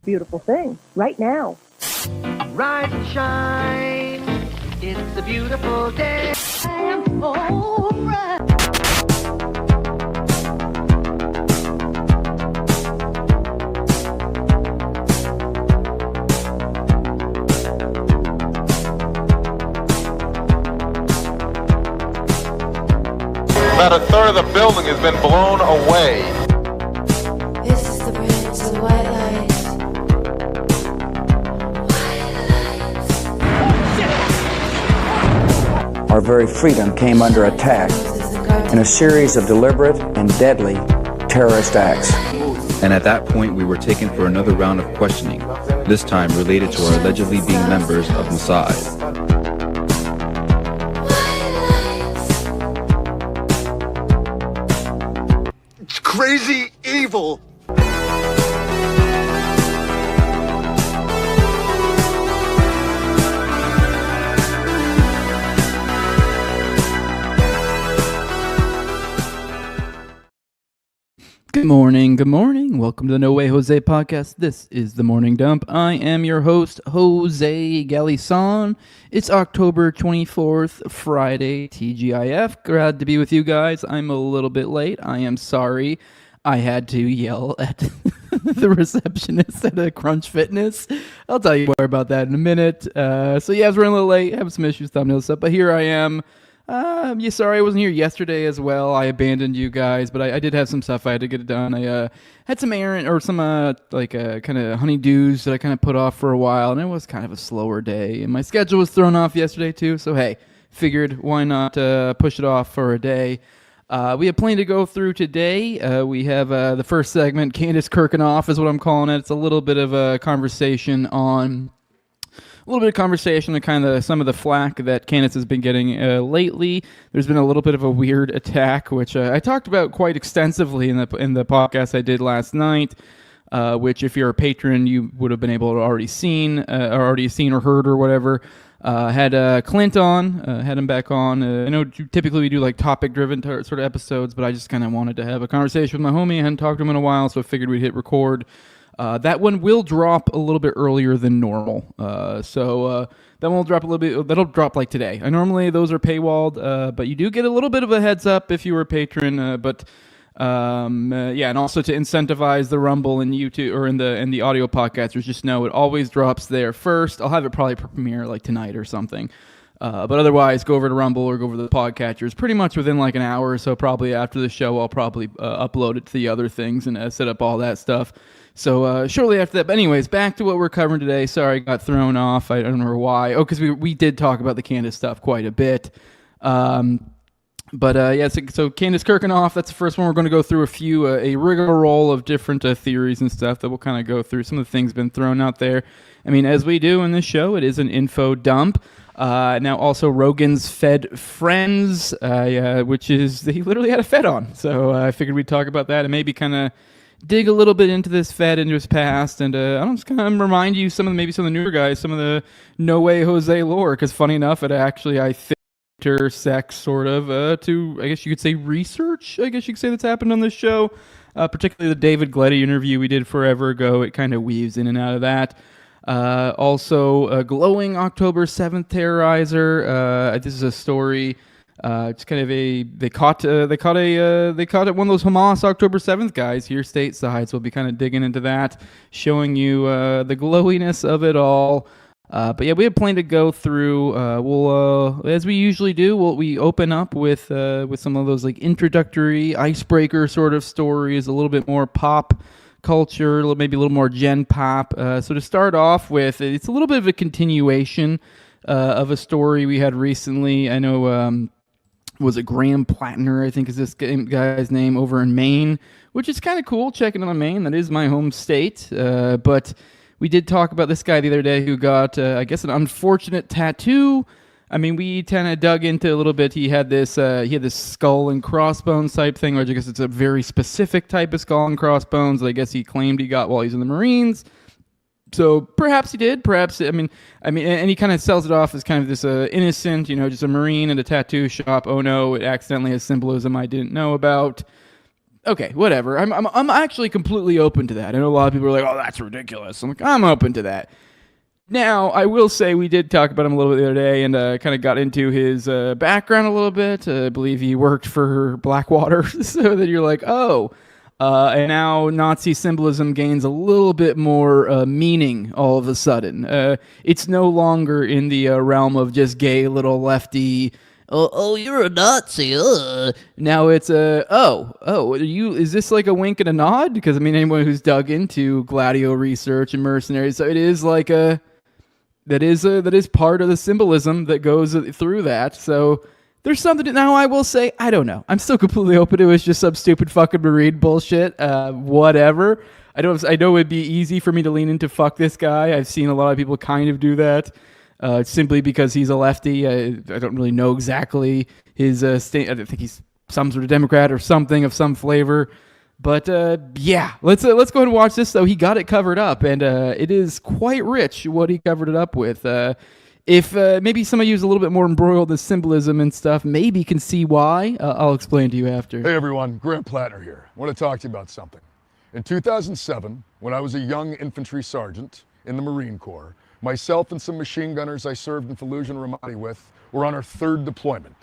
beautiful thing right now. Rise and shine, it's a beautiful day. I am alright. About a third of the building has been blown away. This is the bridge to the white lights. Our very freedom came under attack in a series of deliberate and deadly terrorist acts. And at that point, we were taken for another round of questioning, this time related to our allegedly being members of Mossad. It's crazy evil. Good morning. Welcome to the No Way Jose podcast. This is the Morning Dump. I am your host, Jose Galison. It's October 24th, Friday, TGIF. Glad to be with you guys. I'm a little bit late. I am sorry. I had to yell at the receptionist at a Crunch Fitness. I'll tell you more about that in a minute. So yeah, I was running a little late, having some issues, thumbnail stuff, but here I am. Sorry I wasn't here yesterday as well. I abandoned you guys, but I did have some stuff I had to get it done. I had some errand or some kind of honeydews that I kind of put off for a while, and it was kind of a slower day. And my schedule was thrown off yesterday too, so hey, figured why not push it off for a day. We have plenty to go through today. We have the first segment, Candace Kirkin Off is what I'm calling it. It's a little bit of a conversation on... and kind of some of the flack that Candace has been getting lately. There's been a little bit of a weird attack, which I talked about quite extensively in the podcast I did last night, which if you're a patron, you would have been able to already seen or heard or whatever. Had Clint on, had him back on. I know typically we do like topic-driven sort of episodes, but I just kind of wanted to have a conversation with my homie. I hadn't talked to him in a while, so I figured we'd hit record. That one will drop a little bit earlier than normal. So that one will drop a little bit. That'll drop like today. Normally those are paywalled, but you do get a little bit of a heads up if you were a patron. And also to incentivize the Rumble and YouTube or in the audio podcasters, just know it always drops there first. I'll have it probably premiere like tonight or something. But otherwise, go over to Rumble or go over to the podcatchers pretty much within like an hour or so. Probably after the show, I'll probably upload it to the other things and set up all that stuff. So shortly after that, but anyways, back to what we're covering today. Sorry, I got thrown off. I don't remember why. Oh, because we did talk about the Candace stuff quite a bit. So Candace Kirkin Off, that's the first one. We're going to go through a rigmarole of different theories and stuff that we'll kind of go through. Some of the things been thrown out there. I mean, as we do in this show, it is an info dump. Now also Rogan's Fed Friends, which is, he literally had a Fed on. So I figured we'd talk about that and maybe kind of dig a little bit into this Fed, into his past, and I don't just kind of remind you some of the newer guys, some of the No Way Jose lore, because funny enough, it actually, I think, intersects sort of to, I guess you could say, research, I guess you could say, that's happened on this show, particularly the David Gletty interview we did forever ago. It kind of weaves in and out of that. Also, glowing October 7th Terrorizer. This is a story. It's kind of they caught one of those Hamas October 7th guys here stateside. So we'll be kind of digging into that, showing you the glowiness of it all. But yeah, we have plenty to go through. We'll as we usually do, we open up with some of those like introductory icebreaker sort of stories, a little bit more pop culture, maybe a little more gen pop. So to start off with, it's a little bit of a continuation of a story we had recently. I know, was it Graham Plattner, I think is this guy's name, over in Maine, which is kind of cool, checking on Maine. That is my home state. But we did talk about this guy the other day who got, I guess, an unfortunate tattoo. I mean, we kind of dug into a little bit. He had this skull and crossbones type thing, which I guess it's a very specific type of skull and crossbones that I guess he claimed he got while he's in the Marines. So perhaps he did. Perhaps I mean, and he kind of sells it off as kind of this innocent, just a Marine at a tattoo shop. Oh no, it accidentally has symbolism I didn't know about. okay, whatever. I'm actually completely open to that. I know a lot of people are like, oh, that's ridiculous. I'm like, I'm open to that. Now, I will say we did talk about him a little bit the other day and kind of got into his background a little bit. I believe he worked for Blackwater, so that you're like, oh. And now Nazi symbolism gains a little bit more meaning all of a sudden. It's no longer in the realm of just gay little lefty, oh, you're a Nazi. Now it's is this like a wink and a nod? Because, I mean, anyone who's dug into Gladio research and mercenaries, so it is like that is part of the symbolism that goes through that. So there's something now. I will say, I don't know. I'm still completely open to it. It's just some stupid fucking Marine bullshit. Whatever. I know it'd be easy for me to lean into fuck this guy. I've seen a lot of people kind of do that simply because he's a lefty. I don't really know exactly his state. I think he's some sort of Democrat or something of some flavor. But yeah, let's go ahead and watch this. Though he got it covered up, and it is quite rich what he covered it up with. If maybe some of you is a little bit more embroiled in symbolism and stuff, maybe can see why. I'll explain to you after. Hey everyone, Grant Plattner here. I want to talk to you about something. In 2007, when I was a young infantry sergeant in the Marine Corps, myself and some machine gunners I served in Fallujah and Ramadi with were on our third deployment.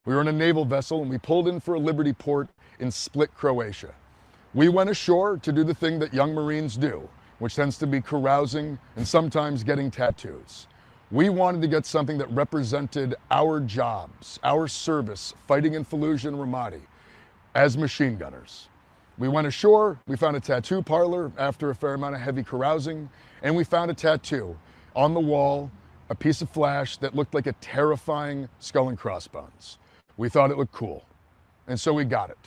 We were in a naval vessel and we pulled in for a Liberty port in Split, Croatia. We went ashore to do the thing that young Marines do, which tends to be carousing and sometimes getting tattoos. We wanted to get something that represented our jobs, our service, fighting in Fallujah and Ramadi as machine gunners. We went ashore, we found a tattoo parlor after a fair amount of heavy carousing, and we found a tattoo on the wall, a piece of flash that looked like a terrifying skull and crossbones. We thought it looked cool, and so we got it.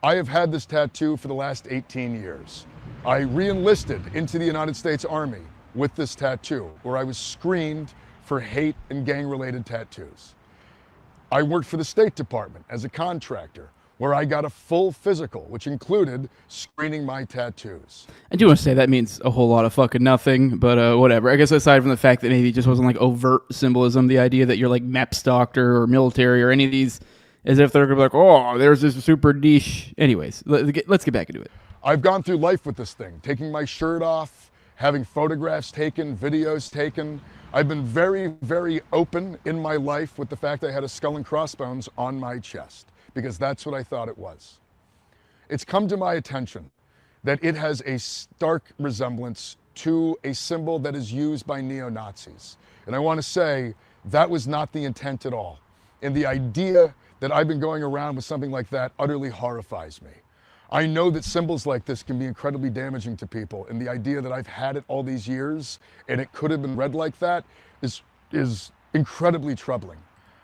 I have had this tattoo for the last 18 years. I re-enlisted into the United States Army with this tattoo, where I was screened for hate and gang-related tattoos. I worked for the State Department as a contractor, where I got a full physical, which included screening my tattoos. I do want to say that means a whole lot of fucking nothing, but whatever. I guess aside from the fact that maybe it just wasn't like overt symbolism, the idea that you're like MEPS doctor or military or any of these, as if they're going to be like, oh, there's this super niche. Anyways, let's get back into it. I've gone through life with this thing, taking my shirt off, having photographs taken, videos taken. I've been very, very open in my life with the fact I had a skull and crossbones on my chest, because that's what I thought it was. It's come to my attention that it has a stark resemblance to a symbol that is used by neo-Nazis. And I want to say that was not the intent at all. And the idea that I've been going around with something like that utterly horrifies me. I know that symbols like this can be incredibly damaging to people, and the idea that I've had it all these years and it could have been read like that is incredibly troubling.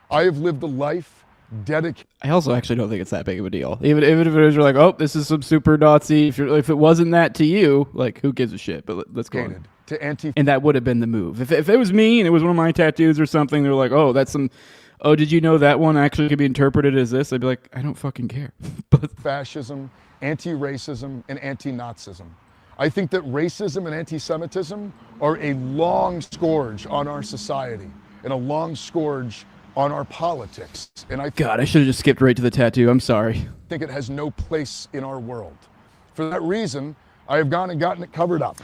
I have lived a life dedicated. I also actually don't think it's that big of a deal. Even if it was like, oh, this is some super Nazi. If it wasn't that to you, like, who gives a shit? But let's go on. And that would have been the move. If it was me and it was one of my tattoos or something, they're like, oh, that's some. Oh, did you know that one actually could be interpreted as this? I'd be like, I don't fucking care. But fascism, anti-racism, and anti-Nazism. I think that racism and anti-Semitism are a long scourge on our society and a long scourge on our politics. And I should have just skipped right to the tattoo. I'm sorry. think it has no place in our world. For that reason, I have gone and gotten it covered up.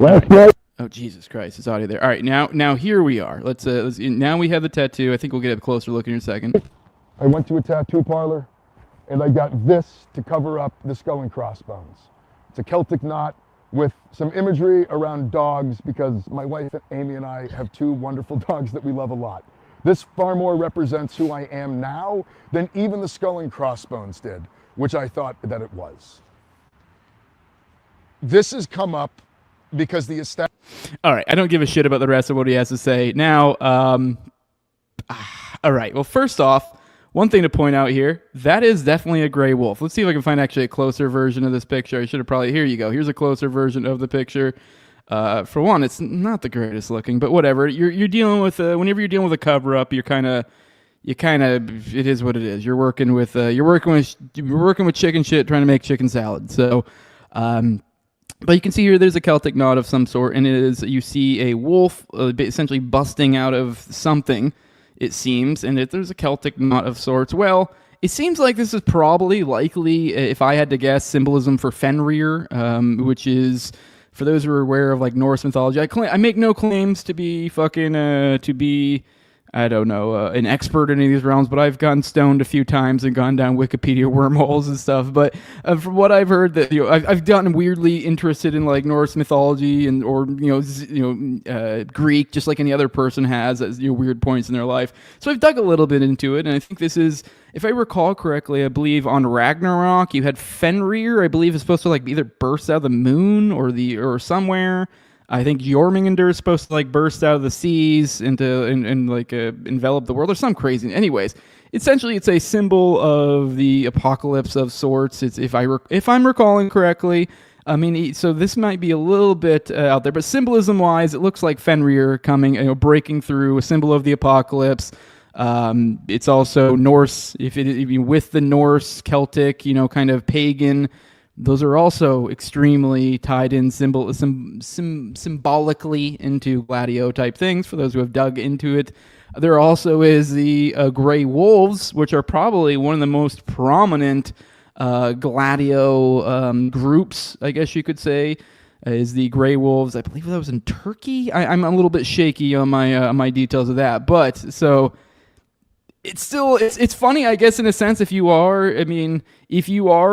Oh, Jesus Christ, it's audio there. All right, now here we are. Let's now we have the tattoo. I think we'll get a closer look in a second. I went to a tattoo parlor and I got this to cover up the skull and crossbones. It's a Celtic knot with some imagery around dogs because my wife Amy and I have two wonderful dogs that we love a lot. This far more represents who I am now than even the skull and crossbones did, which I thought that it was. This has come up because the All right, I don't give a shit about the rest of what he has to say. Now, all right, well, first off, one thing to point out here, that is definitely a gray wolf. Let's see if I can find actually a closer version of this picture. I should have probably, here you go. Here's a closer version of the picture. For one, it's not the greatest looking, but whatever. You're dealing with, whenever you're dealing with a cover-up, it is what it is. You're working with chicken shit, trying to make chicken salad. So, but you can see here there's a Celtic knot of some sort, and you see a wolf essentially busting out of something, it seems, and there's a Celtic knot of sorts. Well, it seems like this is probably likely, if I had to guess, symbolism for Fenrir, which is, for those who are aware of like Norse mythology, I make no claims to be I don't know, an expert in any of these realms, but I've gotten stoned a few times and gone down Wikipedia wormholes and stuff. But from what I've heard, that I've gotten weirdly interested in like Norse mythology or Greek, just like any other person has at weird points in their life. So I've dug a little bit into it, and I think this is, if I recall correctly, I believe on Ragnarok you had Fenrir. I believe is supposed to like either burst out of the moon or somewhere. I think Jormungandr is supposed to like burst out of the seas and envelop the world or some crazy. Anyways, essentially it's a symbol of the apocalypse of sorts. It's if I'm recalling correctly. I mean, so this might be a little bit out there, but symbolism-wise, it looks like Fenrir coming, breaking through, a symbol of the apocalypse. It's also Norse, with the Norse, Celtic, kind of pagan. Those are also extremely tied in symbolically into Gladio type things, for those who have dug into it. There also is the Grey Wolves, which are probably one of the most prominent Gladio groups, I guess you could say, is the Grey Wolves. I believe that was in Turkey. I'm a little bit shaky on my details of that, but so... It's funny, I guess, in a sense, if you are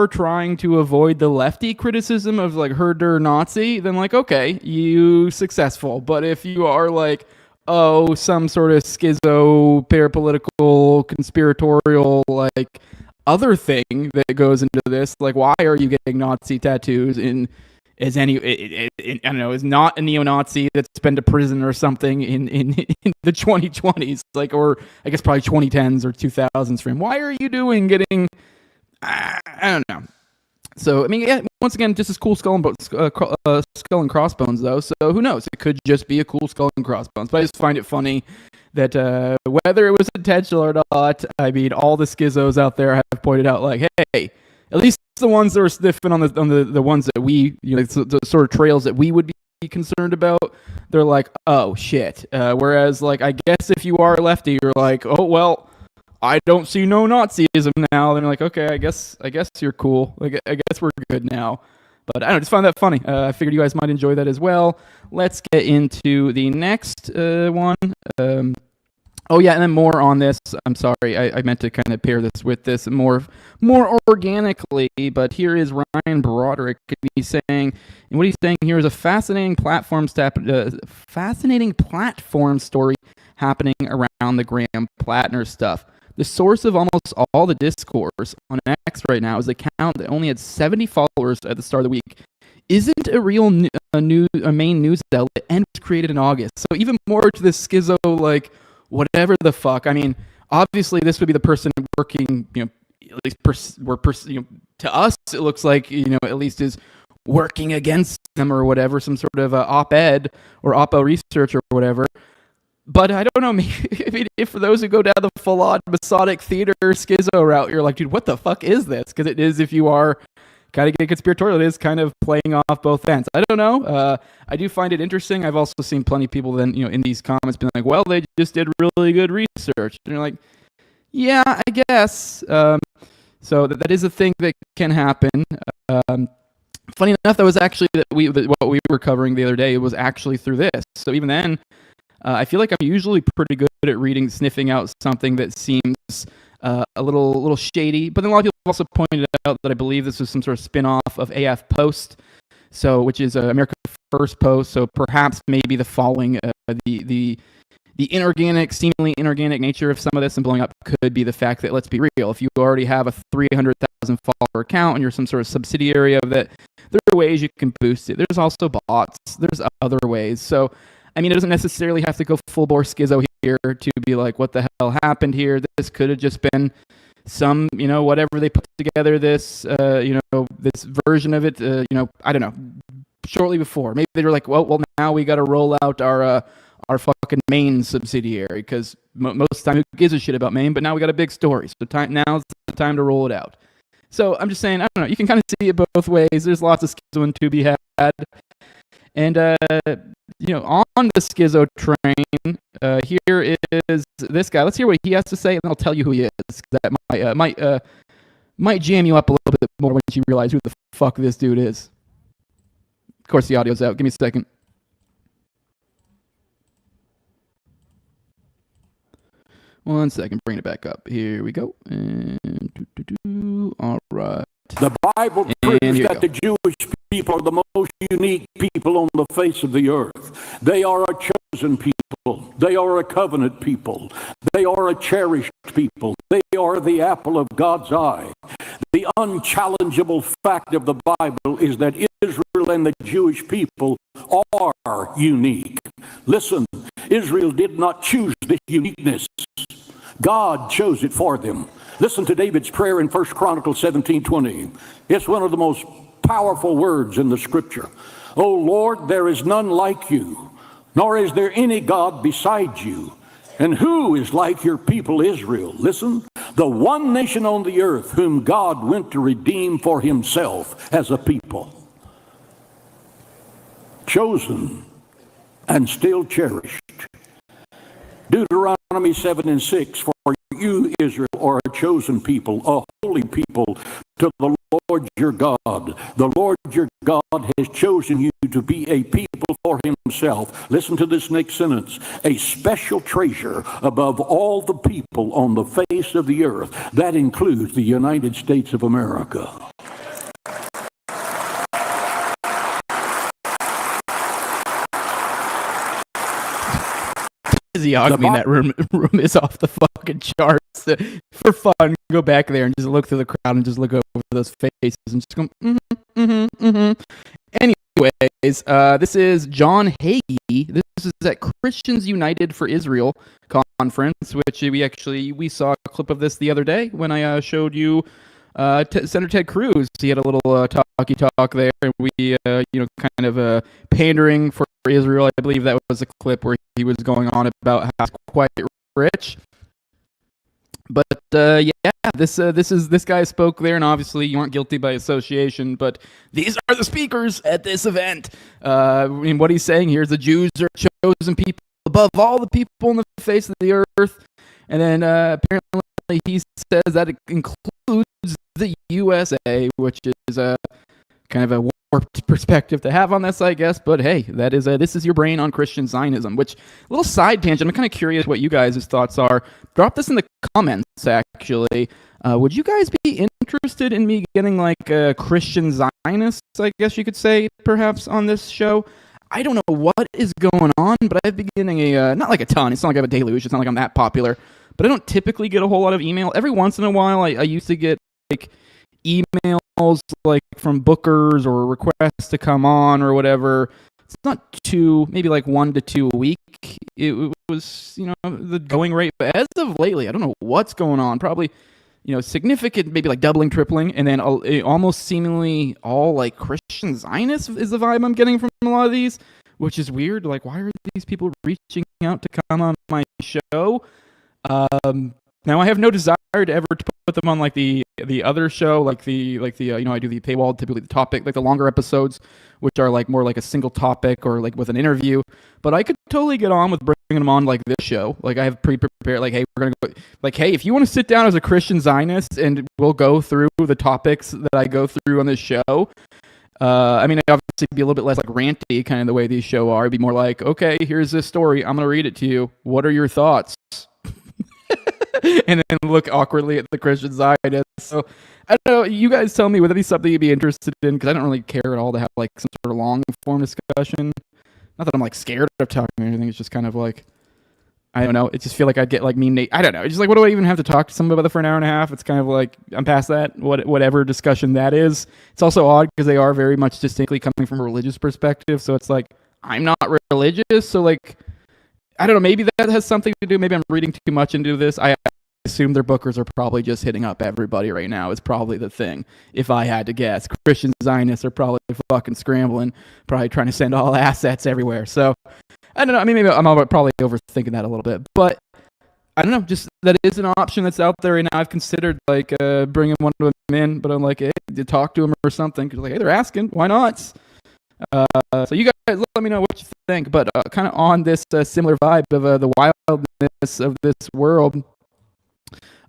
trying to avoid the lefty criticism of like herder Nazi, then like, okay, you successful. But if you are like, some sort of schizo, parapolitical, conspiratorial, like other thing that goes into this, like, why are you getting Nazi tattoos is not a neo-Nazi that's been to prison or something in the 2020s, like, or I guess probably 2010s or 2000s for him. Why are you getting, I don't know. So, I mean, yeah, once again, just as cool skull and crossbones, though, so who knows? It could just be a cool skull and crossbones, but I just find it funny that whether it was intentional or not, I mean, all the schizos out there have pointed out, like, hey, at least the ones that are sniffing on the ones that we, the sort of trails that we would be concerned about, they're like, oh shit. Whereas, like, I guess if you are a lefty, you're like, oh well, I don't see no Nazism now. Then you're like, okay, I guess you're cool. Like, I guess we're good now. But I don't know, just found that funny. I figured you guys might enjoy that as well. Let's get into the next one. Oh yeah, and then more on this. I'm sorry, I meant to kind of pair this with this more organically, but here is Ryan Broderick, and he's saying, and what he's saying here is a fascinating platform story happening around the Graham Plattner stuff. The source of almost all the discourse on X right now is an account that only had 70 followers at the start of the week. Isn't a real main news outlet, and was created in August. So even more to this schizo, like, whatever the fuck. I mean, obviously this would be the person working, at least to us it looks like, at least is working against them or whatever, some sort of op-ed or oppo research or whatever. But I don't know, maybe if for those who go down the full-on Masonic theater schizo route, you're like, dude, what the fuck is this? Because it is, if you are kind of getting conspiratorial, it is kind of playing off both ends. I don't know. I do find it interesting. I've also seen plenty of people then, in these comments being like, well, they just did really good research. And you're like, yeah, I guess. So that is a thing that can happen. Funny enough, that was actually what we were covering the other day was actually through this. So even then, I feel like I'm usually pretty good at sniffing out something that seems a little shady. But then a lot of people also pointed out that I believe this was some sort of spin-off of AF Post, which is America First Post. So perhaps maybe the following, the inorganic, seemingly inorganic nature of some of this and blowing up could be the fact that, let's be real, if you already have a 300,000 follower account and you're some sort of subsidiary of it, there are ways you can boost it. There's also bots. There's other ways. So, I mean, it doesn't necessarily have to go full bore schizo here to be like, what the hell happened here? This could have just been some, whatever they put together, this, this version of it, I don't know, shortly before. Maybe they were like, well, now we got to roll out our fucking main subsidiary, because most of the time, who gives a shit about Maine? But now we got a big story, so now's the time to roll it out. So I'm just saying, I don't know, you can kind of see it both ways. There's lots of schizo to be had. And on the schizo train, here is this guy. Let's hear what he has to say, and then I'll tell you who he is. That might jam you up a little bit more once you realize who the fuck this dude is. Of course, the audio's out. Give me a second. One second, bring it back up. Here we go. All right. The Bible proves that the Jewish people are the most unique people on the face of the earth. They are a chosen people. They are a covenant people. They are a cherished people. They are the apple of God's eye. The unchallengeable fact of the Bible is that Israel and the Jewish people are unique. Listen, Israel did not choose this uniqueness. God chose it for them. Listen to David's prayer in 1 Chronicles 17:20. It's one of the most powerful words in the scripture. O Lord, there is none like you, nor is there any God beside you. And who is like your people Israel? Listen, the one nation on the earth whom God went to redeem for himself as a people. Chosen and still cherished. Deuteronomy 7:6, for you, Israel, are a chosen people, a holy people to the Lord your God. The Lord your God has chosen you to be a people for himself. Listen to this next sentence. A special treasure above all the people on the face of the earth. That includes the United States of America. Physiognomy in that room is off the fucking charts. For fun, go back there and just look through the crowd and just look over those faces and just go, Anyways, this is John Hagee. This is at Christians United for Israel conference, which we saw a clip of this the other day when I showed you Senator Ted Cruz. He had a little talky talk there, and we kind of pandering for Israel. I believe that was a clip where he was going on about how he's quite rich. But this guy spoke there, and obviously you aren't guilty by association. But these are the speakers at this event. And what he's saying here is the Jews are chosen people above all the people on the face of the earth. And then apparently he says that it includes the USA, which is kind of a warped perspective to have on this, I guess. But hey, that is this is your brain on Christian Zionism. Which, little side tangent, I'm kind of curious what you guys' thoughts are. Drop this in the comments, actually. Would you guys be interested in me getting like a Christian Zionist, I guess you could say, perhaps on this show? I don't know what is going on, but I've been getting not like a ton. It's not like I have a deluge. It's not like I'm that popular. But I don't typically get a whole lot of email. Every once in a while, I used to get like emails like from bookers or requests to come on or whatever. It's not too, maybe like 1 to 2 a week. It was, the going rate. But as of lately, I don't know what's going on. Probably, significant, maybe like doubling, tripling, and then almost seemingly all like Christian Zionists is the vibe I'm getting from a lot of these, which is weird. Like, why are these people reaching out to come on my show? Now I have no desire to ever put them on like the other show, like the I do the paywall, typically the topic, like the longer episodes, which are like more like a single topic or like with an interview. But I could totally get on with bringing them on like this show. Like I have pre-prepared, like, hey, we're gonna go, like, hey, if you want to sit down as a Christian Zionist and we'll go through the topics that I go through on this show. I mean, obviously be a little bit less like ranty, kind of the way these shows are. It'd be more like, okay, here's this story. I'm gonna read it to you. What are your thoughts? And then look awkwardly at the Christian Zionists. So I don't know. You guys tell me, would that be something you'd be interested in? Because I don't really care at all to have like some sort of long form discussion. Not that I'm like scared of talking or anything. It's just kind of like, I don't know. It just feel like I'd get like I don't know. It's just like, what do I even have to talk to somebody about for an hour and a half? It's kind of like, I'm past that. Whatever discussion that is. It's also odd because they are very much distinctly coming from a religious perspective. So it's like, I'm not religious. So like, I don't know, maybe that has something to do. Maybe I'm reading too much into this. I assume their bookers are probably just hitting up everybody right now. It's probably the thing, if I had to guess. Christian Zionists are probably fucking scrambling, probably trying to send all assets everywhere. So, I don't know. I mean, maybe I'm probably overthinking that a little bit. But, I don't know. Just that is an option that's out there right now. I've considered, like, bringing one of them in. But I'm like, hey, to talk to them or something. Because, like, hey, they're asking. Why not? So you guys let me know what you think. But kind of on this similar vibe of the wildness of this world,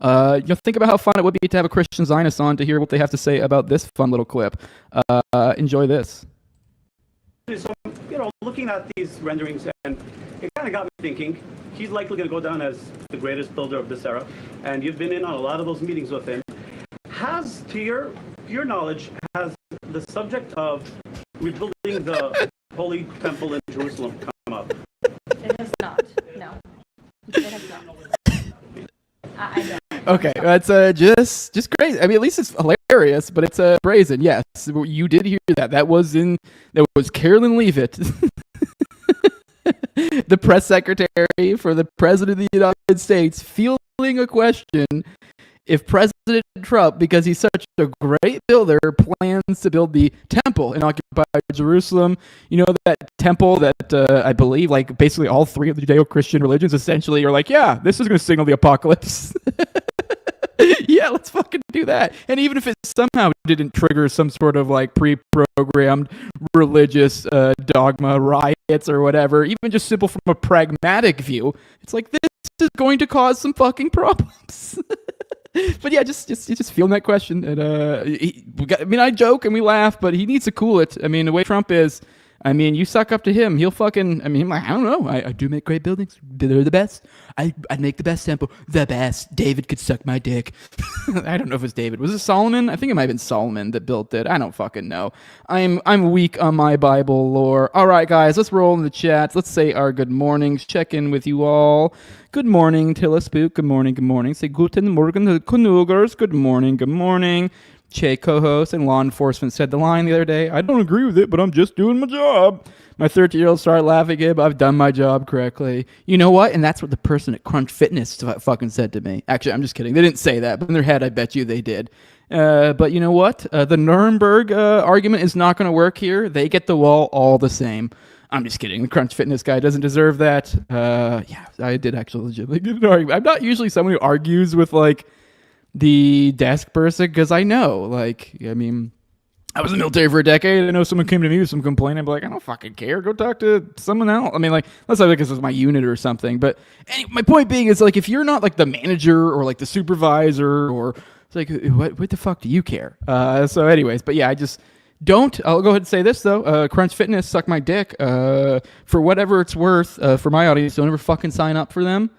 think about how fun it would be to have a Christian Zionist on to hear what they have to say about this fun little clip. Enjoy this. So, looking at these renderings, and it kind of got me thinking, he's likely going to go down as the greatest builder of this era, and you've been in on a lot of those meetings with him. Has, to your knowledge, has the subject of rebuilding the Holy Temple in Jerusalem come up? It has not, no. It has not. I know. Okay, that's just crazy. I mean, at least it's hilarious, but it's brazen. Yes, you did hear that. That was Carolyn Leavitt, the press secretary for the President of the United States, fielding a question if President Trump, because he's such a great builder, plans to build the temple in occupied Jerusalem. You know, that temple that I believe, like, basically all three of the Judeo-Christian religions essentially are like, yeah, this is going to signal the apocalypse. Yeah, let's fucking do that. And even if it somehow didn't trigger some sort of like pre-programmed religious dogma riots or whatever, even just simple from a pragmatic view, it's like, this is going to cause some fucking problems. But yeah, just feeling that question. And I joke and we laugh, but he needs to cool it. I mean, the way Trump is, I mean, you suck up to him, he'll fucking, I mean, I don't know. I do make great buildings. They're the best. I'd make the best temple. The best. David could suck my dick. I don't know if it's David. Was it Solomon? I think it might have been Solomon that built it. I don't fucking know. I'm weak on my Bible lore. All right, guys, let's roll in the chats. Let's say our good mornings. Check in with you all. Good morning, Tilla Spook. Good morning, good morning. Say guten morgen to the Kunugers. Good morning, good morning. Che, co-host and law enforcement, said the line the other day, I don't agree with it, but I'm just doing my job. My 13-year-old started laughing at him. I've done my job correctly. You know what? And that's what the person at Crunch Fitness fucking said to me. Actually, I'm just kidding. They didn't say that, but in their head, I bet you they did. But you know what? The Nuremberg argument is not going to work here. They get the wall all the same. I'm just kidding. The Crunch Fitness guy doesn't deserve that. Yeah, I did actually legitimately get an argument. I'm not usually someone who argues with, like, the desk person, because I know, like, I mean, I was in the military for a decade. I know someone came to me with some complaint. I'd be like, I don't fucking care. Go talk to someone else. I mean, like, let's say this is my unit or something. But my point being is, like, if you're not like the manager or like the supervisor, or it's like, what the fuck do you care? So anyways, but yeah, I just don't. I'll go ahead and say this though. Crunch Fitness, suck my dick. For whatever it's worth, for my audience, don't ever fucking sign up for them.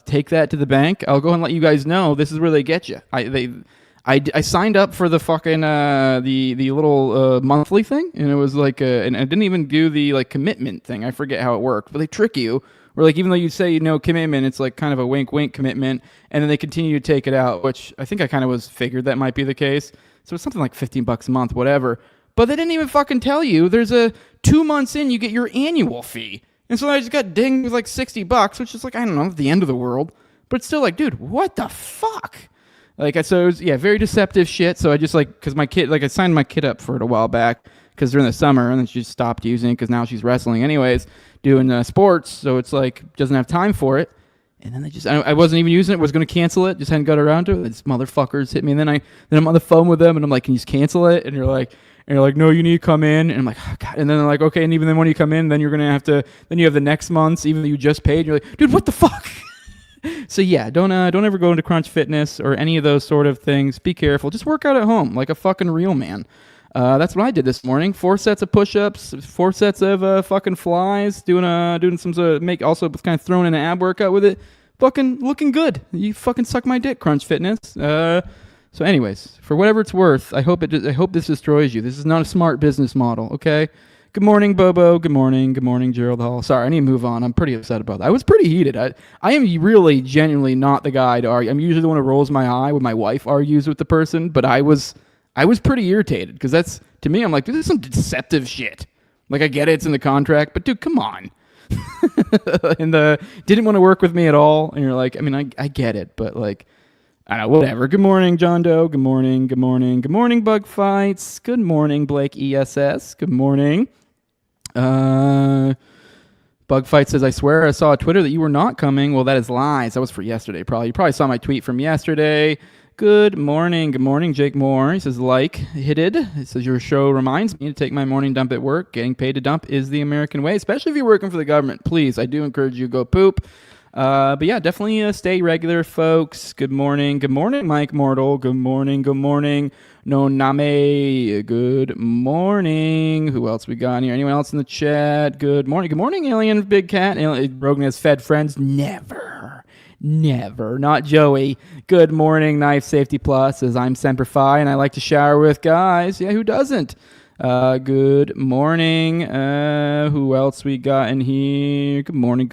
Take that to the bank. I'll go ahead and let you guys know this is where they get you. I signed up for the fucking the little monthly thing, and it was like and I didn't even do the like commitment thing. I forget how it worked, but they trick you. Or like, even though you say no commitment, it's like kind of a wink commitment, and then they continue to take it out, which I think I kind of figured that might be the case. So it's something like $15 a month, whatever. But they didn't even fucking tell you there's a 2 months in you get your annual fee. And so I just got dinged with like $60, which is like, I don't know, the end of the world. But it's still like, dude, what the fuck? Like, so it was, yeah, very deceptive shit. So I just like, because my kid, like I signed my kid up for it a while back because during the summer, and then she just stopped using it because now she's wrestling anyways, doing sports. So it's like, doesn't have time for it. And then I wasn't even using it, was going to cancel it, just hadn't got around to it. These motherfuckers hit me. And then I'm on the phone with them and I'm like, can you just cancel it? And you're like, no, you need to come in. And I'm like, oh, God. And then they're like, okay. And even then when you come in, then you're going to have to, then you have the next month's, even though you just paid. You're like, dude, what the fuck? So yeah, don't ever go into Crunch Fitness or any of those sort of things. Be careful. Just work out at home like a fucking real man. That's what I did this morning. 4 sets of push-ups, 4 sets of fucking flies, doing some sort of also kind of throwing in an ab workout with it. Fucking looking good. You fucking suck my dick, Crunch Fitness. So anyways, for whatever it's worth, I hope this destroys you. This is not a smart business model, okay? Good morning, Bobo. Good morning, Gerald Hall. Sorry, I need to move on. I'm pretty upset about that. I was pretty heated. I am really genuinely not the guy to argue. I'm usually the one who rolls my eye when my wife argues with the person, but I was pretty irritated because that's, to me, I'm like, dude, this is some deceptive shit. Like, I get it, it's in the contract, but dude, come on. And didn't want to work with me at all. And you're like, I mean, I get it, but like, I don't know, whatever. Good morning, John Doe. Good morning. Good morning, Bug Fights. Good morning, Blake ESS. Good morning. Bug Fight says, I swear I saw on Twitter that you were not coming. Well, that is lies. That was for yesterday, probably. You probably saw my tweet from yesterday. Good morning, Jake Moore. He says, hitted. He says, your show reminds me to take my morning dump at work. Getting paid to dump is the American way, especially if you're working for the government. Please, I do encourage you to go poop. But yeah, definitely stay regular, folks. Good morning, Mike Mortal. Good morning. No Name. Good morning. Who else we got here? Anyone else in the chat? Good morning, Alien Big Cat. Rogan has fed friends. Never. Not Joey. Good morning, Knife Safety Plus. Says I'm Semper Fi and I like to shower with guys. Yeah, who doesn't? Good morning. Who else we got in here? Good morning.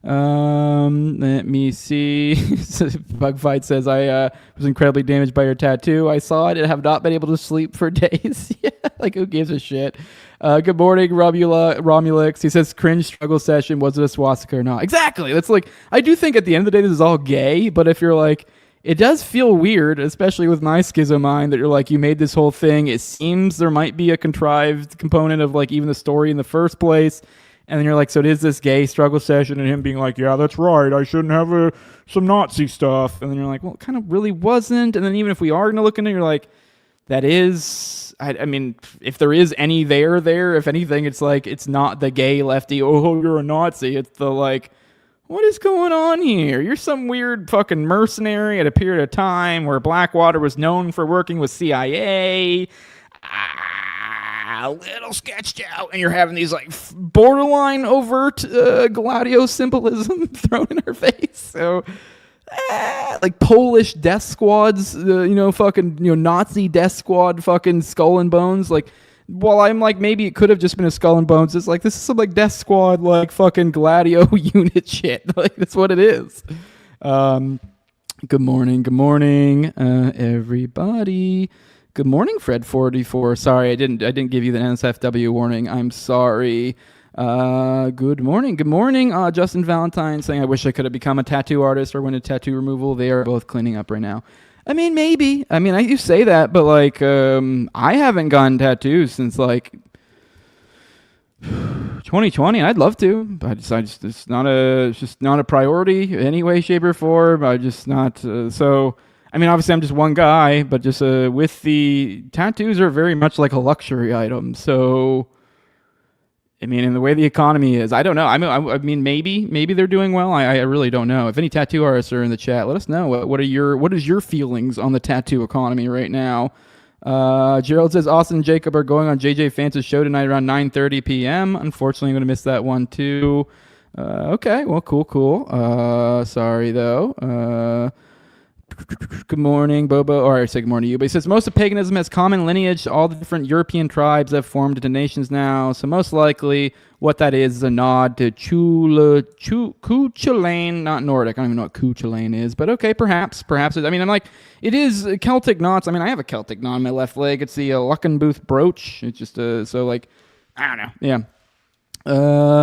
Let me see. Bugfight says, I was incredibly damaged by your tattoo. I saw it and have not been able to sleep for days. Yeah, like who gives a shit? Good morning, Romulix. He says, cringe struggle session. Was it a swastika or not? Exactly. That's like, I do think at the end of the day, this is all gay, but if you're like, it does feel weird, especially with my schizo mind, that you're like, you made this whole thing. It seems there might be a contrived component of like even the story in the first place. And then you're like, so it is this gay struggle session and him being like, yeah, that's right. I shouldn't have some Nazi stuff. And then you're like, well, it kind of really wasn't. And then even if we are going to look into it, you're like, that is, I mean, if there is any there, if anything, it's like, it's not the gay lefty, oh, you're a Nazi. It's the like, what is going on here? You're some weird fucking mercenary at a period of time where Blackwater was known for working with CIA. A little sketched out, and you're having these like borderline overt Gladio symbolism thrown in her face. So, like Polish death squads, Nazi death squad, fucking skull and bones. Like, while I'm like, maybe it could have just been a skull and bones. It's like, this is some like death squad, like fucking Gladio unit shit. Like, that's what it is. Good morning, everybody. Good morning, Fred44. Sorry, I didn't give you the NSFW warning. I'm sorry. Good morning. Justin Valentine saying, I wish I could have become a tattoo artist or went to tattoo removal. They are both cleaning up right now. I mean, maybe. I mean, you say that, but like, I haven't gotten tattoos since like 2020. I'd love to, but it's just not a priority in any way, shape, or form. I just not so. I mean, obviously, I'm just one guy, but just with the tattoos are very much like a luxury item. So, I mean, in the way the economy is, I don't know. I mean, maybe they're doing well. I really don't know. If any tattoo artists are in the chat, let us know. What is your feelings on the tattoo economy right now? Gerald says Austin and Jacob are going on JJ Fance's show tonight around 9:30 p.m. Unfortunately, I'm going to miss that one too. Okay, well, cool. Sorry though. Good morning, Bobo. Or I say good morning to you. But he says most of paganism has common lineage. All the different European tribes have formed into nations now. So most likely what that is a nod to Cuchulainn, not Nordic. I don't even know what Cuchulainn is. But okay, perhaps. I mean, I'm like, it is Celtic knots. I mean, I have a Celtic knot on my left leg. It's the Luckenbooth brooch. It's just so like, I don't know. Yeah.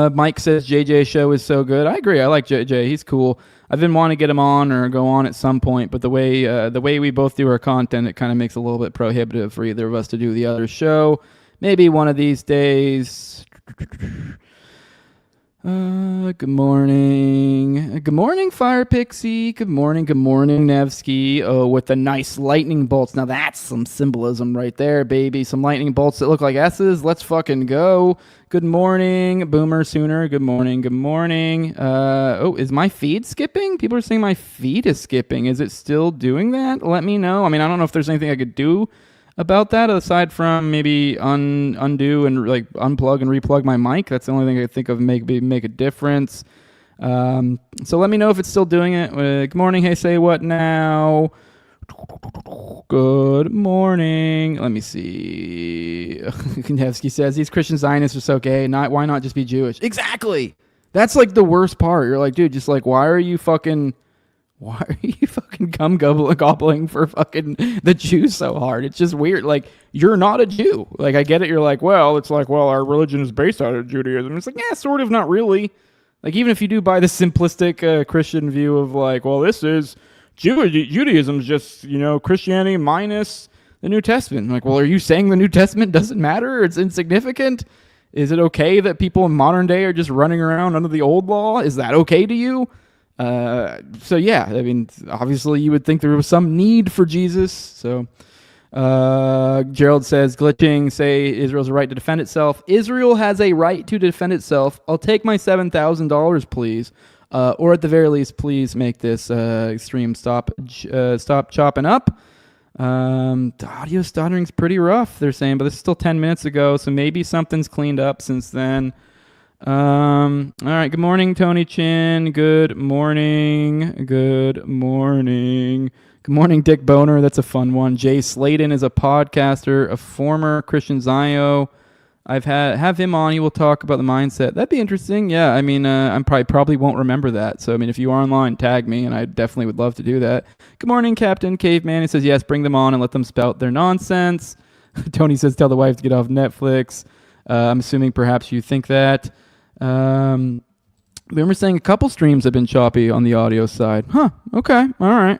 Mike says JJ's show is so good. I agree. I like JJ. He's cool. I've been wanting to get him on or go on at some point, but the way we both do our content, it kind of makes it a little bit prohibitive for either of us to do the other show. Maybe one of these days. Good morning, Fire Pixie. Good morning, Nevsky. Oh, with the nice lightning bolts. Now that's some symbolism right there, baby. Some lightning bolts that look like S's. Let's fucking go. Good morning, Boomer Sooner. Good morning. Oh, is my feed skipping? People are saying my feed is skipping. Is it still doing that? Let me know. I mean, I don't know if there's anything I could do about that aside from maybe undo and like unplug and replug my mic. That's the only thing I could think of make a difference. So let me know if it's still doing it. Good morning. Hey, say what now? Good morning. Let me see. Kanevsky says these Christian Zionists are so gay. Why not just be Jewish? Exactly. That's like the worst part. You're like, dude, just like, why are you fucking gobbling for fucking the Jews so hard? It's just weird. Like, you're not a Jew. Like, I get it. You're like, it's like, our religion is based out of Judaism. It's like, yeah, sort of, not really. Like, even if you do buy the simplistic Christian view of like, this is Judaism is just, Christianity minus the New Testament. Like, are you saying the New Testament doesn't matter? It's insignificant? Is it okay that people in modern day are just running around under the old law? Is that okay to you? So yeah, I mean, obviously you would think there was some need for Jesus. So Gerald says, glitching, say Israel's a right to defend itself. Israel has a right to defend itself. I'll take my $7,000, please. Or at the very least, please make this stream stop chopping up. The audio stuttering's pretty rough, they're saying, but this is still 10 minutes ago, so maybe something's cleaned up since then. All right, good morning, Tony Chin. Good morning. Good morning. Good morning, Dick Boner. That's a fun one. Jay Slayton is a podcaster, a former Christian Zio. I've have him on. He will talk about the mindset. That'd be interesting. Yeah, I mean, I probably won't remember that. So, I mean, if you are online, tag me, and I definitely would love to do that. Good morning, Captain Caveman. He says, yes, bring them on and let them spout their nonsense. Tony says, tell the wife to get off Netflix. I'm assuming perhaps you think that. We were saying a couple streams have been choppy on the audio side. Huh. Okay. All right.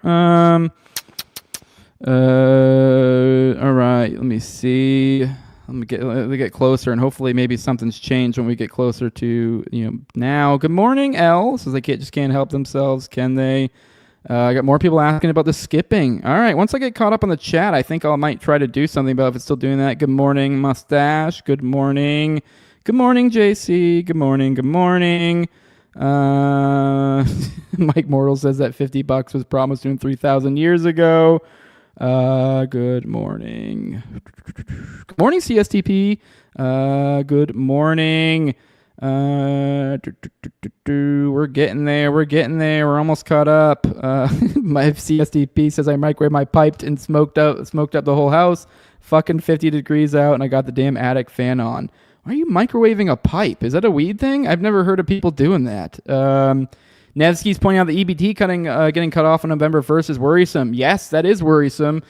All right. Let me see. Let me get closer, and hopefully maybe something's changed when we get closer to now. Good morning, L. Says they just can't help themselves, can they? I got more people asking about the skipping. All right. Once I get caught up on the chat, I think I might try to do something about if it's still doing that. Good morning, Mustache. Good morning. Good morning, JC. Good morning. Good morning. Mike Mortal says that $50 was promised to him 3,000 years ago. Good morning. Good morning, CSTP. Good morning. We're getting there. We're getting there. We're almost caught up. My CSTP says I microwaved my piped and smoked up the whole house. Fucking 50 degrees out, and I got the damn attic fan on. Why are you microwaving a pipe? Is that a weed thing? I've never heard of people doing that. Nevsky's pointing out the EBT getting cut off on November 1st is worrisome. Yes, that is worrisome.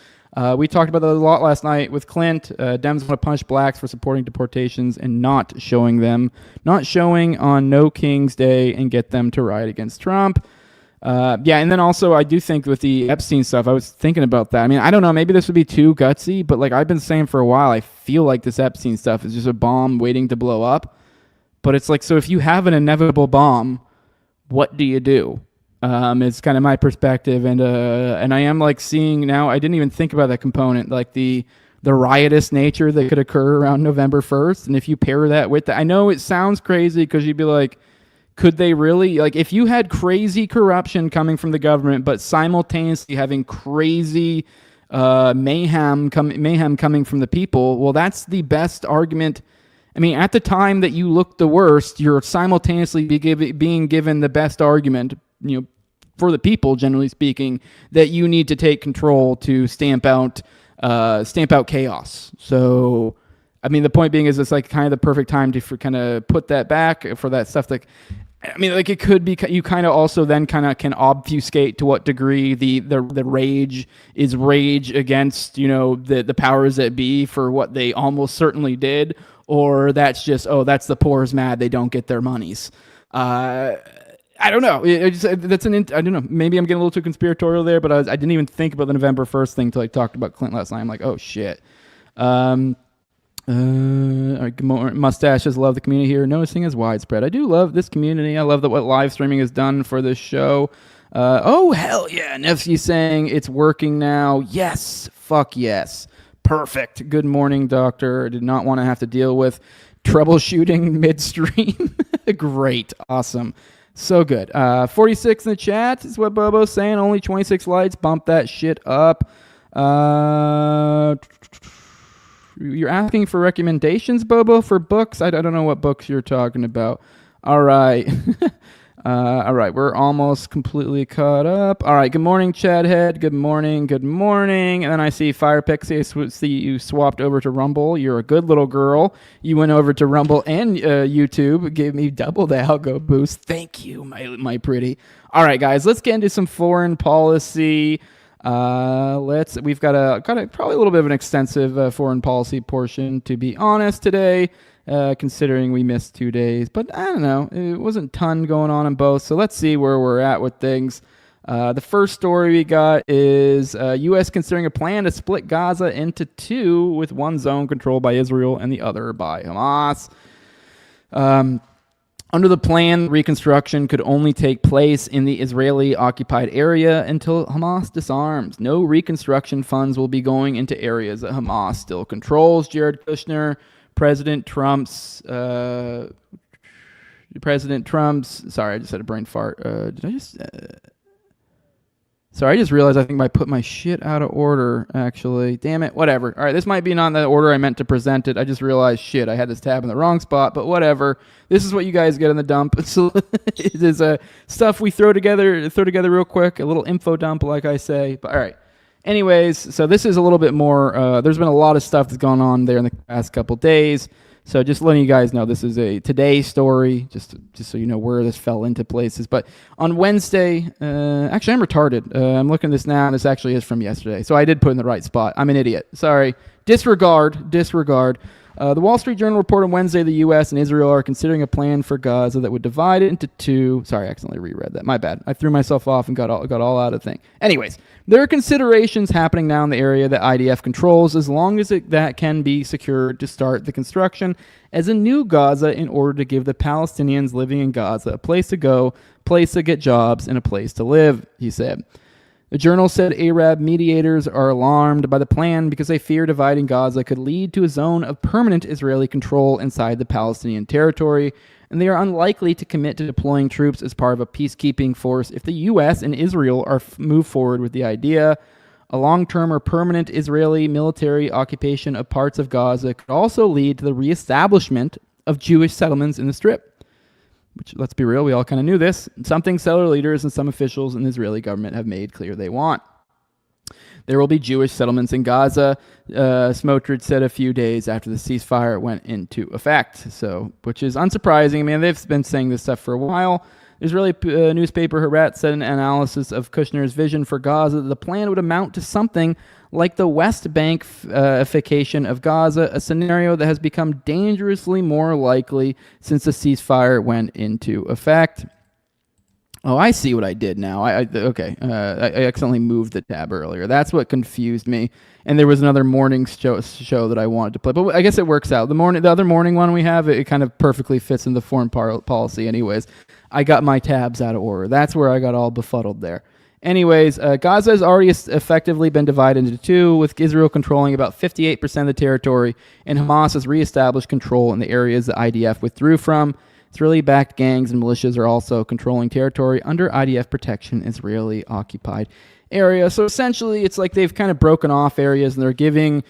We talked about that a lot last night with Clint. Dems want to punish blacks for supporting deportations and not showing on No King's Day and get them to riot against Trump. And then also I do think with the Epstein stuff, I was thinking about that. I mean, I don't know, maybe this would be too gutsy, but like I've been saying for a while, I feel like this Epstein stuff is just a bomb waiting to blow up. But it's like, so if you have an inevitable bomb, what do you do? It's kind of my perspective, and I am like seeing now. I didn't even think about that component, like the riotous nature that could occur around November 1st. And if you pair that with that, I know it sounds crazy because you'd be like, could they really, like, if you had crazy corruption coming from the government, but simultaneously having crazy mayhem coming from the people? Well, that's the best argument. I mean, at the time that you look the worst, you're simultaneously being given the best argument, for the people, generally speaking, that you need to take control to stamp out chaos. So, I mean, the point being is it's like kind of the perfect time to kind of put that back for that stuff. Like, I mean, like it could be, you kind of also then kind of can obfuscate to what degree the rage is rage against, the powers that be for what they almost certainly did, or that's just, that's the poor's mad they don't get their monies. I don't know. I don't know. Maybe I'm getting a little too conspiratorial there, but I didn't even think about the November 1st thing till I talked about Clint last night. I'm like, oh shit. Mustaches love the community here. Noticing is widespread. I do love this community. I love that what live streaming has done for this show. Oh hell yeah. Nevsky's saying it's working now. Yes. Fuck yes. Perfect. Good morning, doctor. I did not want to have to deal with troubleshooting midstream. Great. Awesome. So good. 46 in the chat is what Bobo's saying. Only 26 lights. Bump that shit up. You're asking for recommendations, Bobo, for books? I don't know what books you're talking about. All right. All right. We're almost completely caught up. All right. Good morning, Chadhead. Good morning. Good morning. And then I see Fire Pixie. I see you swapped over to Rumble. You're a good little girl. You went over to Rumble and YouTube. Gave me double the algo boost. Thank you, my pretty. All right, guys. Let's get into some foreign policy. We've got probably a little bit of an extensive foreign policy portion, to be honest, today. Considering we missed 2 days. But I don't know. It wasn't a ton going on in both. So let's see where we're at with things. The first story we got is U.S. considering a plan to split Gaza into two, with one zone controlled by Israel and the other by Hamas. Under the plan, reconstruction could only take place in the Israeli-occupied area until Hamas disarms. No reconstruction funds will be going into areas that Hamas still controls. Jared Kushner, President Trump's... sorry, I just had a brain fart. Sorry, I just realized I think I put my shit out of order, actually. Damn it, whatever. All right, this might be not in the order I meant to present it. I just realized, shit, I had this tab in the wrong spot, but whatever. This is what you guys get in the dump. It is stuff we throw together real quick, a little info dump, like I say. But all right. Anyways, so this is a little bit more, there's been a lot of stuff that's gone on there in the past couple days. So just letting you guys know, this is a today story, just so you know where this fell into places. But on Wednesday, actually I'm retarded. I'm looking at this now, and this actually is from yesterday. So I did put in the right spot. I'm an idiot. Sorry. Disregard. The Wall Street Journal reported on Wednesday the U.S. and Israel are considering a plan for Gaza that would divide it into two. Sorry, I accidentally reread that. My bad. I threw myself off and got all out of the thing. Anyways, there are considerations happening now in the area that IDF controls as long as that can be secured to start the construction as a new Gaza in order to give the Palestinians living in Gaza a place to go, place to get jobs, and a place to live, he said. The journal said Arab mediators are alarmed by the plan because they fear dividing Gaza could lead to a zone of permanent Israeli control inside the Palestinian territory, and they are unlikely to commit to deploying troops as part of a peacekeeping force if the U.S. and Israel move forward with the idea. A long-term or permanent Israeli military occupation of parts of Gaza could also lead to the reestablishment of Jewish settlements in the Strip. Which, let's be real, we all kind of knew this. Something settler leaders and some officials in the Israeli government have made clear they want. There will be Jewish settlements in Gaza, Smotrich said a few days after the ceasefire went into effect. So, which is unsurprising. I mean, they've been saying this stuff for a while. The Israeli newspaper Haaretz said in an analysis of Kushner's vision for Gaza that the plan would amount to something like the West Bank-ification of Gaza, a scenario that has become dangerously more likely since the ceasefire went into effect. Oh, I see what I did now. I accidentally moved the tab earlier. That's what confused me. And there was another morning show that I wanted to play, but I guess it works out. The other morning one we have, it kind of perfectly fits in the foreign policy. Anyways, I got my tabs out of order. That's where I got all befuddled there. Anyways, Gaza has already effectively been divided into two, with Israel controlling about 58% of the territory, and Hamas has reestablished control in the areas that IDF withdrew from. Israeli-backed gangs and militias are also controlling territory under IDF protection, Israeli-occupied area. So essentially, it's like they've kind of broken off areas, and they're giving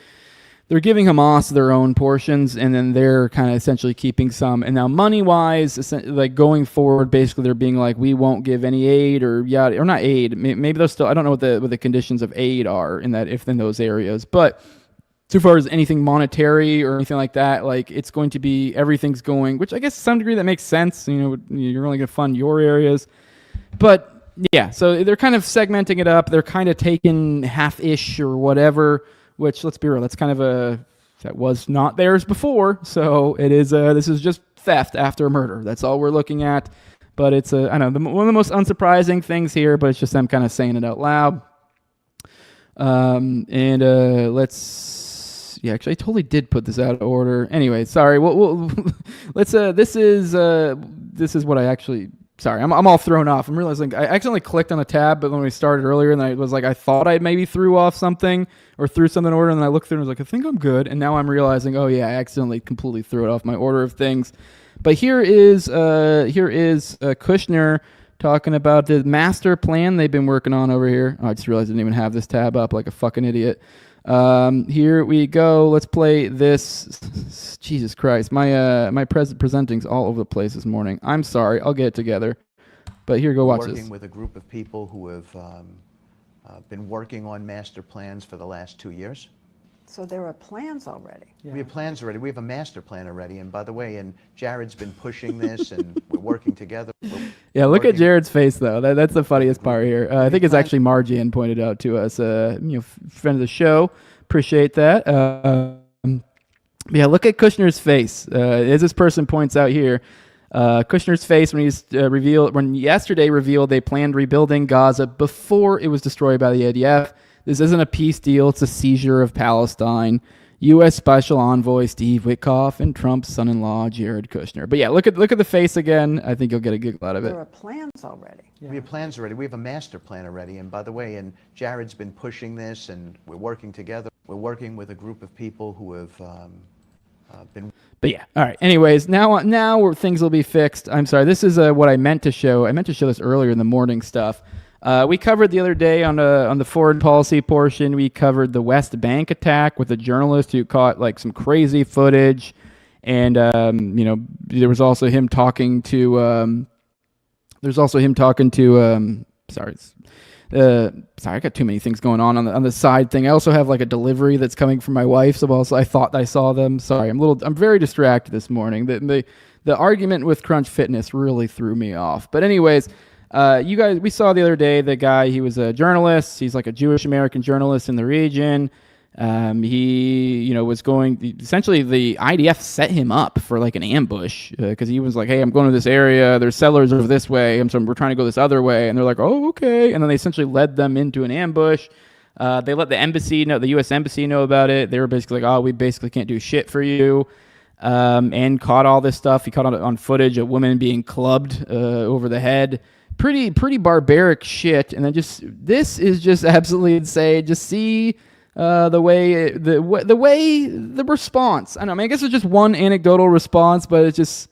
Hamas their own portions, and then they're kind of essentially keeping some. And now money-wise, like going forward, basically they're being like, we won't give any aid or not aid. Maybe they'll still, I don't know what the conditions of aid are in those areas. But so far as anything monetary or anything like that, like it's going to be, everything's going, which I guess to some degree that makes sense. You know, you're only going to fund your areas. But yeah, so they're kind of segmenting it up. They're kind of taking half-ish or whatever, which, let's be real, that's kind of that was not theirs before. So it is, this is just theft after murder. That's all we're looking at. But it's, I know, one of the most unsurprising things here, but it's just them kind of saying it out loud. Yeah, actually, I totally did put this out of order. Anyway, sorry. Let's, this is what I actually... Sorry, I'm all thrown off. I'm realizing I accidentally clicked on a tab, but when we started earlier, and I was like, I thought I maybe threw off something or threw something in order, and then I looked through and I was like, I think I'm good. And now I'm realizing, oh yeah, I accidentally completely threw it off my order of things. But here is Kushner talking about the master plan they've been working on over here. Oh, I just realized I didn't even have this tab up like a fucking idiot. Here we go. Let's play this. Jesus Christ. My presenting's all over the place this morning. I'm sorry. I'll get it together. But here, go watch this. Working with a group of people who have been working on master plans for the last 2 years. So there are plans already. Yeah. We have plans already. We have a master plan already. And by the way, Jared's been pushing this, and we're working together. Yeah, look at Jared's face, though. That's the funniest part here. I think it's actually Margie pointed out to us, friend of the show. Appreciate that. Yeah, look at Kushner's face. As this person points out here, Kushner's face when yesterday revealed they planned rebuilding Gaza before it was destroyed by the IDF. This isn't a peace deal. It's a seizure of Palestine. U.S. Special Envoy Steve Witkoff and Trump's son-in-law Jared Kushner. But yeah, look at the face again. I think you'll get a giggle out of it. There are plans already. We have plans already. We have a master plan already. And by the way, and Jared's been pushing this, and we're working together. We're working with a group of people who have been. But yeah, all right. Anyways, now things will be fixed. I'm sorry. This is what I meant to show. I meant to show this earlier in the morning stuff. We covered the other day on the foreign policy portion. We covered the West Bank attack with a journalist who caught like some crazy footage, and there was also him talking to. Sorry, I got too many things going on the side thing. I also have like a delivery that's coming from my wife, so also I thought I saw them. Sorry, I'm very distracted this morning. The argument with Crunch Fitness really threw me off. But anyways. You guys, we saw the other day the guy, he was a journalist. He's like a Jewish American journalist in the region. He, was essentially the IDF set him up for like an ambush because he was like, hey, I'm going to this area. There's settlers over this way. So we're trying to go this other way. And they're like, oh, okay. And then they essentially led them into an ambush. They let the embassy know, the U.S. embassy know about it. They were basically like, oh, we basically can't do shit for you. And caught all this stuff. He caught on footage a woman being clubbed over the head. Pretty barbaric shit, and then this is just absolutely insane. Just see the response. I don't know. I mean, I guess it's just one anecdotal response, but it's just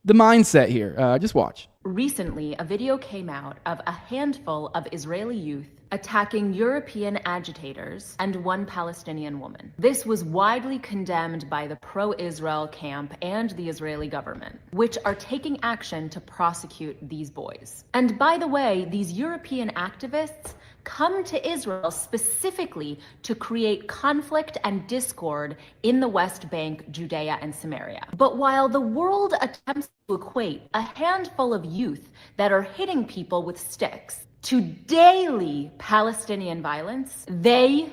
the mindset here. Just watch. Recently, a video came out of a handful of Israeli youth attacking European agitators and one Palestinian woman. This was widely condemned by the pro-Israel camp and the Israeli government, which are taking action to prosecute these boys. And by the way, these European activists come to Israel specifically to create conflict and discord in the West Bank, Judea, and Samaria. But while the world attempts to equate a handful of youth that are hitting people with sticks to daily Palestinian violence, they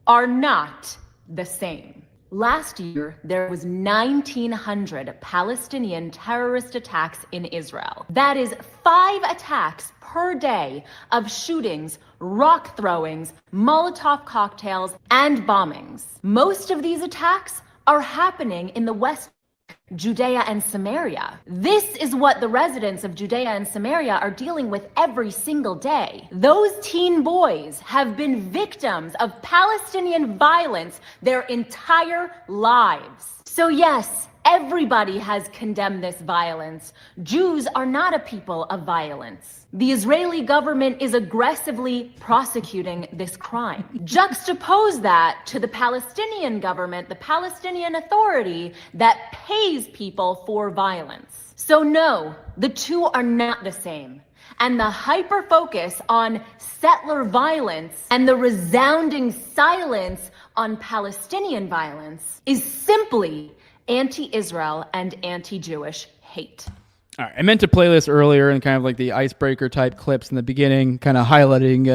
are not the same. Last year, there was 1,900 Palestinian terrorist attacks in Israel. That is 5 attacks per day of shootings, rock throwings, Molotov cocktails, and bombings. Most of these attacks are happening in the West Judea and Samaria. This is what the residents of Judea and Samaria are dealing with every single day. Those teen boys have been victims of Palestinian violence their entire lives. So yes, everybody has condemned this violence. Jews are not a people of violence. The Israeli government is aggressively prosecuting this crime. Juxtapose that to the Palestinian government, the Palestinian Authority that pays people for violence. So no, the two are not the same. And the hyper-focus on settler violence and the resounding silence on Palestinian violence is simply anti-Israel and anti-Jewish hate. All right, I meant to play this earlier and kind of like the icebreaker type clips in the beginning, kind of highlighting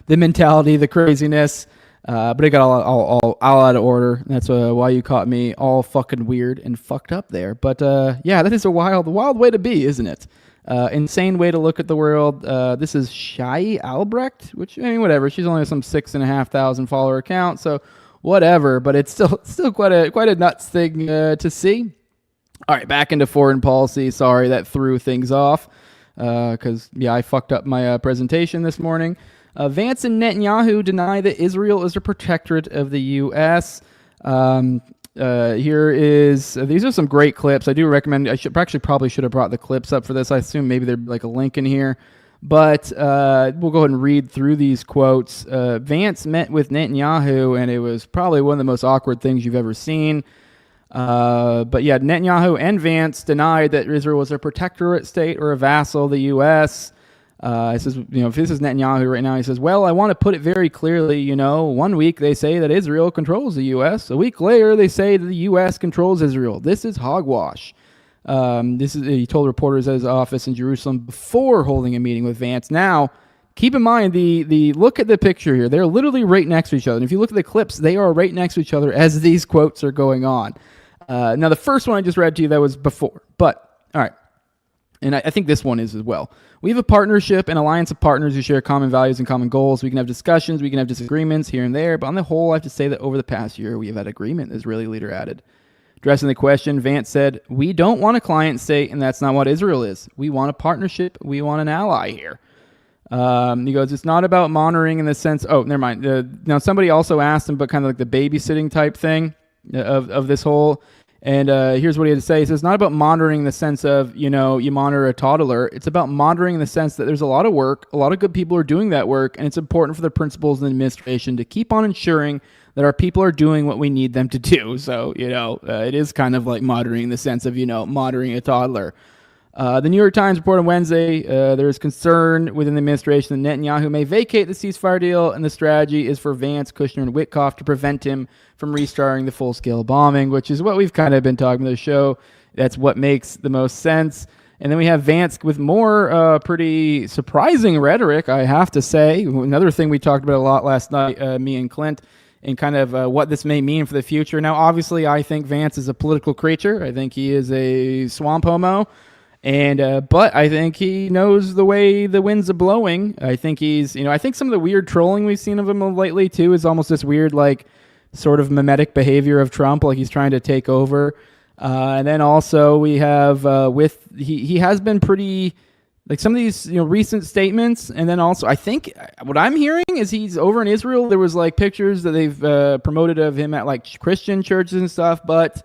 the mentality, the craziness, but it got all out of order. That's why you caught me all fucking weird and fucked up there. But yeah, that is a wild way to be, isn't it? Insane way to look at the world. This is Shai Albrecht, which, I mean, whatever. She's only some 6,500 follower account, so whatever. But it's still quite a nuts thing to see. All right, back into foreign policy. Sorry, that threw things off because, yeah, I fucked up my presentation this morning. Vance and Netanyahu deny that Israel is a protectorate of the U.S. These are some great clips. I do recommend, probably should have brought the clips up for this. I assume maybe there'd be like a link in here. But we'll go ahead and read through these quotes. Vance met with Netanyahu, and it was probably one of the most awkward things you've ever seen. But yeah, Netanyahu and Vance denied that Israel was a protectorate state or a vassal of the U.S. He says, if this is Netanyahu right now, he says, well, I want to put it very clearly, 1 week they say that Israel controls the U.S. A week later, they say that the U.S. controls Israel. This is hogwash. He told reporters at his office in Jerusalem before holding a meeting with Vance. Now, keep in mind, the look at the picture here. They're literally right next to each other. And if you look at the clips, they are right next to each other as these quotes are going on. Now, the first one I just read to you, that was before. But, all right. And I think this one is as well. We have a partnership, an alliance of partners who share common values and common goals. We can have discussions, we can have disagreements here and there, but on the whole, I have to say that over the past year, we have had agreement, the Israeli leader added. Addressing the question, Vance said, "We don't want a client state, and that's not what Israel is. We want a partnership. We want an ally here." He goes, "It's not about monitoring in the sense..." Oh, never mind. Now, somebody also asked him about kind of like the babysitting type thing of this whole... And here's what he had to say. He says, "It's not about monitoring in the sense of, you monitor a toddler. It's about monitoring in the sense that there's a lot of work. A lot of good people are doing that work. And it's important for the principals and the administration to keep on ensuring that our people are doing what we need them to do." So, it is kind of like monitoring in the sense of, monitoring a toddler. The New York Times reported on Wednesday, there is concern within the administration that Netanyahu may vacate the ceasefire deal, and the strategy is for Vance, Kushner, and Witkoff to prevent him from restarting the full-scale bombing, which is what we've kind of been talking about the show. That's what makes the most sense. And then we have Vance with more pretty surprising rhetoric, I have to say. Another thing we talked about a lot last night, me and Clint, and kind of what this may mean for the future. Now, obviously, I think Vance is a political creature. I think he is a swamp homo. And but I think he knows the way the winds are blowing. I think he's, I think some of the weird trolling we've seen of him lately too is almost this weird, like, sort of mimetic behavior of Trump, like he's trying to take over. And then also we have he has been pretty, like, some of these recent statements. And then also I think what I'm hearing is he's over in Israel. There was like pictures that they've promoted of him at like Christian churches and stuff, but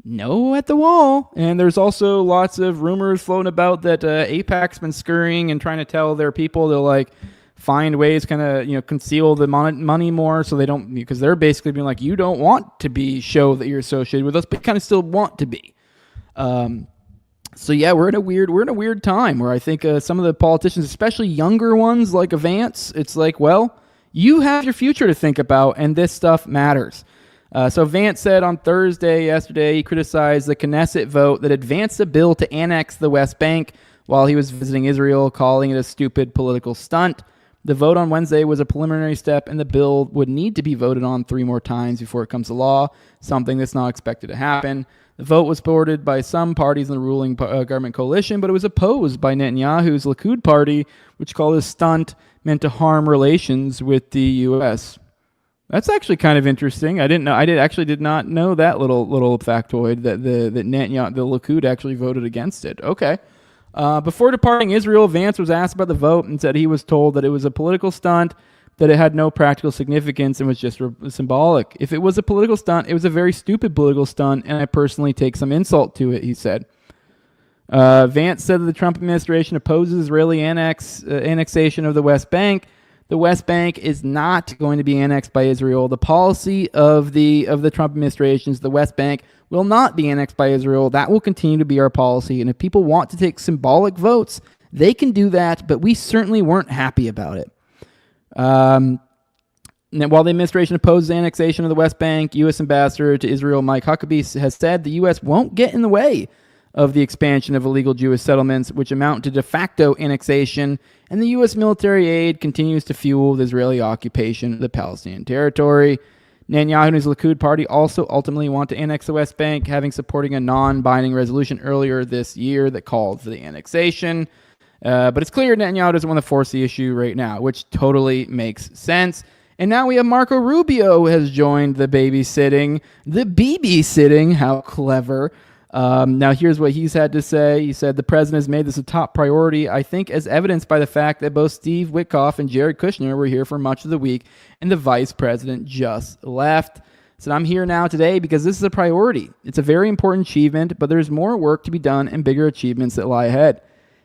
no at the wall. And there's also lots of rumors floating about that AIPAC's been scurrying and trying to tell their people to like find ways kind of conceal the money more, so they don't, because they're basically being like, you don't want to be show that you're associated with us, but kind of still want to be. So yeah, we're in a weird time where I think some of the politicians, especially younger ones like Vance, it's like, well, you have your future to think about, and this stuff matters. So Vance said on yesterday, he criticized the Knesset vote that advanced a bill to annex the West Bank while he was visiting Israel, calling it a stupid political stunt. The vote on Wednesday was a preliminary step, and the bill would need to be voted on 3 more times before it comes to law, something that's not expected to happen. The vote was supported by some parties in the ruling government coalition, but it was opposed by Netanyahu's Likud party, which called it a stunt meant to harm relations with the U.S. That's actually kind of interesting. I did not know that little factoid that the Netanyahu, the Likud actually voted against it. Okay. Before departing Israel, Vance was asked about the vote and said he was told that it was a political stunt, that it had no practical significance and was just symbolic. If it was a political stunt, it was a very stupid political stunt, and I personally take some insult to it, he said. Vance said that the Trump administration opposes Israeli annexation of the West Bank. The West Bank is not going to be annexed by Israel. The policy of the Trump administration is the West Bank will not be annexed by Israel. That will continue to be our policy. And if people want to take symbolic votes, they can do that, but we certainly weren't happy about it. While the administration opposes annexation of the West Bank, U.S. Ambassador to Israel Mike Huckabee has said the U.S. won't get in the way of the expansion of illegal Jewish settlements, which amount to de facto annexation, and the U.S. military aid continues to fuel the Israeli occupation of the Palestinian territory. Netanyahu and his Likud party also ultimately want to annex the West Bank, having supporting a non-binding resolution earlier this year that called for the annexation. But it's clear Netanyahu doesn't want to force the issue right now, which totally makes sense. And now we have Marco Rubio has joined the babysitting. How clever. Now here's what he's had to say. He said, the president has made this a top priority, I think, as evidenced by the fact that both Steve Witkoff and Jared Kushner were here for much of the week, and the vice president just left. So I'm here now today because this is a priority. It's a very important achievement, but there's more work to be done and bigger achievements that lie ahead.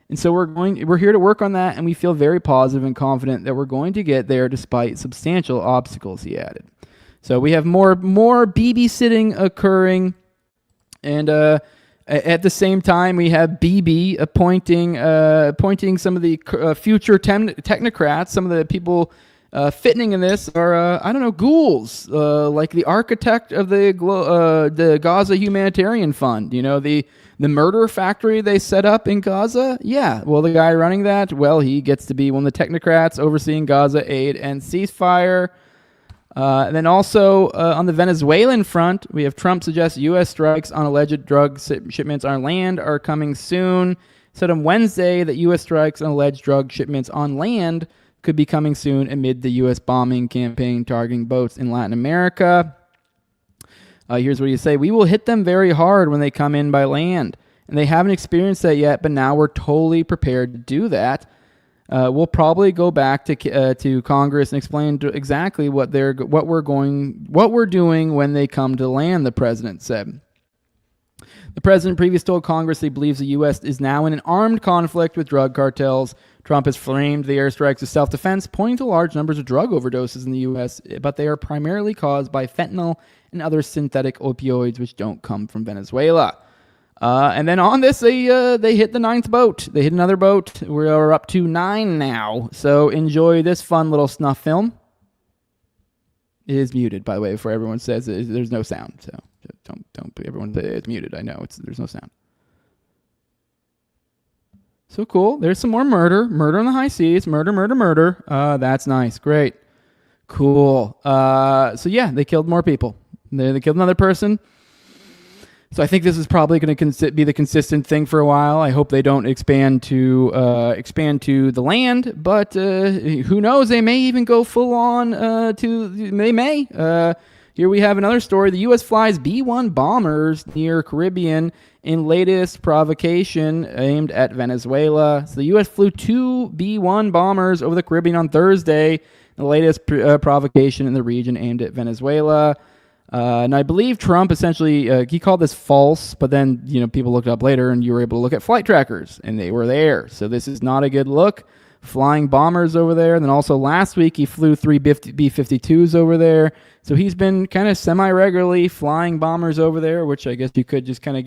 And so we're here to work on that, and we feel very positive and confident that we're going to get there despite substantial obstacles, he added. So we have more babysitting occurring. And at the same time, we have Bibi appointing some of the future technocrats. Some of the people fitting in this are, ghouls, like the architect of the Gaza Humanitarian Fund. The murder factory they set up in Gaza? Yeah, well, the guy running that, well, he gets to be one of the technocrats overseeing Gaza aid and ceasefire. And then also on the Venezuelan front, we have Trump suggests U.S. strikes on alleged drug shipments on land are coming soon. said on Wednesday that U.S. strikes on alleged drug shipments on land could be coming soon amid the U.S. bombing campaign targeting boats in Latin America. Here's what you say. We will hit them very hard when they come in by land. And they haven't experienced that yet, but now we're totally prepared to do that. We'll probably go back to Congress and explain exactly what we're doing when they come to land, the president said. The president previously told Congress he believes the U.S. is now in an armed conflict with drug cartels. Trump has framed the airstrikes as self-defense, pointing to large numbers of drug overdoses in the U.S., but they are primarily caused by fentanyl and other synthetic opioids, which don't come from Venezuela. And then on this, they hit the 9th boat. They hit another boat. We're up to 9 now. So enjoy this fun little snuff film. It is muted, by the way, before everyone says there's no sound. So don't everyone say it's muted. I know there's no sound. So cool. There's some more murder. Murder on the high seas. Murder. That's nice. Great. Cool. So yeah, they killed more people. They killed another person. So I think this is probably going to be the consistent thing for a while. I hope they don't expand to the land, but who knows? They may even go full on They may. Here we have another story. The U.S. flies B-1 bombers near Caribbean in latest provocation aimed at Venezuela. So the U.S. flew 2 B-1 bombers over the Caribbean on Thursday. The latest provocation in the region aimed at Venezuela. And I believe Trump essentially, he called this false, but then, people looked up later and you were able to look at flight trackers and they were there. So this is not a good look. Flying bombers over there. And then also last week, he flew 3 B-52s over there. So he's been kind of semi-regularly flying bombers over there, which I guess you could just kind of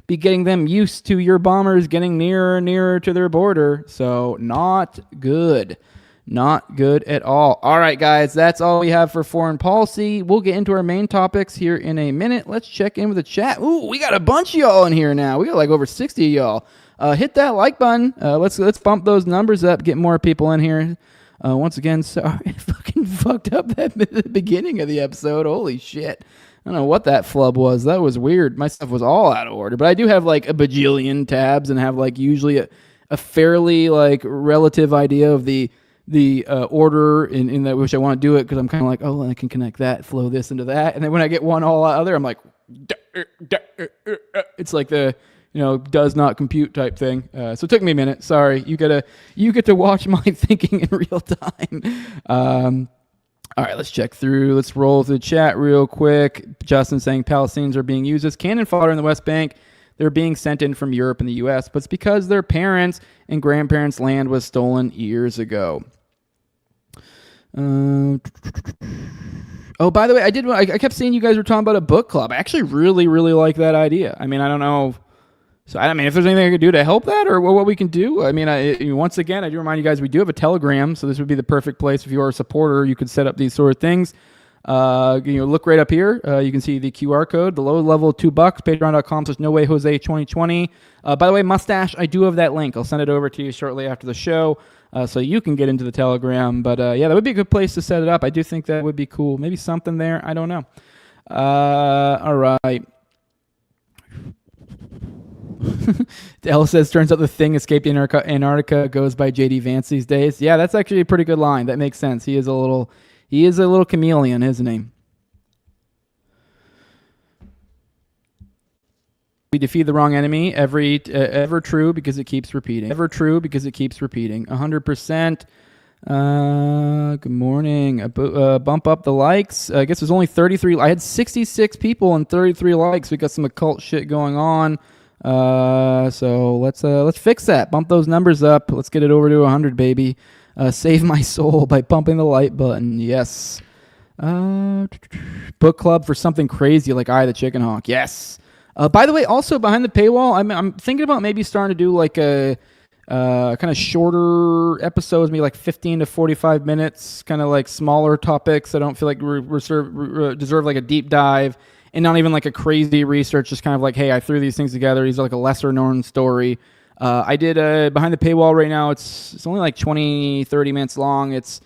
be getting them used to your bombers getting nearer and nearer to their border. So not good. Not good at all. All right, guys, that's all we have for foreign policy. We'll get into our main topics here in a minute. Let's check in with the chat. Ooh, we got a bunch of y'all in here now. We got like over 60 of y'all. Hit that like button. Let's bump those numbers up. Get more people in here. Once again, sorry, I fucking fucked up at the beginning of the episode. Holy shit. I don't know what that flub was. That was weird. My stuff was all out of order. But I do have like a bajillion tabs and have like usually a fairly like relative idea of the order in that which I want to do it, because I'm kind of like, oh, I can connect that, flow this into that. And then when I get one all other, I'm like, it's like the, does not compute type thing. So it took me a minute. Sorry. You get to watch my thinking in real time. All right, let's check through. Let's roll through the chat real quick. Justin saying Palestinians are being used as cannon fodder in the West Bank. They're being sent in from Europe and the U.S., but it's because their parents' and grandparents' land was stolen years ago. Oh, by the way, I kept seeing you guys were talking about a book club. I actually really, really like that idea. I mean, I don't know. So, if there's anything I could do to help that or what we can do. I mean, once again, I do remind you guys, we do have a Telegram, so this would be the perfect place. If you are a supporter, you could set up these sort of things. Look right up here. You can see the QR code, the low level $2, patreon.com/nowayjose2020. By the way, mustache, I do have that link. I'll send it over to you shortly after the show, so you can get into the Telegram. But yeah, that would be a good place to set it up. I do think that would be cool. Maybe something there. I don't know. All right. Dell says, turns out the thing escaped Antarctica goes by J.D. Vance these days. Yeah, that's actually a pretty good line. That makes sense. He is a little chameleon, isn't he? We defeat the wrong enemy. Ever true because it keeps repeating. Ever true because it keeps repeating. 100%. Good morning. Bump up the likes. I guess there's only 33. I had 66 people and 33 likes. We got some occult shit going on. So let's fix that. Bump those numbers up. Let's get it over to 100, baby. Save my soul by bumping the like button. Yes. Book club for something crazy like I the Chicken Hawk. Yes. By the way, also behind the paywall, I'm thinking about maybe starting to do like a kind of shorter episodes, maybe like 15 to 45 minutes, kind of like smaller topics. I don't feel like deserve like a deep dive. And not even like a crazy research, just kind of like, hey, I threw these things together. These are like a lesser known story. I did behind the paywall right now. It's only like 20, 30 minutes long. It's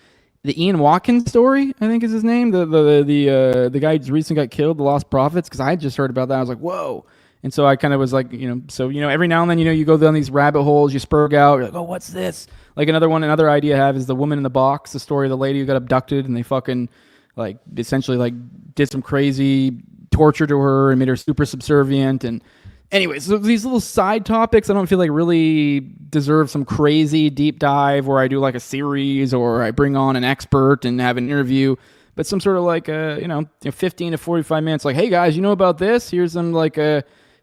the Ian Watkins story, I think is his name. The guy who's recently got killed, the Lost Prophets, because I had just heard about that. I was like, whoa. And so I kind of was like, every now and then, you go down these rabbit holes, you spurg out, you're like, oh, what's this? Like another idea I have is the woman in the box, the story of the lady who got abducted and they fucking like essentially like did some crazy torture to her and made her super subservient. And anyway, so these little side topics I don't feel like really deserve some crazy deep dive where I do like a series or I bring on an expert and have an interview, but some sort of like 15 to 45 minutes like, hey guys, you know about this? Here's some like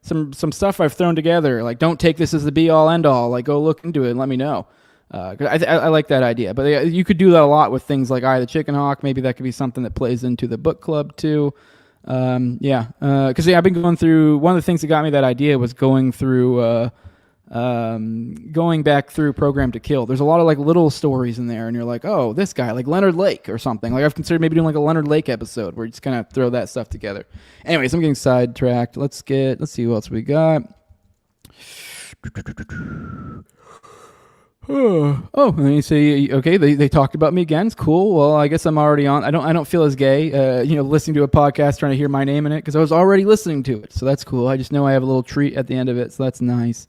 some stuff I've thrown together. Like, don't take this as the be all end all. Like, go look into it and let me know. I like that idea. But you could do that a lot with things like Eye of the Chicken Hawk. Maybe that could be something that plays into the book club too. I've been going through, one of the things that got me that idea was going back through Program to Kill. There's a lot of like little stories in there and you're like, oh, this guy, like Leonard Lake or something. Like I've considered maybe doing like a Leonard Lake episode where you just kind of throw that stuff together. Anyways, I'm getting sidetracked. Let's see what else we got. And then you say, okay, they talked about me again. It's cool. Well, I guess I'm already on. I don't feel as gay, listening to a podcast, trying to hear my name in it because I was already listening to it. So that's cool. I just know I have a little treat at the end of it. So that's nice.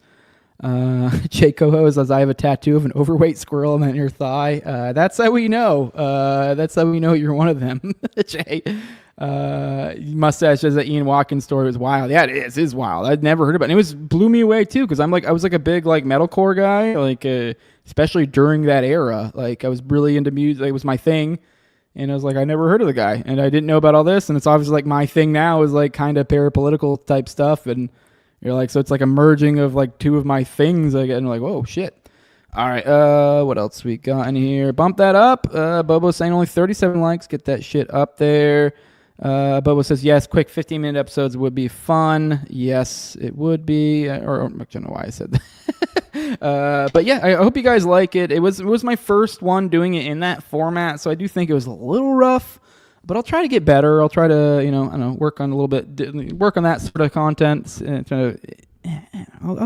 Jay Coho says, I have a tattoo of an overweight squirrel on my inner thigh. That's how we know. That's how we know you're one of them. Jay. Mustache says that Ian Watkins story was wild. Yeah, it is wild. I'd never heard about it. And it blew me away too, because I was like a big like metalcore guy, like especially during that era. Like I was really into music. It was my thing. And I was like, I never heard of the guy, and I didn't know about all this. And it's obviously like my thing now is like kind of parapolitical type stuff. And you're like, so it's like a merging of like two of my things. And I'm like, whoa, shit. All right, what else we got in here? Bump that up. Bobo's saying only 37 likes. Get that shit up there. Bobo says, yes, quick 15-minute episodes would be fun. Yes, it would be. Or I don't know why I said that. But yeah, I hope you guys like it. It was my first one doing it in that format, so I do think it was a little rough, but I'll try to get better. I'll try to, work on a little bit, work on that sort of content. I'll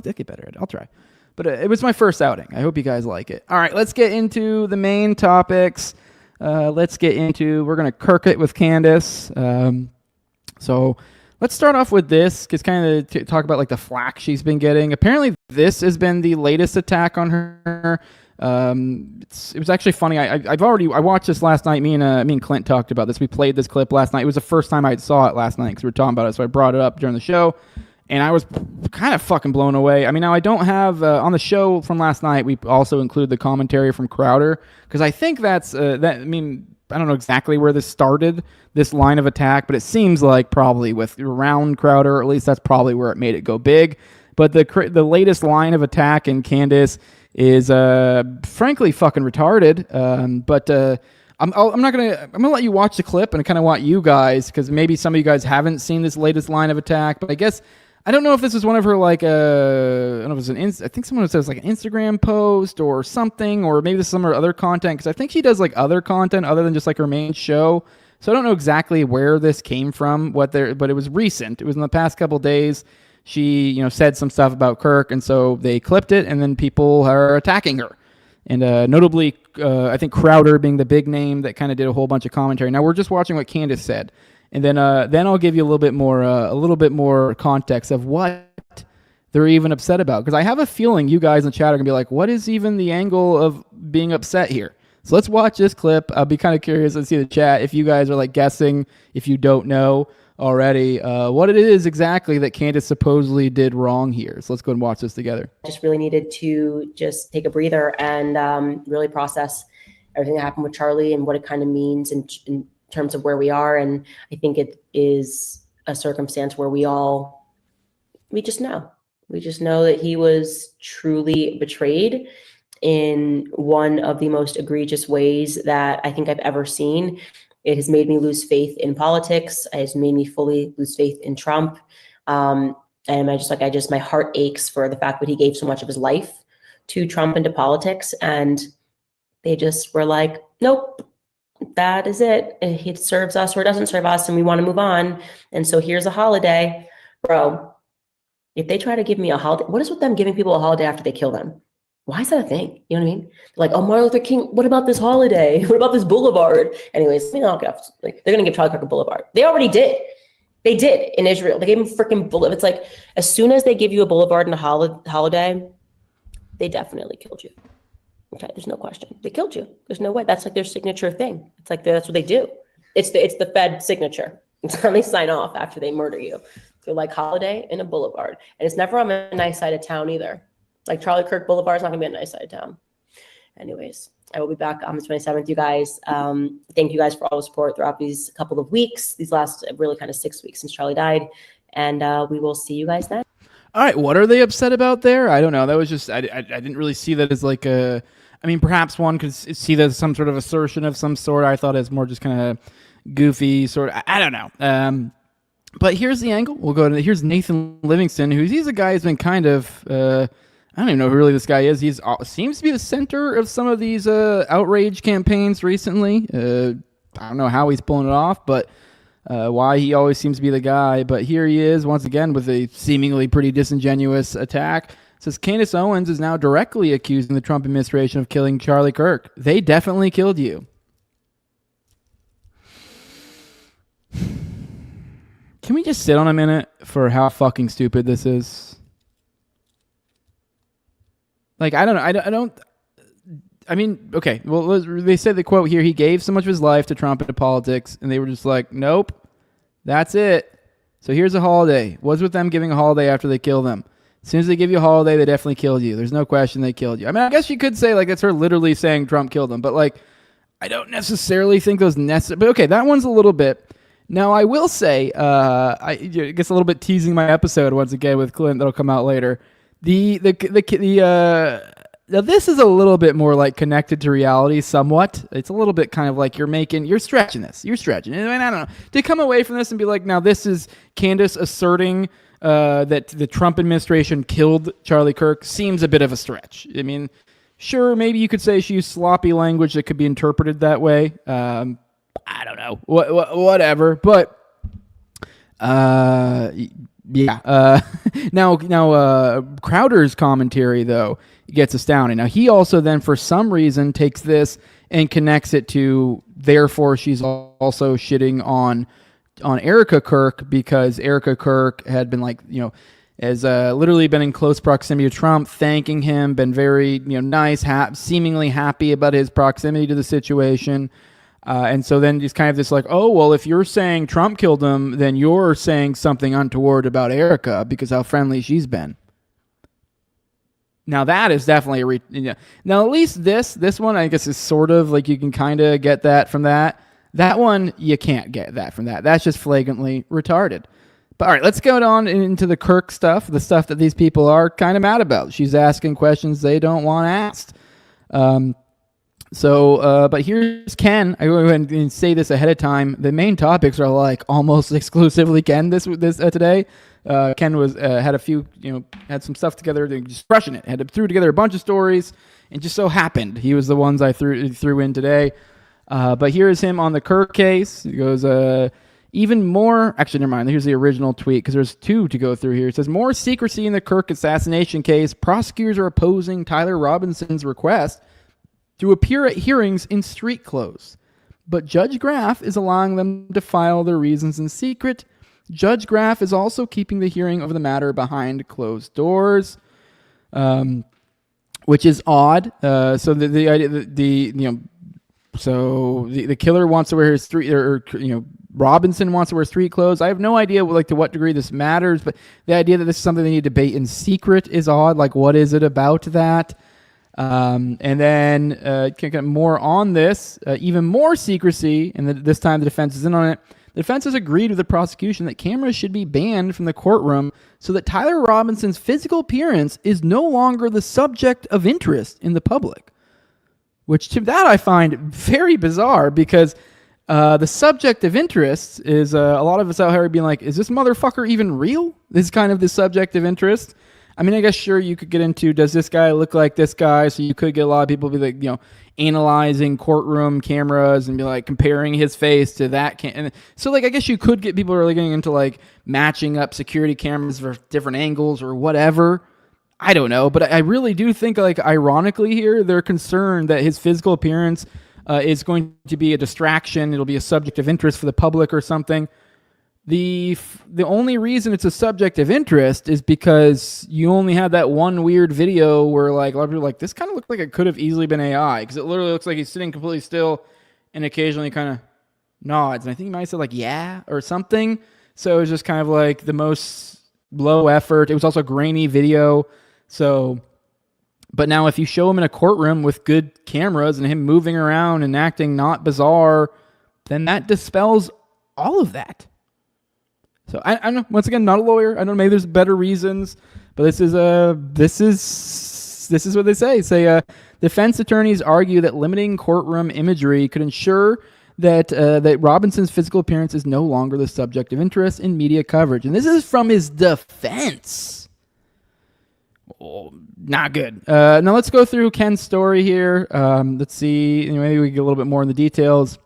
get better at it. I'll try. But it was my first outing. I hope you guys like it. All right, let's get into the main topics. We're going to Kirk it with Candace. So let's start off with this, because kind of talk about like the flack she's been getting. Apparently this has been the latest attack on her. It was actually funny. I watched this last night. Me and Clint talked about this. We played this clip last night. It was the first time I saw it last night because we were talking about it. So I brought it up during the show. And I was kind of fucking blown away. I mean, now I don't have, on the show from last night, we also include the commentary from Crowder, because I think I don't know exactly where this started, this line of attack, but it seems like probably with around Crowder, or at least that's probably where it made it go big. But the latest line of attack in Candace is frankly fucking retarded. I'm gonna let you watch the clip and kind of want you guys, because maybe some of you guys haven't seen this latest line of attack, but I guess I don't know if this is one of her like I don't know if it's I think someone says like an Instagram post or something, or maybe this is some of her other content, because I think she does like other content other than just like her main show. So I don't know exactly where this came from, but it was recent. It was in the past couple days. She said some stuff about Kirk, and so they clipped it, and then people are attacking her. And notably, I think Crowder being the big name that kind of did a whole bunch of commentary. Now we're just watching what Candace said, and then I'll give you a little bit more context of what they're even upset about. Because I have a feeling you guys in chat are gonna be like, "What is even the angle of being upset here?" So let's watch this clip. I'll be kind of curious to see the chat if you guys are like guessing, if you don't know already, what it is exactly that Candace supposedly did wrong here. So let's go and watch this together. Just really needed to just take a breather and really process everything that happened with Charlie and what it kind of means in terms of where we are. And I think it is a circumstance where we just know that he was truly betrayed in one of the most egregious ways that I think I've ever seen. It has made me lose faith in politics. It has made me fully lose faith in Trump. And my heart aches for the fact that he gave so much of his life to Trump and to politics. And they just were like, nope, that is it. It serves us or it doesn't serve us, and we want to move on. And so here's a holiday. Bro, if they try to give me a holiday, what is with them giving people a holiday after they kill them? Why is that a thing? You know what I mean? Like, oh, Martin Luther King, what about this holiday? What about this boulevard? Anyways, they're going to give Charlie Kirk a boulevard. They already did. They did in Israel. They gave him freaking bullet. It's like, as soon as they give you a boulevard and a holiday, they definitely killed you. Okay, there's no question. They killed you. There's no way. That's like their signature thing. It's like that's what they do. It's the Fed signature. It's how they sign off after they murder you. They're like holiday and a boulevard. And it's never on a nice side of town either. Like Charlie Kirk Boulevard is not going to be a nice side of town. Anyways, I will be back on the 27th, you guys. Thank you guys for all the support throughout these couple of weeks, these last really kind of 6 weeks since Charlie died. And we will see you guys then. All right, what are they upset about there? I don't know. That was just, I didn't really see that as like a, I mean, perhaps one could see that as some sort of assertion of some sort. I thought it was more just kind of goofy sort of, I don't know. But here's the angle. We'll go to, here's Nathan Livingston, he's a guy who's been kind of, I don't even know who really this guy is. He seems to be the center of some of these outrage campaigns recently. I don't know how he's pulling it off, but why he always seems to be the guy. But here he is once again with a seemingly pretty disingenuous attack. It says Candace Owens is now directly accusing the Trump administration of killing Charlie Kirk. They definitely killed you. Can we just sit on a minute for how fucking stupid this is? Like, I don't know. I mean, okay. Well, they said the quote here, he gave so much of his life to Trump and to politics, and they were just like, nope, that's it. So here's a holiday. What's with them giving a holiday after they kill them? As soon as they give you a holiday, they definitely killed you. There's no question they killed you. I mean, I guess you could say, like, that's her literally saying Trump killed them, but, like, I don't necessarily think those necessary. But, okay, that one's a little bit. Now, I will say, I guess a little bit teasing my episode once again with Clint that'll come out later. Now this is a little bit more like connected to reality somewhat. It's a little bit kind of like you're stretching this. You're stretching it. I mean, I don't know. To come away from this and be like, now this is Candace asserting that the Trump administration killed Charlie Kirk seems a bit of a stretch. I mean, sure, maybe you could say she used sloppy language that could be interpreted that way. I don't know. Whatever. But yeah. Now, Crowder's commentary though gets astounding. Now he also then for some reason takes this and connects it to therefore she's also shitting on Erica Kirk because Erica Kirk had been like, has literally been in close proximity to Trump, thanking him, been very nice, seemingly happy about his proximity to the situation. And so then just kind of this like, oh, well, if you're saying Trump killed him, then you're saying something untoward about Erica because how friendly she's been. Now that is definitely now at least this one I guess is sort of like you can kind of get that from that. That one you can't get that from that. That's just flagrantly retarded. But all right, let's go on into the Kirk stuff, the stuff that these people are kind of mad about. She's asking questions they don't want asked. But here's Ken. I go ahead and say this ahead of time. The main topics are like almost exclusively Ken this today. Ken was had a few, had some stuff together, just crushing it. Threw together a bunch of stories, and just so happened he was the ones I threw in today. But here is him on the Kirk case. He goes, even more. Actually, never mind. Here's the original tweet because there's two to go through here. It says more secrecy in the Kirk assassination case. Prosecutors are opposing Tyler Robinson's request to appear at hearings in street clothes. But Judge Graff is allowing them to file their reasons in secret. Judge Graff is also keeping the hearing of the matter behind closed doors, which is odd. So the idea, the killer wants to wear his Robinson wants to wear street clothes. I have no idea to what degree this matters, but the idea that this is something they need to debate in secret is odd. Like, what is it about that? And then more on this, even more secrecy, and this time the defense is in on it. The defense has agreed with the prosecution that cameras should be banned from the courtroom so that Tyler Robinson's physical appearance is no longer the subject of interest in the public. Which to that I find very bizarre because the subject of interest is a lot of us out here being like, is this motherfucker even real? This is kind of the subject of interest. I mean, I guess sure you could get into, does this guy look like this guy? So you could get a lot of people be like, analyzing courtroom cameras and be like comparing his face to that. And so like, I guess you could get people really getting into like matching up security cameras for different angles or whatever. I don't know, but I really do think like ironically here, they're concerned that his physical appearance is going to be a distraction. It'll be a subject of interest for the public or something. The only reason it's a subject of interest is because you only had that one weird video where like a lot of people are like, this kind of looked like it could have easily been AI, because it literally looks like he's sitting completely still and occasionally kind of nods. And I think he might have said like, yeah, or something. So it was just kind of like the most low effort. It was also a grainy video. So, but now if you show him in a courtroom with good cameras and him moving around and acting not bizarre, then that dispels all of that. So I don't know. Once again, not a lawyer. I don't know. Maybe there's better reasons, but this is what they say. Say defense attorneys argue that limiting courtroom imagery could ensure that that Robinson's physical appearance is no longer the subject of interest in media coverage, and this is from his defense. Oh, not good. Now let's go through Ken's story here. Let's see. Maybe we can get a little bit more in the details.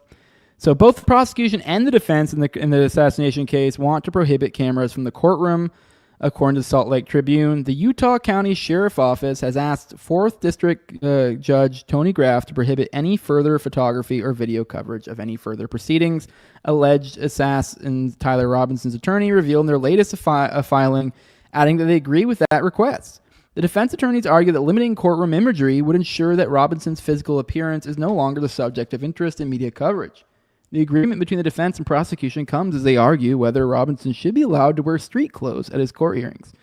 So both the prosecution and the defense in the assassination case want to prohibit cameras from the courtroom, according to the Salt Lake Tribune. The Utah County Sheriff Office has asked 4th District Judge Tony Graff to prohibit any further photography or video coverage of any further proceedings. Alleged assassin Tyler Robinson's attorney revealed in their latest filing, adding that they agree with that request. The defense attorneys argue that limiting courtroom imagery would ensure that Robinson's physical appearance is no longer the subject of interest in media coverage. The agreement between the defense and prosecution comes as they argue whether Robinson should be allowed to wear street clothes at his court hearings.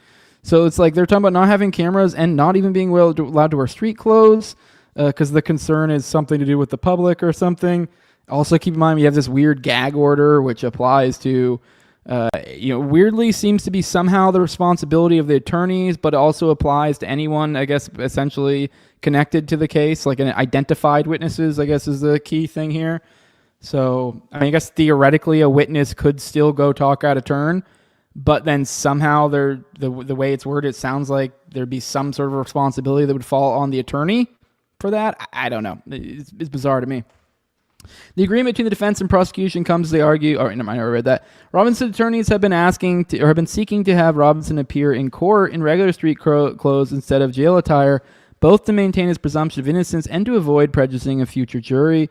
So it's like they're talking about not having cameras and not even being allowed to wear street clothes because the concern is something to do with the public or something. Also, keep in mind, you have this weird gag order, which applies to, weirdly seems to be somehow the responsibility of the attorneys, but also applies to anyone, I guess, essentially connected to the case, like an identified witnesses, I guess, is the key thing here. So, I guess theoretically a witness could still go talk out of turn, but then somehow the way it's worded, it sounds like there'd be some sort of responsibility that would fall on the attorney for that. I don't know. It's bizarre to me. The agreement between the defense and prosecution comes as they argue. I never read that. Robinson attorneys have been seeking to have Robinson appear in court in regular street clothes instead of jail attire, both to maintain his presumption of innocence and to avoid prejudicing a future jury.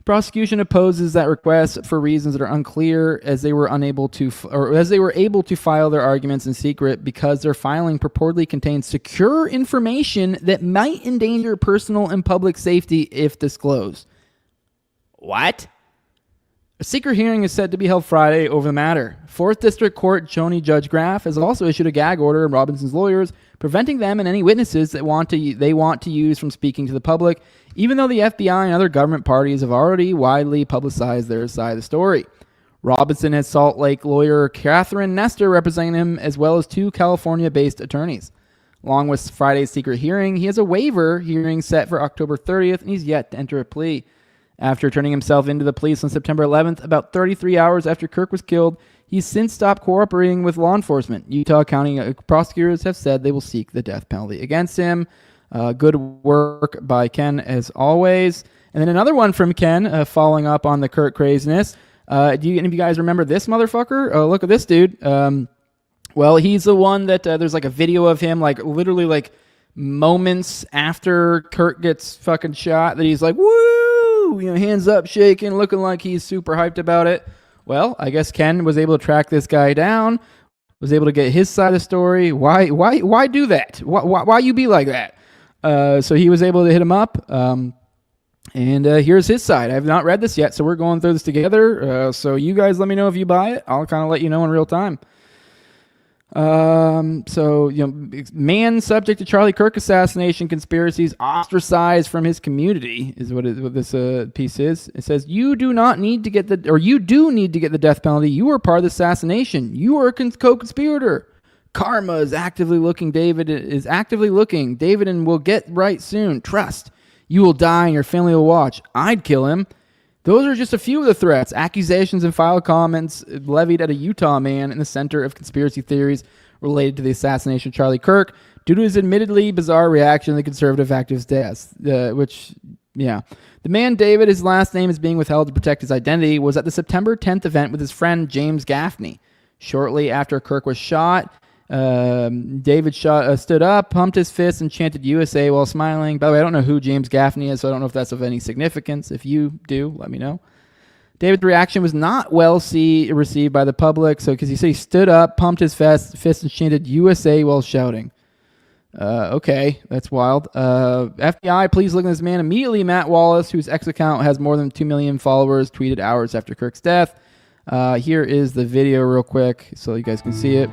Prosecution opposes that request for reasons that are unclear, as they were able to file their arguments in secret because their filing purportedly contains secure information that might endanger personal and public safety if disclosed. What? A secret hearing is set to be held Friday over the matter. 4th District Court Tony Judge Graff has also issued a gag order on Robinson's lawyers, preventing them and any witnesses that they want to use from speaking to the public, even though the FBI and other government parties have already widely publicized their side of the story. Robinson has Salt Lake lawyer Catherine Nestor representing him, as well as 2 California-based attorneys. Along with Friday's secret hearing, he has a waiver hearing set for October 30th, and he's yet to enter a plea. After turning himself into the police on September 11th, about 33 hours after Kirk was killed, he's since stopped cooperating with law enforcement. Utah County prosecutors have said they will seek the death penalty against him. Good work by Ken, as always. And then another one from Ken, following up on the Kirk craziness. Do any of you guys remember this motherfucker? Oh, look at this dude. Well, he's the one that there's like a video of him, like literally like moments after Kirk gets fucking shot, that he's like, woo, hands up, shaking, looking like he's super hyped about it. Well, I guess Ken was able to track this guy down, was able to get his side of the story. Why do that? Why you be like that? So he was able to hit him up. And here's his side. I have not read this yet, so we're going through this together. So you guys let me know if you buy it. I'll kind of let you know in real time. Man subject to Charlie Kirk assassination conspiracies ostracized from his community is what this piece is. It says, you do need to get the death penalty. You are part of the assassination. You are a co-conspirator. Karma is actively looking. David and will get right soon. Trust. You will die and your family will watch. I'd kill him. Those are just a few of the threats, accusations, and file comments levied at a Utah man in the center of conspiracy theories related to the assassination of Charlie Kirk due to his admittedly bizarre reaction to the conservative activist's death, The man, David, his last name is being withheld to protect his identity, was at the September 10th event with his friend James Gaffney. Shortly after Kirk was shot, David stood up, pumped his fist, and chanted USA while smiling. By the way, I don't know who James Gaffney is, so I don't know if that's of any significance. If you do, let me know. David's reaction was not well received by the public. So, because he stood up, pumped his fist, and chanted USA while shouting. Okay, that's wild. FBI, please look at this man immediately. Matt Wallace, whose X account has more than 2 million followers, tweeted hours after Kirk's death. Here is the video real quick so you guys can see it.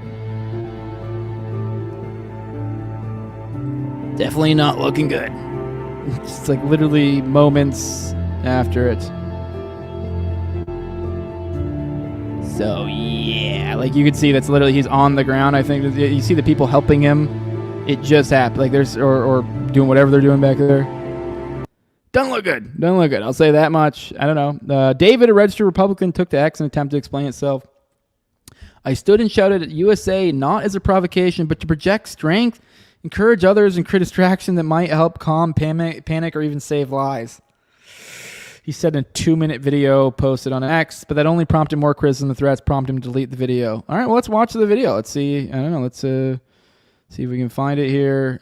Definitely not looking good. It's like literally moments after it. So yeah, like you can see that's literally he's on the ground. I think you see the people helping him. It just happened. Like there's or doing whatever they're doing back there. Doesn't look good. Doesn't look good. I'll say that much. I don't know. David, a registered Republican, took to X in an attempt to explain itself. I stood and shouted at USA not as a provocation, but to project strength, encourage others, and create distraction that might help calm panic, or even save lives. He said in a 2-minute video posted on X, but that only prompted more criticism. The threats prompted him to delete the video. All right, well, let's watch the video. Let's see. I don't know. Let's see if we can find it here.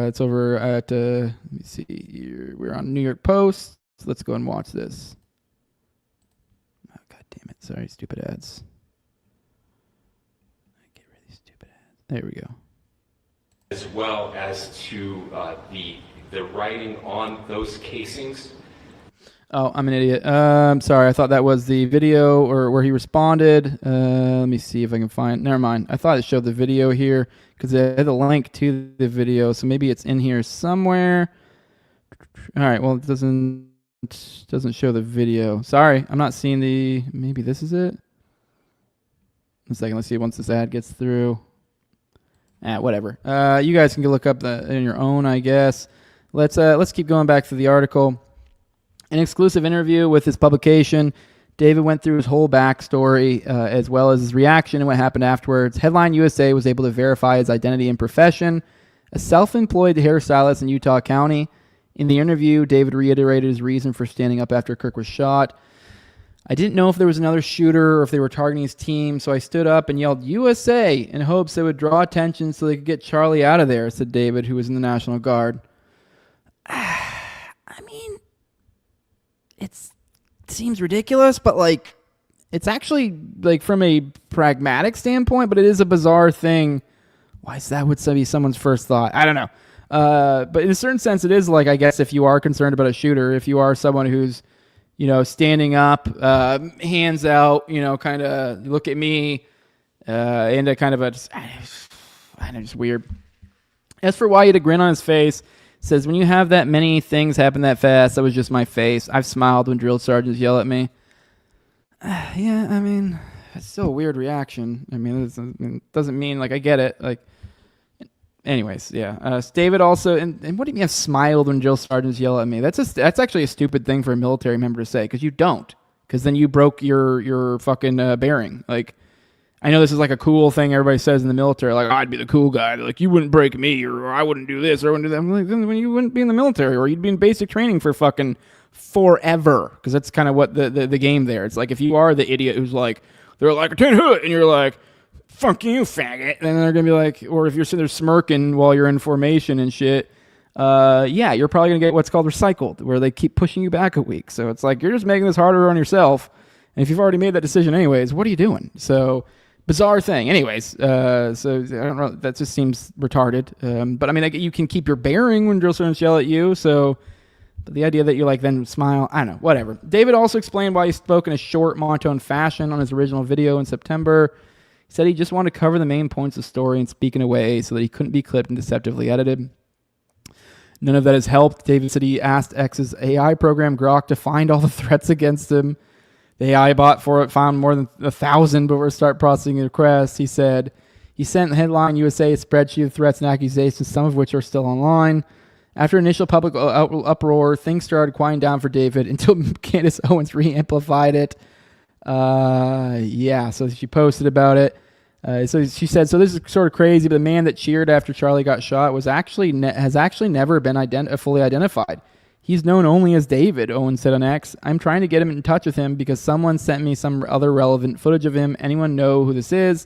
It's over at, let me see here. We're on New York Post. So let's go and watch this. Oh, God damn it. Sorry, stupid ads. Get rid of these stupid ads. There we go. As well as to the writing on those casings. Oh, I'm an idiot. I'm sorry. I thought that was the video or where he responded. Let me see if I can find. Never mind. I thought it showed the video here because it had a link to the video, so maybe it's in here somewhere. All right. Well, it doesn't show the video. Sorry, I'm not seeing the. Maybe this is it. 1 second. Let's see once this ad gets through. Whatever. You guys can go look up in your own, I guess. Let's keep going back through the article. An exclusive interview with his publication, David went through his whole backstory as well as his reaction and what happened afterwards. Headline USA was able to verify his identity and profession, a self-employed hairstylist in Utah County. In the interview, David reiterated his reason for standing up after Kirk was shot. I didn't know if there was another shooter or if they were targeting his team, so I stood up and yelled USA in hopes it would draw attention so they could get Charlie out of there, said David, who was in the National Guard. I mean, it seems ridiculous, but like it's actually like from a pragmatic standpoint, but it is a bizarre thing. Why is that would be someone's first thought? I don't know. But in a certain sense, it is like, I guess, if you are concerned about a shooter, if you are someone who's, standing up, hands out, kind of look at me, and a kind of just weird. As for why he had a grin on his face, says, when you have that many things happen that fast, that was just my face. I've smiled when drill sergeants yell at me. Yeah, I mean, it's still a weird reaction. I mean, it doesn't mean, like, I get it. Like, anyways, yeah. David also, and what do you mean I've smiled when drill sergeants yell at me? That's actually a stupid thing for a military member to say, because you don't. Because then you broke your fucking bearing. Like, I know this is like a cool thing everybody says in the military, like, I'd be the cool guy. They're like, you wouldn't break me, or I wouldn't do this, or I wouldn't do that. I'm like, then you wouldn't be in the military, or you'd be in basic training for fucking forever. Because that's kind of what the game there. It's like, if you are the idiot who's like, they're like, Lieutenant Hood, and you're like, fuck you, faggot. And they're going to be like, or if you're sitting there smirking while you're in formation and shit, yeah, you're probably going to get what's called recycled, where they keep pushing you back a week. So it's like, you're just making this harder on yourself. And if you've already made that decision anyways, what are you doing? So, bizarre thing. Anyways, so I don't know. That just seems retarded. But I mean, you can keep your bearing when drill sergeants yell at you. So, but the idea that you like then smile, I don't know, whatever. David also explained why he spoke in a short monotone fashion on his original video in September. He said he just wanted to cover the main points of the story and speak in a way so that he couldn't be clipped and deceptively edited. None of that has helped. David said he asked X's AI program, Grok, to find all the threats against him. The AI bot for it found more than 1,000 before it started processing requests. He said he sent Headline USA a spreadsheet of threats and accusations, some of which are still online. After initial public uproar, things started quieting down for David until Candace Owens re-amplified it. Yeah, so she posted about it. So she said, so this is sort of crazy, but the man that cheered after Charlie got shot was has actually never been fully identified. He's known only as David, Owens said on X. I'm trying to get him in touch with him because someone sent me some other relevant footage of him. Anyone know who this is?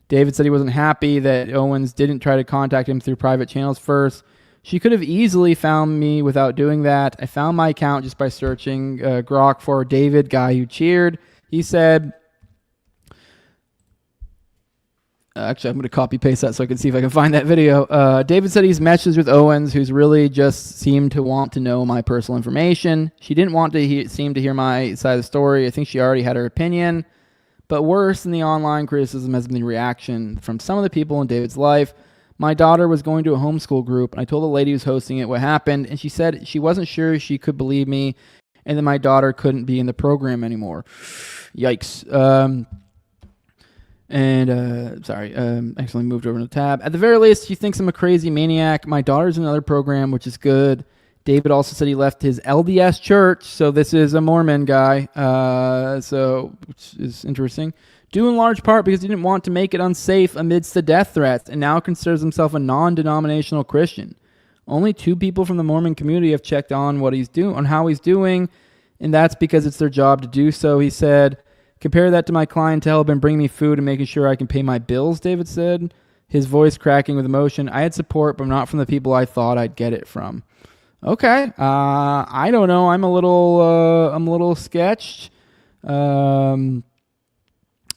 David said he wasn't happy that Owens didn't try to contact him through private channels first. She could have easily found me without doing that. I found my account just by searching Grok for David, guy who cheered. He said, actually, I'm going to copy paste that so I can see if I can find that video. David said he's messaged with Owens, who's really just seemed to want to know my personal information. She didn't want to seem to hear my side of the story. I think she already had her opinion. But worse than the online criticism has been the reaction from some of the people in David's life. My daughter was going to a homeschool group, and I told the lady who's hosting it what happened, and she said she wasn't sure she could believe me, and that my daughter couldn't be in the program anymore. Yikes. Actually moved over to the tab. At the very least, she thinks I'm a crazy maniac. My daughter's in another program, which is good. David also said he left his LDS church, so this is a Mormon guy, which is interesting. Due in large part because he didn't want to make it unsafe amidst the death threats, and now considers himself a non-denominational Christian. Only 2 people from the Mormon community have checked on what he's doing, on how he's doing, and that's because it's their job to do so. He said, "Compare that to my clientele who've been bringing me food and making sure I can pay my bills," David said, his voice cracking with emotion. "I had support, but not from the people I thought I'd get it from." Okay, I don't know. I'm a little sketched.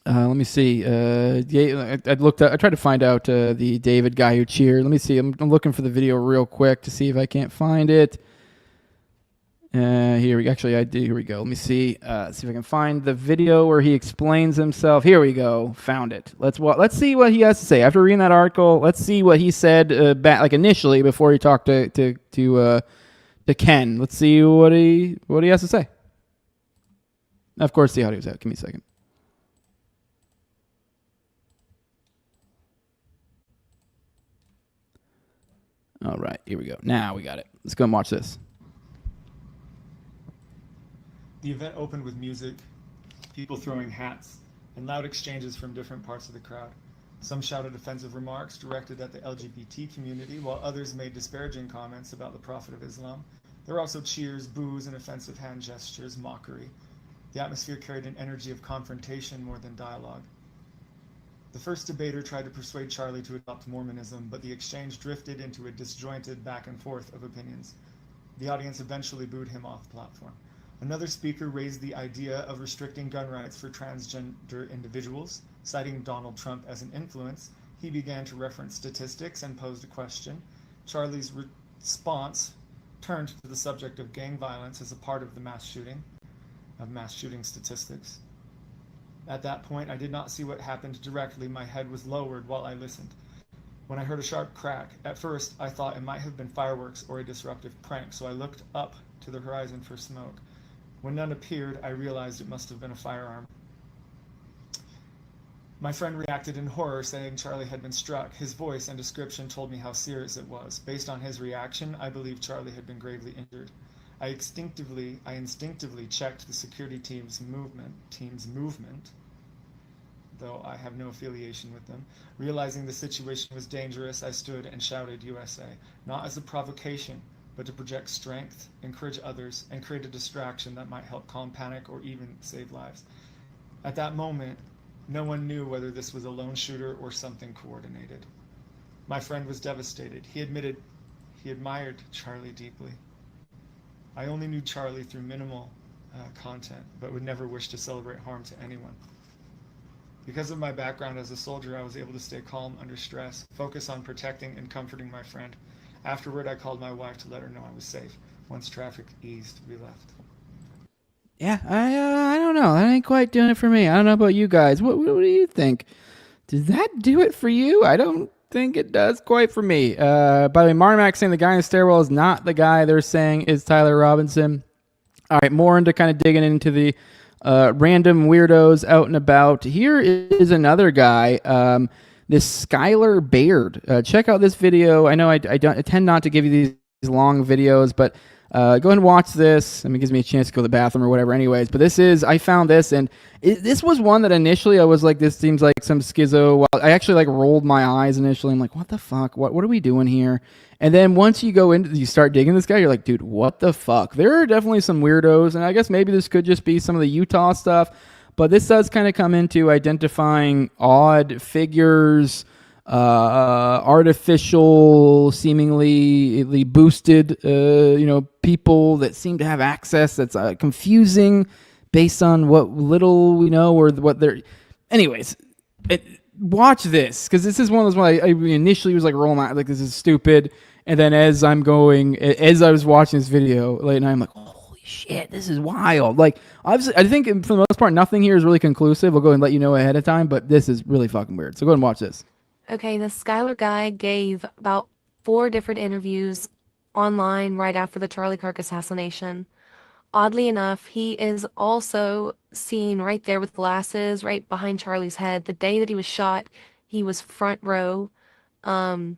Let me see. I tried to find out the David guy who cheered. Let me see. I'm looking for the video real quick to see if I can't find it. Here we go. Let me see. See if I can find the video where he explains himself. Here we go. Found it. Let's see what he has to say after reading that article. Let's see what he said back, like initially before he talked to Ken. Let's see what he has to say. Of course, the audio's out. Give me a second. All right, here we go. Now we got it. Let's go and watch this. The event opened with music, people throwing hats, and loud exchanges from different parts of the crowd. Some shouted offensive remarks directed at the LGBT community, while others made disparaging comments about the Prophet of Islam. There were also cheers, boos, and offensive hand gestures, mockery. The atmosphere carried an energy of confrontation more than dialogue. The first debater tried to persuade Charlie to adopt Mormonism, but the exchange drifted into a disjointed back and forth of opinions. The audience eventually booed him off the platform. Another speaker raised the idea of restricting gun rights for transgender individuals. Citing Donald Trump as an influence, he began to reference statistics and posed a question. Charlie's response turned to the subject of gang violence as a part of the mass shooting statistics. At that point, I did not see what happened directly. My head was lowered while I listened. When I heard a sharp crack, at first I thought it might have been fireworks or a disruptive prank, so I looked up to the horizon for smoke. When none appeared, I realized it must have been a firearm. My friend reacted in horror, saying Charlie had been struck. His voice and description told me how serious it was. Based on his reaction, I believed Charlie had been gravely injured. I instinctively checked the security team's movement, though I have no affiliation with them. Realizing the situation was dangerous, I stood and shouted USA, not as a provocation, but to project strength, encourage others, and create a distraction that might help calm panic or even save lives. At that moment, no one knew whether this was a lone shooter or something coordinated. My friend was devastated. He admitted he admired Charlie deeply. I only knew Charlie through minimal content, but would never wish to celebrate harm to anyone. Because of my background as a soldier, I was able to stay calm under stress, focus on protecting and comforting my friend. Afterward, I called my wife to let her know I was safe. Once traffic eased, we left. Yeah, I don't know. That ain't quite doing it for me. I don't know about you guys. What do you think? Does that do it for you? I don't think it does quite for me. By the way, Marmac saying the guy in the stairwell is not the guy they're saying is Tyler Robinson. All right, more into kind of digging into the random weirdos out and about. Here is another guy, this Skylar Baird. Check out this video. I know I tend not to give you these long videos, but go ahead and watch this. I mean, it gives me a chance to go to the bathroom or whatever anyways. But I found this, and this was one that initially I was like, this seems like some schizo. I actually like rolled my eyes initially. I'm like, what the fuck? What are we doing here? And then once you start digging this guy, you're like, dude, what the fuck? There are definitely some weirdos, and I guess maybe this could just be some of the Utah stuff. But this does kind of come into identifying odd figures, artificial, seemingly boosted, people that seem to have access that's confusing based on what little we know or what they're. Anyways, watch this, because this is one of those ones I initially was like, roll my, like, this is stupid. And then as I was watching this video late night, I'm like, holy shit, this is wild. Like, obviously, I think for the most part, nothing here is really conclusive. I'll go and let you know ahead of time, but this is really fucking weird. So go ahead and watch this. Okay, the Skylar guy gave about 4 different interviews online right after the Charlie Kirk assassination. Oddly enough, he is also seen right there with glasses right behind Charlie's head. The day that he was shot, he was front row to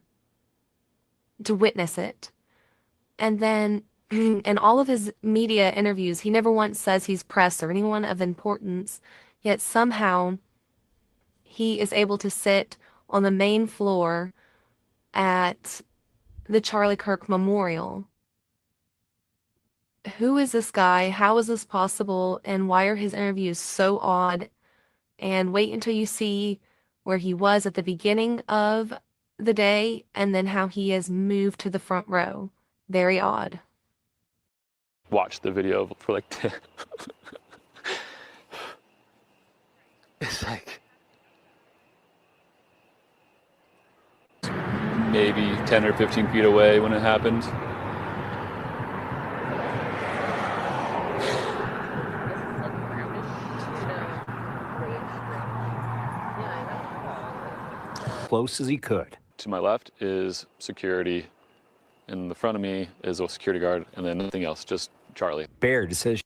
witness it. And then in all of his media interviews, he never once says he's press or anyone of importance, yet somehow he is able to sit on the main floor at the Charlie Kirk Memorial. Who is this guy? How is this possible? And why are his interviews so odd? And wait until you see where he was at the beginning of the day and then how he has moved to the front row. Very odd. Watch the video for like 10. It's like maybe 10 or 15 feet away when it happened. Close as he could. To my left is security, and in the front of me is a security guard, and then nothing else, just Charlie. Baird says.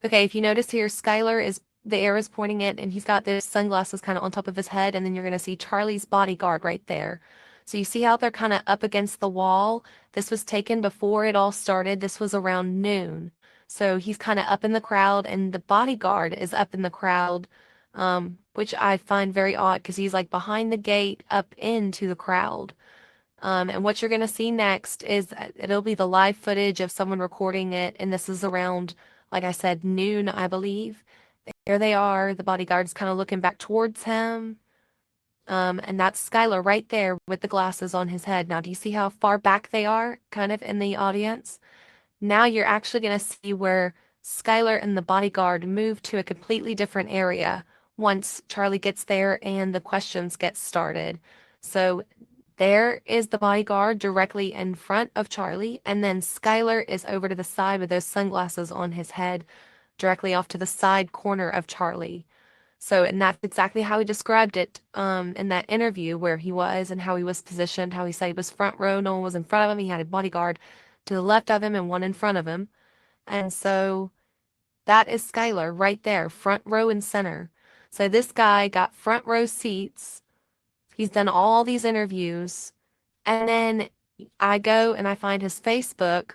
Okay, if you notice here, Skylar is, the air is pointing it, and he's got the sunglasses kind of on top of his head, and then you're going to see Charlie's bodyguard right there. So you see how they're kind of up against the wall? This was taken before it all started. This was around noon. So he's kind of up in the crowd, and the bodyguard is up in the crowd, which I find very odd because he's like behind the gate up into the crowd. And what you're going to see next is it'll be the live footage of someone recording it, and this is around, like I said, noon, I believe. There they are. The bodyguard's kind of looking back towards him. And that's Skylar right there with the glasses on his head. Now, do you see how far back they are kind of in the audience? Now you're actually going to see where Skylar and the bodyguard move to a completely different area once Charlie gets there and the questions get started. So there is the bodyguard directly in front of Charlie, and then Skylar is over to the side with those sunglasses on his head, directly off to the side corner of Charlie. So, and that's exactly how he described it in that interview, where he was and how he was positioned, how he said he was front row, no one was in front of him, he had a bodyguard to the left of him and one in front of him. And so that is Skylar right there, front row and center. So this guy got front row seats. He's done all these interviews. And then I go and I find his Facebook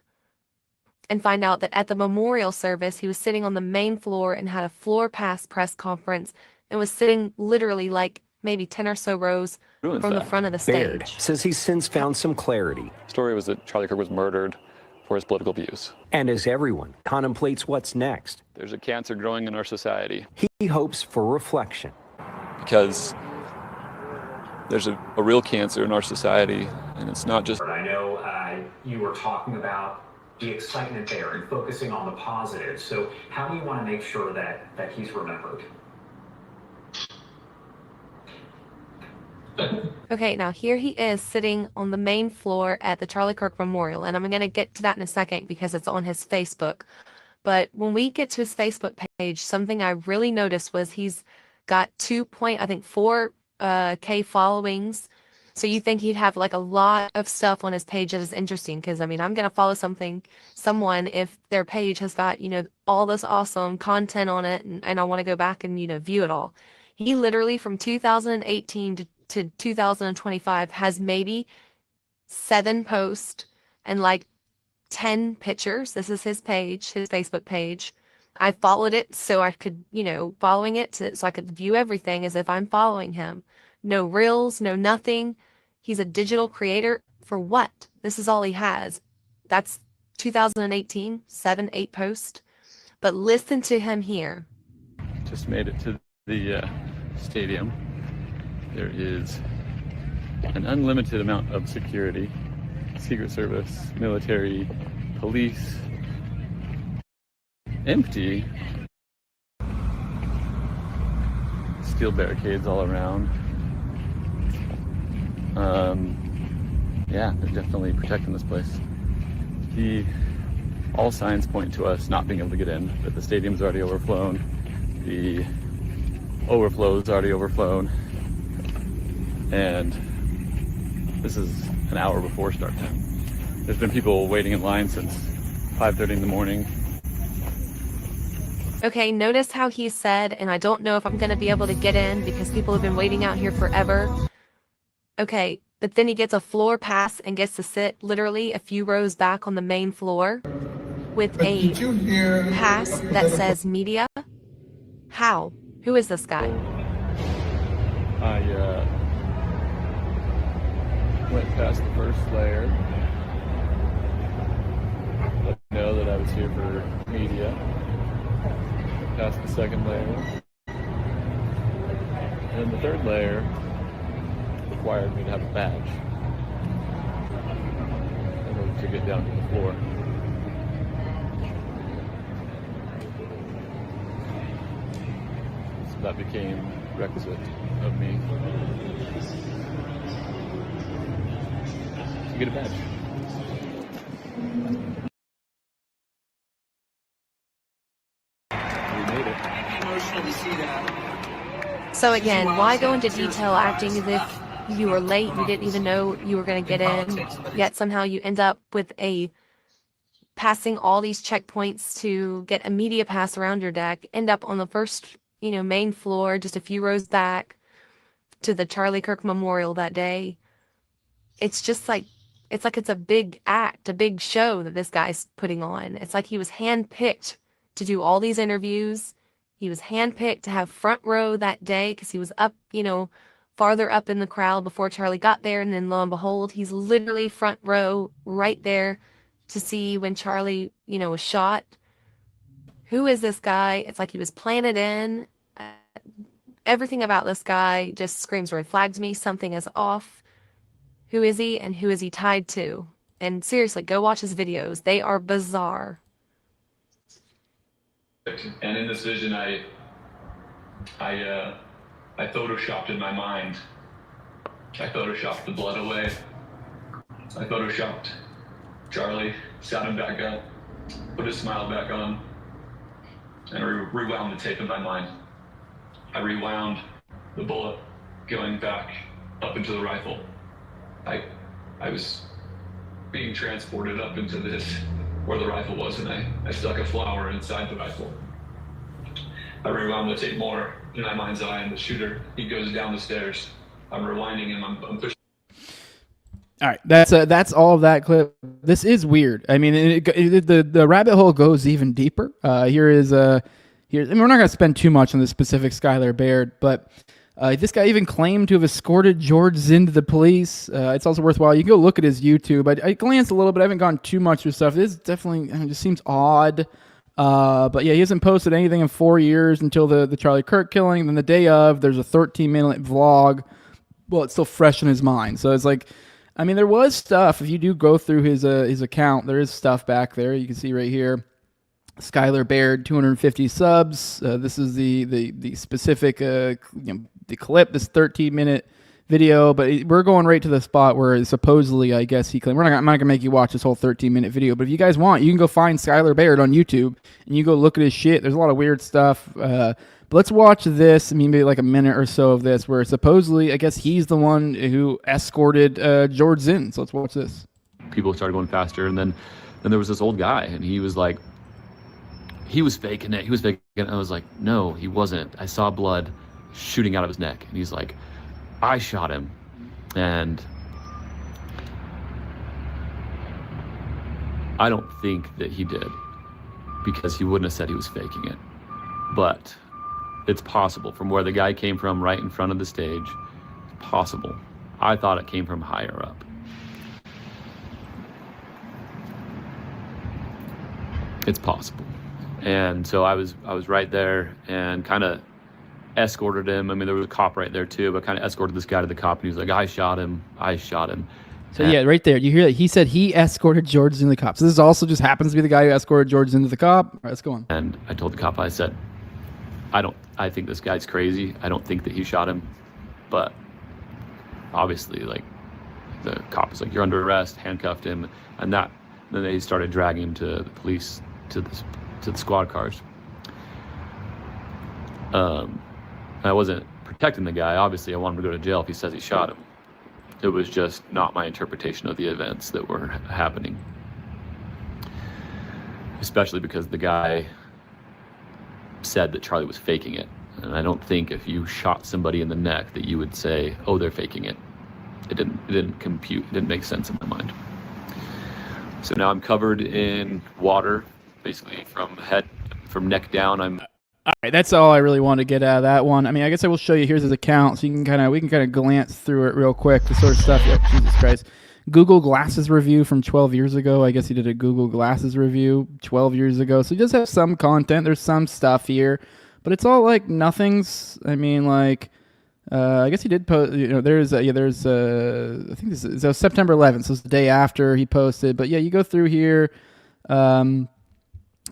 and find out that at the memorial service, he was sitting on the main floor and had a floor pass press conference and was sitting literally like maybe 10 or so rows from the front of the stage. Baird says he's since found some clarity. The story was that Charlie Kirk was murdered for his political views. And as everyone contemplates what's next, there's a cancer growing in our society. He hopes for reflection. Because there's a real cancer in our society, and it's not just... I know you were talking about the excitement there and focusing on the positive. So how do you want to make sure that he's remembered? Okay, now here he is sitting on the main floor at the Charlie Kirk Memorial, and I'm going to get to that in a second because it's on his Facebook. But when we get to his Facebook page, something I really noticed was he's got 4K followings. So you think he'd have like a lot of stuff on his page that is interesting, because I mean, I'm going to follow someone if their page has got, all this awesome content on it, and I want to go back and, view it all. He literally from 2018 to 2025 has maybe 7 posts and like 10 pictures. This is his page, his Facebook page. I followed it so I could, following it so I could view everything as if I'm following him. No reels, no nothing. He's a digital creator for what? This is all he has. That's 2018, 7, 8 posts. But listen to him here. Just made it to the stadium, there is an unlimited amount of security, Secret Service, military, police, empty, steel barricades all around. Yeah, they're definitely protecting this place. All signs point to us not being able to get in, but the stadium's already overflown. The overflow's already overflown. And this is an hour before start time. There's been people waiting in line since 5:30 in the morning. Okay, notice how he said, and I don't know if I'm going to be able to get in because people have been waiting out here forever. Okay, but then he gets a floor pass and gets to sit literally a few rows back on the main floor with a pass that says media. How? Who is this guy? I went past the first layer. Let me know that I was here for media. Past the second layer. And the third layer required me to have a badge in order to get down to the floor. So that became requisite of me to get a badge. We made it. Emotional to see that. So again, why go into detail acting as if you were late, you didn't even know you were going to get in, yet somehow you end up with passing all these checkpoints to get a media pass around your deck, end up on the first, main floor, just a few rows back to the Charlie Kirk Memorial that day. It's just like, it's a big act, a big show that this guy's putting on. It's like he was handpicked to do all these interviews. He was handpicked to have front row that day because he was up, farther up in the crowd before Charlie got there. And then lo and behold, he's literally front row right there to see when Charlie, was shot. Who is this guy? It's like he was planted in. Everything about this guy just screams red flag to me. Something is off. Who is he and who is he tied to? And seriously, go watch his videos. They are bizarre. And in this vision, I photoshopped in my mind. I photoshopped the blood away. I photoshopped Charlie, sat him back up, put his smile back on, and rewound the tape in my mind. I rewound the bullet going back up into the rifle. I was being transported up into this, where the rifle was, and I stuck a flower inside the rifle. I rewound the tape more in my mind's eye, and the shooter, he goes down the stairs. I'm rewinding him, I'm pushing. All right, that's all of that clip. This is weird. I mean, the rabbit hole goes even deeper. We're not going to spend too much on the specific Skylar Baird, but this guy even claimed to have escorted George Zinn to the police. It's also worthwhile. You can go look at his YouTube. I glanced a little bit. I haven't gone too much through stuff. This definitely just seems odd. But yeah, he hasn't posted anything in 4 years until the Charlie Kirk killing. Then the day of, there's a 13-minute vlog. Well, it's still fresh in his mind. So it's like, I mean, there was stuff. If you do go through his account, there is stuff back there. You can see right here. Skylar Baird, 250 subs. This is the specific the clip, this 13-minute video, but we're going right to the spot where supposedly, I guess, he claimed. I'm not gonna make you watch this whole 13-minute video, but if you guys want, you can go find Skylar Baird on YouTube and you go look at his shit. There's a lot of weird stuff. But let's watch this. I mean, maybe like a minute or so of this, where supposedly, I guess, he's the one who escorted George Zinn. So let's watch this. People started going faster, and then there was this old guy, and he was like, he was faking it. He was faking it. And I was like, no, he wasn't. I saw blood shooting out of his neck. And he's like, I shot him. And I don't think that he did, because he wouldn't have said he was faking it. But it's possible. From where the guy came from, right in front of the stage, it's possible. I thought it came from higher up. It's possible. And so I was right there and kind of escorted him. I mean, there was a cop right there too, but kind of escorted this guy to the cop, and he was like, I shot him. So yeah, right there, you hear that he said he escorted George into the cop. So this also just happens to be the guy who escorted George into the cop. All right, let's go on. And I told the cop, I said, I think this guy's crazy. I don't think that he shot him, but obviously, like, the cop was like, you're under arrest, handcuffed him, and then they started dragging him to the police, to the squad cars. I wasn't protecting the guy. Obviously, I wanted him to go to jail if he says he shot him. It was just not my interpretation of the events that were happening. Especially because the guy said that Charlie was faking it. And I don't think if you shot somebody in the neck that you would say, oh, they're faking it. It didn't compute. It didn't make sense in my mind. So now I'm covered in water, basically from neck down. All right, that's all I really want to get out of that one. I mean, I guess I will show you. Here's his account, so we can kind of glance through it real quick. The sort of stuff. Yep, Jesus Christ. Google Glasses review from 12 years ago. I guess he did a Google Glasses review 12 years ago. So he does have some content. There's some stuff here, but it's all like nothing's. I mean, like, I guess he did post. You know, there's I think this is September 11th. So it's the day after he posted. But yeah, you go through here.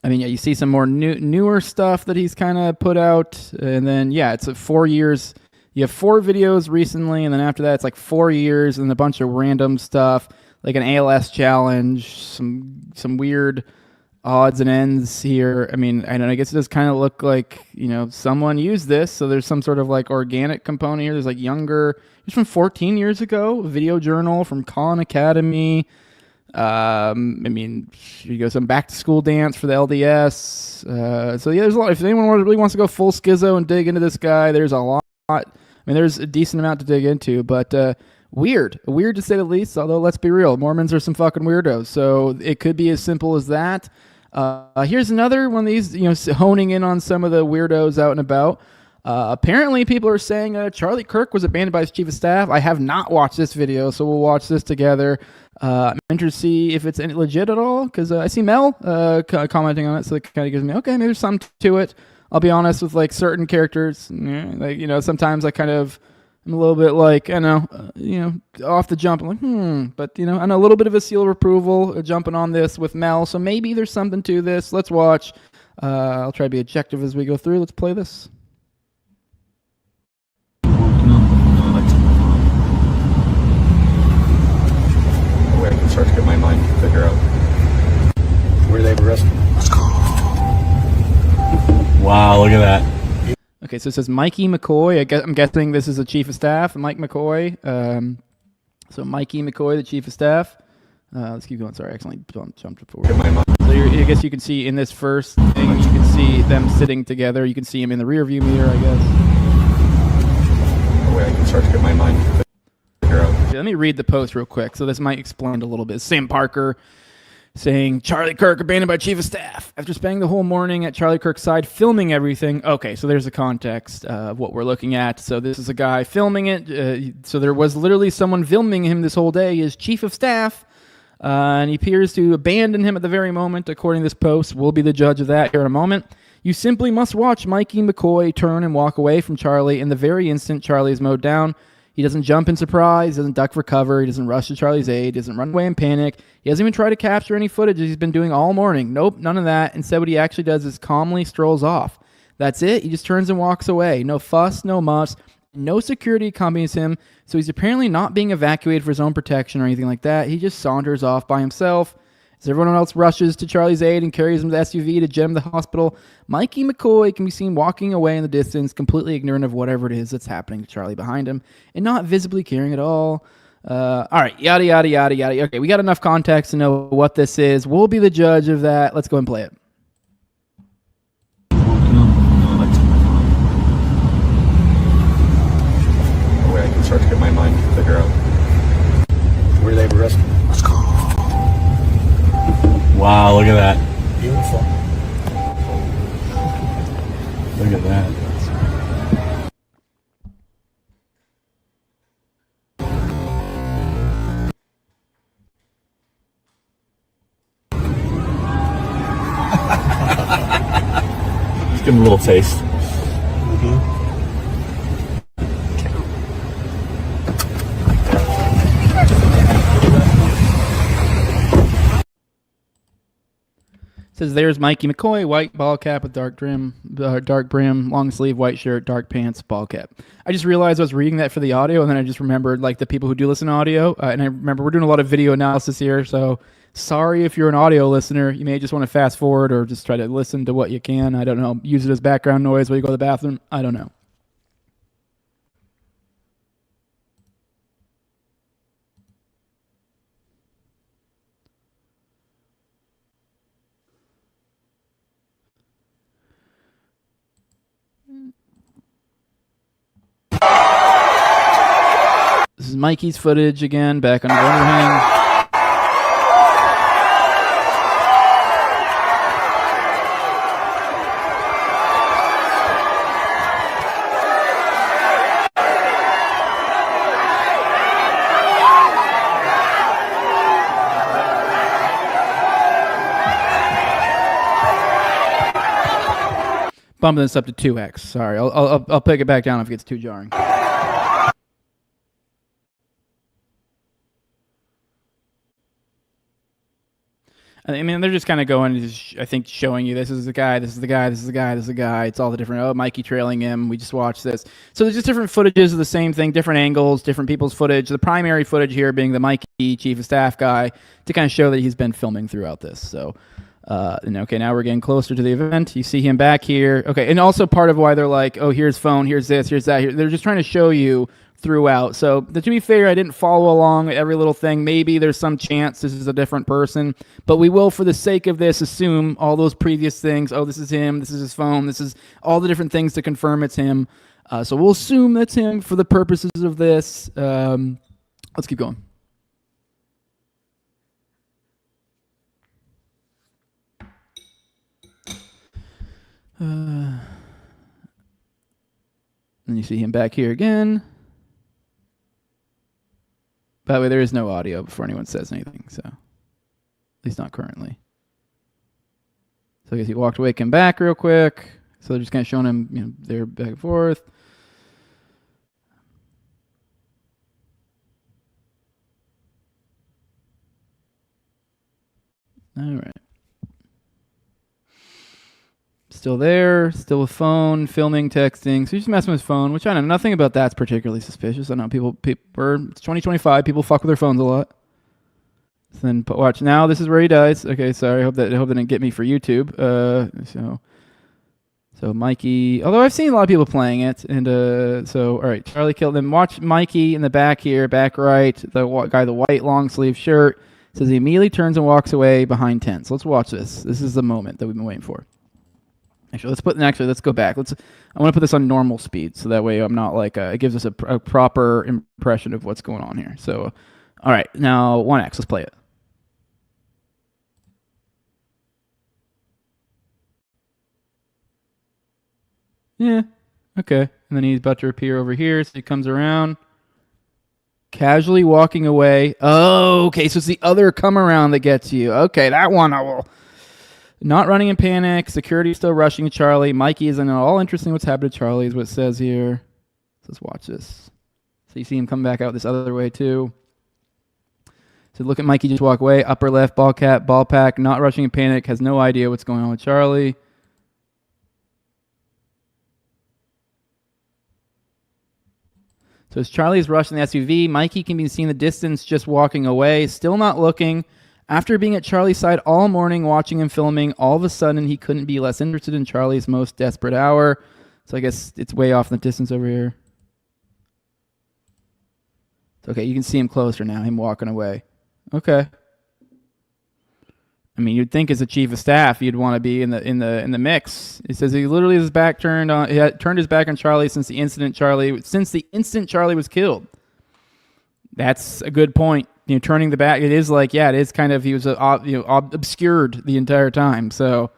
I mean, yeah, you see some more newer stuff that he's kind of put out, and then yeah, it's 4 years. You have 4 videos recently, and then after that, it's like 4 years and a bunch of random stuff, like an ALS challenge, some weird odds and ends here. I mean, I guess it does kind of look like, you know, someone used this, so there's some sort of like organic component here. There's like younger, it's from 14 years ago, a video journal from Khan Academy. I mean, you go some back to school dance for the LDS. So yeah, there's a lot. If anyone really wants to go full schizo and dig into this guy, there's a lot. I mean, there's a decent amount to dig into, but weird to say the least. Although let's be real, Mormons are some fucking weirdos. So it could be as simple as that. Here's another one of these, you know, honing in on some of the weirdos out and about. Apparently, people are saying Charlie Kirk was abandoned by his chief of staff. I have not watched this video, so we'll watch this together. I'm interested to see if it's legit at all, because I see Mel commenting on it, so it kind of gives me, okay, maybe there's something to it. I'll be honest with, like, certain characters, like, you know, sometimes I'm a little bit like, off the jump. I'm like, but, you know, I'm a little bit of a seal of approval jumping on this with Mel, so maybe there's something to this. Let's watch. I'll try to be objective as we go through. Let's play this. I can start to get my mind to figure out where they've arrested. Let's go. Wow, look at that. Okay, so it says Mikey McCoy. I'm guessing this is a chief of staff, Mike McCoy. So Mikey McCoy, the chief of staff. Let's keep going. Sorry, I accidentally jumped forward. So I guess you can see in this first thing, you can see them sitting together. You can see him in the rear view mirror, I guess. That way I can start to get my mind to figure out. Okay, let me read the post real quick. So this might explain a little bit. Sam Parker saying, Charlie Kirk abandoned by chief of staff after spending the whole morning at Charlie Kirk's side filming everything. Okay, so there's the context of what we're looking at. So this is a guy filming it. So there was literally someone filming him this whole day, his chief of staff, and he appears to abandon him at the very moment, according to this post. We'll be the judge of that here in a moment. You simply must watch Mikey McCoy turn and walk away from Charlie in the very instant Charlie is mowed down. He doesn't jump in surprise, doesn't duck for cover, he doesn't rush to Charlie's aid, doesn't run away in panic, he doesn't even try to capture any footage he's been doing all morning. Nope, none of that. Instead, what he actually does is calmly strolls off. That's it, he just turns and walks away. No fuss, no muss, no security accompanies him, so he's apparently not being evacuated for his own protection or anything like that. He just saunters off by himself. As everyone else rushes to Charlie's aid and carries him to the SUV to get him to the hospital, Mikey McCoy can be seen walking away in the distance, completely ignorant of whatever it is that's happening to Charlie behind him, and not visibly caring at all. All right, yada, yada, yada, yada. Okay, we got enough context to know what this is. We'll be the judge of that. Let's go and play it. That way I can start to get my mind to figure out where they've arrested. Let's go. Wow, look at that. Beautiful. Look at that. Just give him a little taste. Says there's Mikey McCoy, white ball cap with dark brim, long sleeve, white shirt, dark pants, ball cap. I just realized I was reading that for the audio, and then I just remembered like the people who do listen to audio, and I remember we're doing a lot of video analysis here, so sorry if you're an audio listener. You may just want to fast forward or just try to listen to what you can. I don't know. Use it as background noise while you go to the bathroom. I don't know. This is Mikey's footage again, back on the overhang. Bumping this up to 2x. Sorry, I'll pick it back down if it gets too jarring. I mean, they're just kind of going, I think, showing you this is the guy, this is the guy, this is the guy, this is the guy. It's all the different, oh, Mikey trailing him. We just watched this. So there's just different footages of the same thing, different angles, different people's footage. The primary footage here being the Mikey chief of staff guy to kind of show that he's been filming throughout this. So, okay, now we're getting closer to the event. You see him back here. Okay, and also part of why they're like, oh, here's phone, here's this, here's that. They're just trying to show you throughout. So to be fair, I didn't follow along with every little thing. Maybe there's some chance this is a different person, but we will, for the sake of this, assume all those previous things. Oh, this is him. This is his phone. This is all the different things to confirm it's him. So we'll assume that's him for the purposes of this. Let's keep going. And you see him back here again. By the way, there is no audio before anyone says anything, so at least not currently. So I guess he walked away, came back real quick. So they're just kind of showing him, they're back and forth. All right. Still there, still with phone, filming, texting. So he's just messing with his phone, which I know nothing about that's particularly suspicious. I know people it's 2025, people fuck with their phones a lot. So then watch now, this is where he dies. Okay, sorry, I hope that didn't get me for YouTube. So Mikey, although I've seen a lot of people playing it, and so all right, Charlie killed him. Watch Mikey in the back here, back right, the guy, the white long sleeve shirt. Says he immediately turns and walks away behind tent. So let's watch this. This is the moment that we've been waiting for. Actually, let's go back. I want to put this on normal speed, so that way I'm not like it gives us a proper impression of what's going on here. So, all right, now 1x. Let's play it. Yeah, okay. And then he's about to appear over here, so he comes around, casually walking away. Oh, okay. So it's the other come around that gets you. Okay, that one I will. Not running in panic. Security still rushing to Charlie. Mikey isn't at all interested in what's happened to Charlie, is what it says here. Let's watch this. So you see him come back out this other way, too. So look at Mikey just walk away. Upper left, ball cap, ball pack. Not rushing in panic. Has no idea what's going on with Charlie. So as Charlie is rushing the SUV, Mikey can be seen in the distance just walking away. Still not looking. After being at Charlie's side all morning, watching him filming, all of a sudden he couldn't be less interested in Charlie's most desperate hour. So I guess it's way off in the distance over here. It's okay, you can see him closer now, him walking away. Okay. I mean, you'd think as a chief of staff, you'd want to be in the mix. It says he literally has his back turned on. He had turned his back on Charlie since the instant Charlie was killed. That's a good point. Turning the back, it is like, yeah, it is kind of, he was obscured the entire time. So,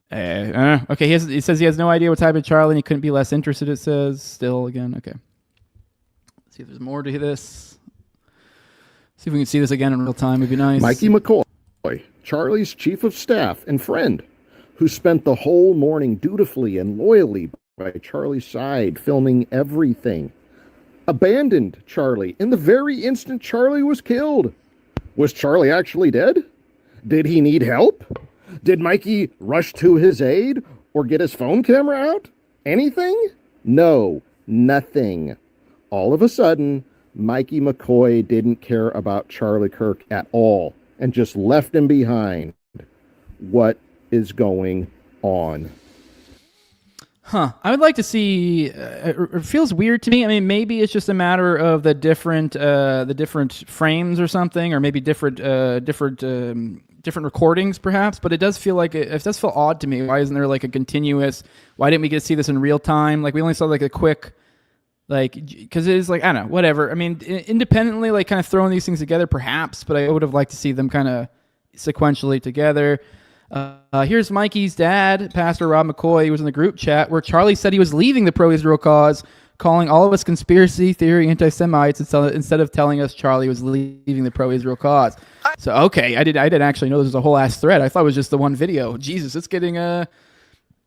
okay, he says he has no idea what's happened to Charlie and he couldn't be less interested, it says. Still, again, okay. Let's see if there's more to this. See if we can see this again in real time. It'd be nice. Mikey McCoy, Charlie's chief of staff and friend, who spent the whole morning dutifully and loyally by Charlie's side, filming everything. Abandoned Charlie in the very instant Charlie was killed. Was Charlie actually dead? Did he need help? Did Mikey rush to his aid or get his phone camera out? Anything? No, nothing. All of a sudden, Mikey McCoy didn't care about Charlie Kirk at all and just left him behind. What is going on? Huh. I would like to see. It feels weird to me. I mean, maybe it's just a matter of the different frames or something, or maybe different recordings, perhaps. But it does feel like it does feel odd to me. Why isn't there like a continuous? Why didn't we get to see this in real time? Like we only saw like a quick, like because it is like I don't know, whatever. I mean, independently, like kind of throwing these things together, perhaps. But I would have liked to see them kind of sequentially together. Here's Mikey's dad, Pastor Rob McCoy. He was in the group chat where Charlie said he was leaving the pro-Israel cause, calling all of us conspiracy theory anti-Semites instead of telling us Charlie was leaving the pro-Israel cause. So, okay, I didn't actually know this was a whole ass thread. I thought it was just the one video. Jesus, it's getting...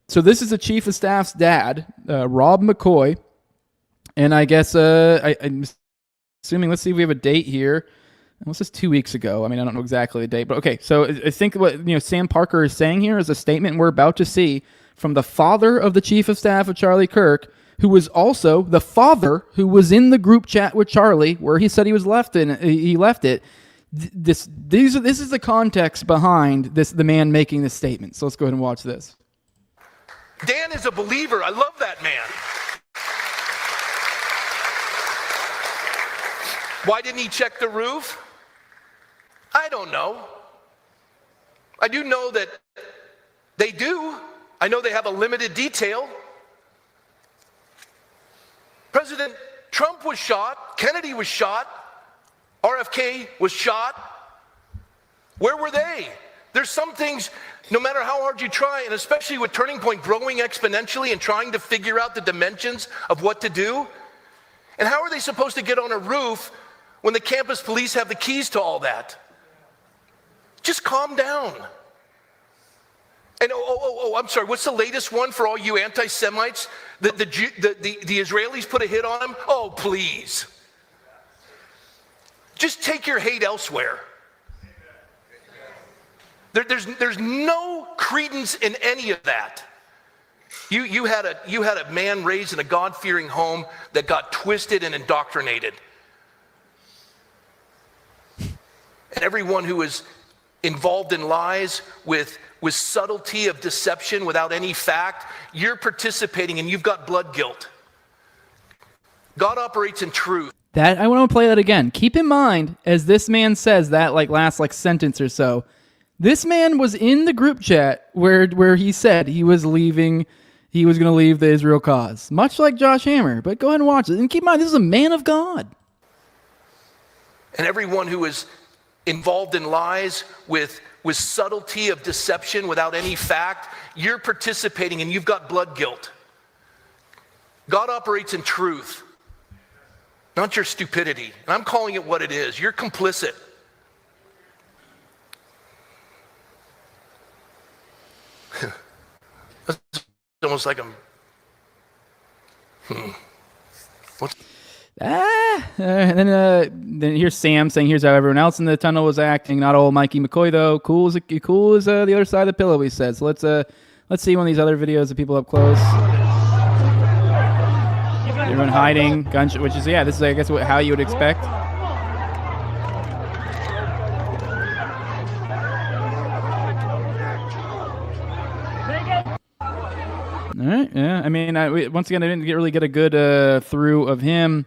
So this is the chief of staff's dad, Rob McCoy. And I guess I'm assuming, let's see if we have a date here. What's this 2 weeks ago? I mean, I don't know exactly the date, but okay. So I think what Sam Parker is saying here is a statement we're about to see from the father of the chief of staff of Charlie Kirk, who was also the father who was in the group chat with Charlie, where he said he left it. This is the context behind this. The man making this statement. So let's go ahead and watch this. Dan is a believer. I love that man. Why didn't he check the roof? I don't know. I do know that they do. I know they have a limited detail. President Trump was shot. Kennedy was shot. RFK was shot. Where were they? There's some things, no matter how hard you try, and especially with Turning Point growing exponentially and trying to figure out the dimensions of what to do. And how are they supposed to get on a roof when the campus police have the keys to all that? Just calm down. And I'm sorry, what's the latest one for all you anti-Semites? The Israelis put a hit on them? Oh, please. Just take your hate elsewhere. There's no credence in any of that. You had a man raised in a God-fearing home that got twisted and indoctrinated. And everyone who is involved in lies with subtlety of deception without any fact, you're participating and you've got blood guilt. God operates in truth. That I want to play that again. Keep in mind, as this man says that last sentence or so, this man was in the group chat where he said he was leaving. He was going to leave the Israel cause, much like Josh Hammer. But go ahead and watch it. And keep in mind, this is a man of God. And everyone who is involved in lies with subtlety of deception without any fact, you're participating and you've got blood guilt. God operates in truth, not your stupidity. And I'm calling it what it is. You're complicit. It's almost like I'm... And then here's Sam saying, here's how everyone else in the tunnel was acting. Not old Mikey McCoy, though. Cool as the other side of the pillow, he said. So let's see one of these other videos of people up close. Everyone hiding, gunshot, which is, this is, I guess, how you would expect. All right, yeah. I mean, once again, I didn't really get a good through of him.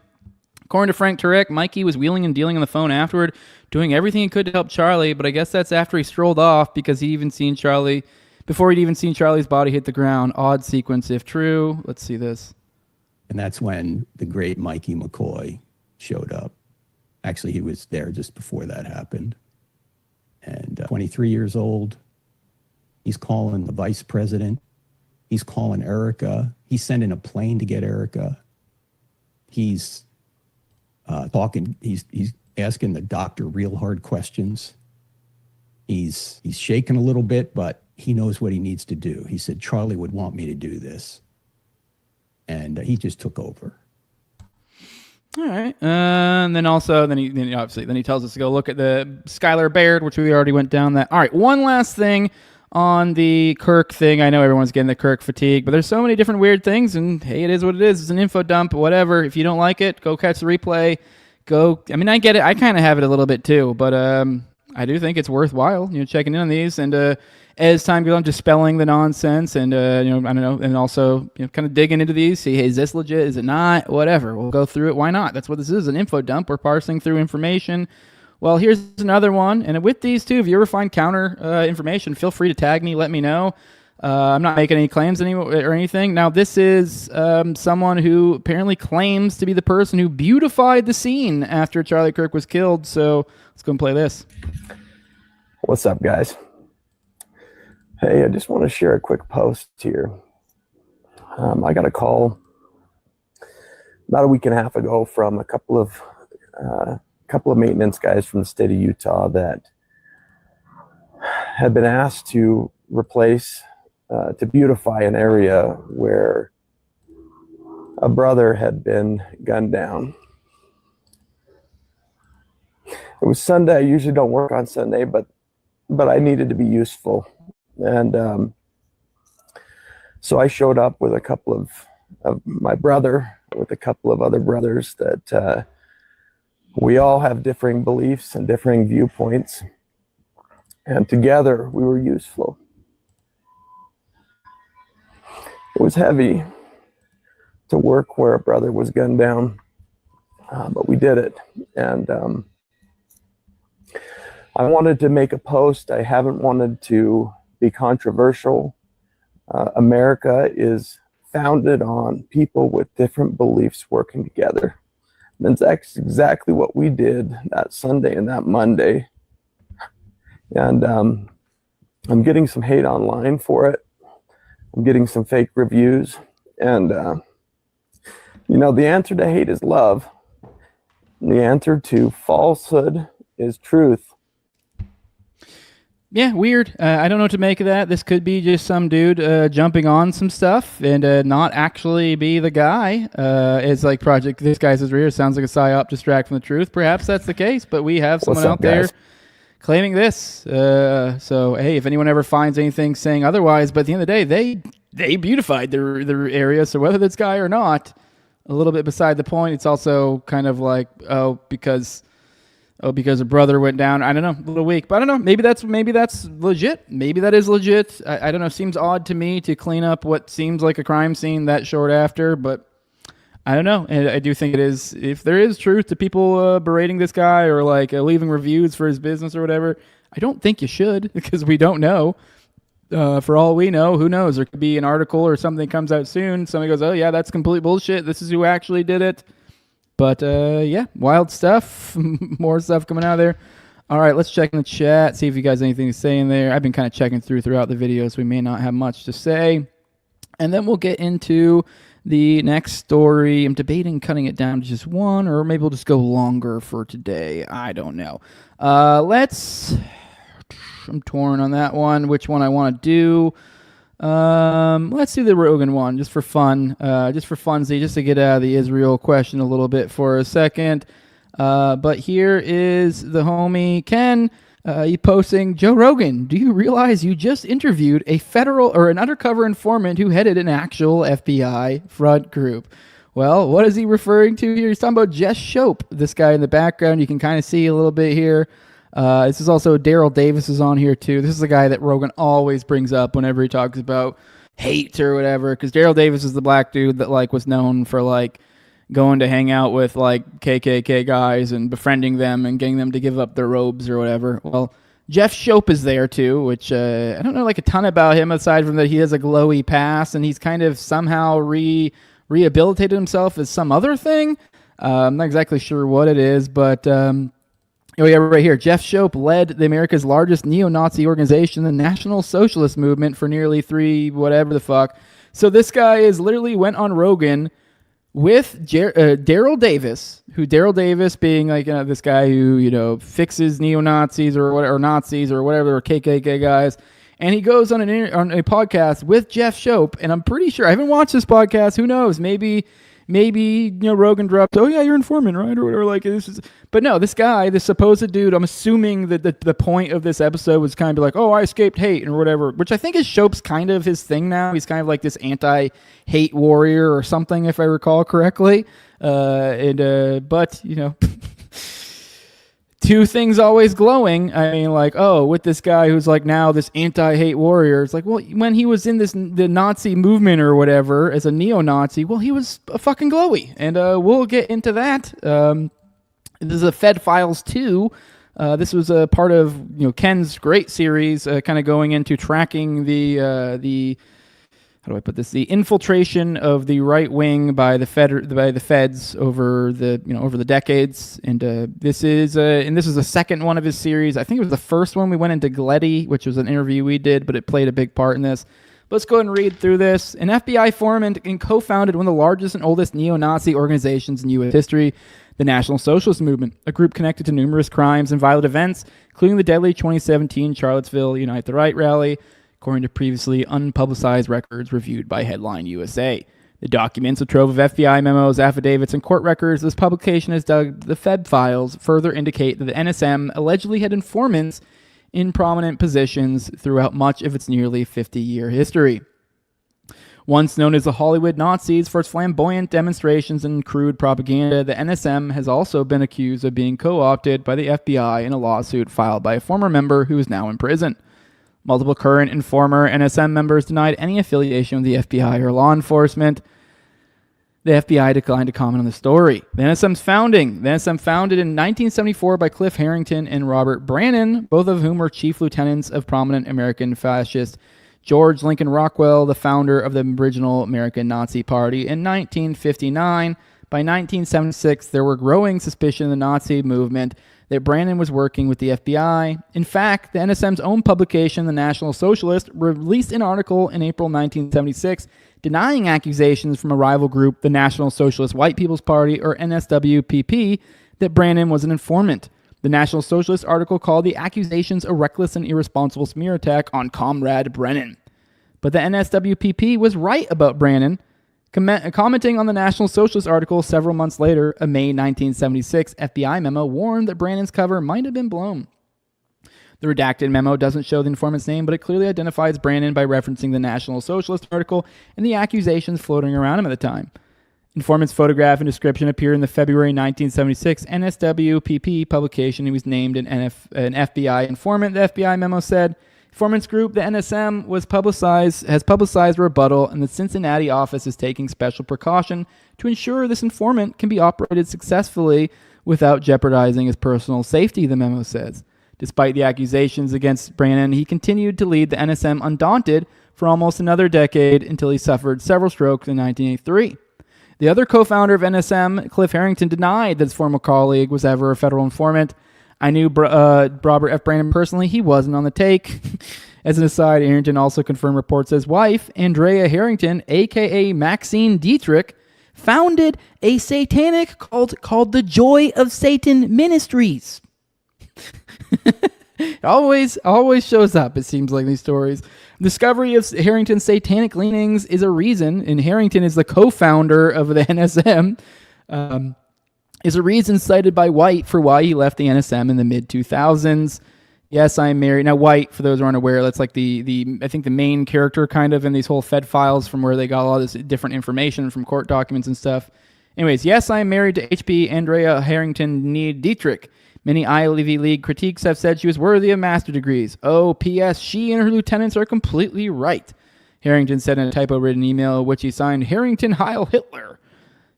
According to Frank Turek, Mikey was wheeling and dealing on the phone afterward, doing everything he could to help Charlie, but I guess that's after he strolled off because before he'd even seen Charlie's body hit the ground. Odd sequence if true. Let's see this. And that's when the great Mikey McCoy showed up. Actually, he was there just before that happened. And 23 years old, he's calling the vice president. He's calling Erica. He's sending a plane to get Erica. He's talking. He's asking the doctor real hard questions. He's shaking a little bit, but he knows what he needs to do. He said, Charlie would want me to do this. And he just took over. All right. And then he tells us to go look at the Skylar Baird, which we already went down that. All right. One last thing on the Kirk thing. I know everyone's getting the Kirk fatigue, but there's so many different weird things, and hey, it is what it is. It's an info dump, whatever. If you don't like it, go catch the replay. I mean, I get it. I kind of have it a little bit too, but I do think it's worthwhile, checking in on these, and as time goes on, dispelling the nonsense, and I don't know, and also kind of digging into these, see, hey, is this legit? Is it not? Whatever. We'll go through it. Why not? That's what this is, an info dump. We're parsing through information. Well, here's another one, and with these two, if you ever find counter information, feel free to tag me. Let me know. I'm not making any claims or anything. Now, this is someone who apparently claims to be the person who beautified the scene after Charlie Kirk was killed. So let's go and play this. What's up, guys? Hey, I just want to share a quick post here. I got a call about a week and a half ago from a couple of maintenance guys from the state of Utah that had been asked to replace, to beautify an area where a brother had been gunned down. It was Sunday. I usually don't work on Sunday, but I needed to be useful. And so I showed up with a couple of my brother, with a couple of other brothers that we all have differing beliefs and differing viewpoints. And together we were useful. It was heavy to work where a brother was gunned down, but we did it. And I wanted to make a post. I haven't wanted to be controversial. America is founded on people with different beliefs working together. And that's exactly what we did that Sunday and that Monday. And I'm getting some hate online for it. I'm getting some fake reviews. And, the answer to hate is love. And the answer to falsehood is truth. Yeah, weird. I don't know what to make of that. This could be just some dude jumping on some stuff and not actually be the guy. It's like Project This Guy's Israel sounds like a psyop, distract from the truth. Perhaps that's the case, but we have someone out there claiming this. So, hey, if anyone ever finds anything saying otherwise, but at the end of the day, they beautified their area, so whether this guy or not, a little bit beside the point. It's also kind of like, because a brother went down. I don't know, a little weak, but I don't know. Maybe that's legit. Maybe that is legit. I don't know. Seems odd to me to clean up what seems like a crime scene that short after, but I don't know. And I do think it is. If there is truth to people berating this guy or like leaving reviews for his business or whatever, I don't think you should because we don't know. For all we know, who knows? There could be an article or something comes out soon. Somebody goes, "Oh yeah, that's complete bullshit. This is who actually did it." But, yeah, wild stuff. More stuff coming out of there. All right, let's check in the chat, see if you guys have anything to say in there. I've been kind of checking throughout the videos. We may not have much to say. And then we'll get into the next story. I'm debating cutting it down to just one, or maybe we'll just go longer for today. I don't know. I'm torn on that one, which one I want to do. Let's do the Rogan one just for fun, just for funsies, just to get out of the Israel question a little bit for a second. But here is the homie Ken. He posting, Joe Rogan, do you realize you just interviewed a federal or an undercover informant who headed an actual FBI front group? Well, what is he referring to here? He's talking about Jeff Shope, this guy in the background. You can kind of see a little bit here. This is also Daryl Davis is on here too. This is the guy that Rogan always brings up whenever he talks about hate or whatever, because Daryl Davis is the black dude that like was known for like going to hang out with like KKK guys and befriending them and getting them to give up their robes or whatever. Well, Jeff Shope is there too, which I don't know like a ton about him aside from that he has a glowy past and he's kind of somehow rehabilitated himself as some other thing. I'm not exactly sure what it is, but oh yeah, right here. Jeff Shope led the America's largest neo-Nazi organization, the National Socialist Movement, for nearly 3 whatever the fuck. So this guy is literally went on Rogan with Daryl Davis, who Daryl Davis being like this guy who fixes neo-Nazis or whatever, or Nazis or whatever, or KKK guys, and he goes on on a podcast with Jeff Shope, and I'm pretty sure I haven't watched this podcast. Who knows? Maybe maybe Rogan dropped, oh yeah, you're informant, right, or whatever. Like this is, but no, this guy, this supposed dude. I'm assuming that the point of this episode was kind of like, oh, I escaped hate or whatever, which I think is Shope's kind of his thing now. He's kind of like this anti-hate warrior or something, if I recall correctly. But two things always glowing. I mean, like, oh, with this guy who's like now this anti-hate warrior. It's like, well, when he was in the Nazi movement or whatever as a neo-Nazi, well, he was fucking glowy, and we'll get into that. This is a Fed Files 2. This was a part of Ken's great series, kind of going into tracking the how do I put this? The infiltration of the right wing by the feds over the decades, and this is the second one of his series. I think it was the first one we went into Gletty, which was an interview we did, but it played a big part in this. Let's go ahead and read through this. An FBI foreman and co-founded one of the largest and oldest neo-Nazi organizations in U.S. history, the National Socialist Movement, a group connected to numerous crimes and violent events, including the deadly 2017 Charlottesville Unite the Right rally, according to previously unpublicized records reviewed by Headline USA. The documents, a trove of FBI memos, affidavits, and court records this publication has dubbed the Fed Files, further indicate that the NSM allegedly had informants in prominent positions throughout much of its nearly 50-year history. Once known as the Hollywood Nazis for its flamboyant demonstrations and crude propaganda, the NSM has also been accused of being co-opted by the FBI in a lawsuit filed by a former member who is now in prison. Multiple current and former NSM members denied any affiliation with the FBI or law enforcement. The FBI declined to comment on the story. The NSM's founding. The NSM founded in 1974 by Cliff Harrington and Robert Brannon, both of whom were chief lieutenants of prominent American fascist George Lincoln Rockwell, the founder of the original American Nazi Party, in 1959. By 1976, there were growing suspicion in the Nazi movement that Brannon was working with the FBI. In fact, the NSM's own publication, The National Socialist, released an article in April 1976 denying accusations from a rival group, the National Socialist White People's Party, or NSWPP, that Brannon was an informant. The National Socialist article called the accusations a reckless and irresponsible smear attack on Comrade Brennan. But the NSWPP was right about Brannon. Commenting on the National Socialist article several months later, a May 1976 FBI memo warned that Brannon's cover might have been blown. The redacted memo doesn't show the informant's name, but it clearly identifies Brannon by referencing the National Socialist article and the accusations floating around him at the time. Informant's photograph and description appear in the February 1976 NSWPP publication. He was named an FBI informant, the FBI memo said. Informant's group, the NSM, has publicized a rebuttal, and the Cincinnati office is taking special precaution to ensure this informant can be operated successfully without jeopardizing his personal safety, the memo says. Despite the accusations against Brannon, he continued to lead the NSM undaunted for almost another decade until he suffered several strokes in 1983. The other co-founder of NSM, Cliff Harrington, denied that his former colleague was ever a federal informant. I knew Robert F. Brannon personally. He wasn't on the take. As an aside, Harrington also confirmed reports his wife, Andrea Harrington, a.k.a. Maxine Dietrich, founded a satanic cult called the Joy of Satan Ministries. always shows up, it seems like, these stories. Discovery of Harrington's satanic leanings is a reason, and Harrington is the co-founder of the NSM, is a reason cited by White for why he left the NSM in the mid-2000s. Yes, I am married. Now, White, for those who aren't aware, that's like I think the main character kind of in these whole Fed files from where they got all this different information from court documents and stuff. Anyways, yes, I am married to HP Andrea Harrington Dietrich. Many Ivy League critiques have said she was worthy of master degrees. Oh, P.S. She and her lieutenants are completely right. Harrington said in a typo-written email, which he signed Harrington Heil Hitler.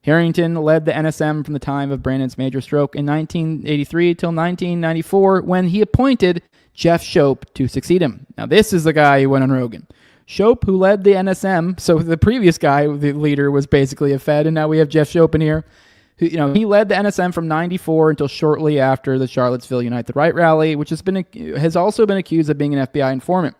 Harrington led the NSM from the time of Brannon's major stroke in 1983 till 1994, when he appointed Jeff Shope to succeed him. Now, this is the guy who went on Rogan. Shope, who led the NSM, so the previous guy, the leader, was basically a Fed, and now we have Jeff Shope in here. He led the NSM from 94 until shortly after the Charlottesville Unite the Right rally, which has also been accused of being an FBI informant.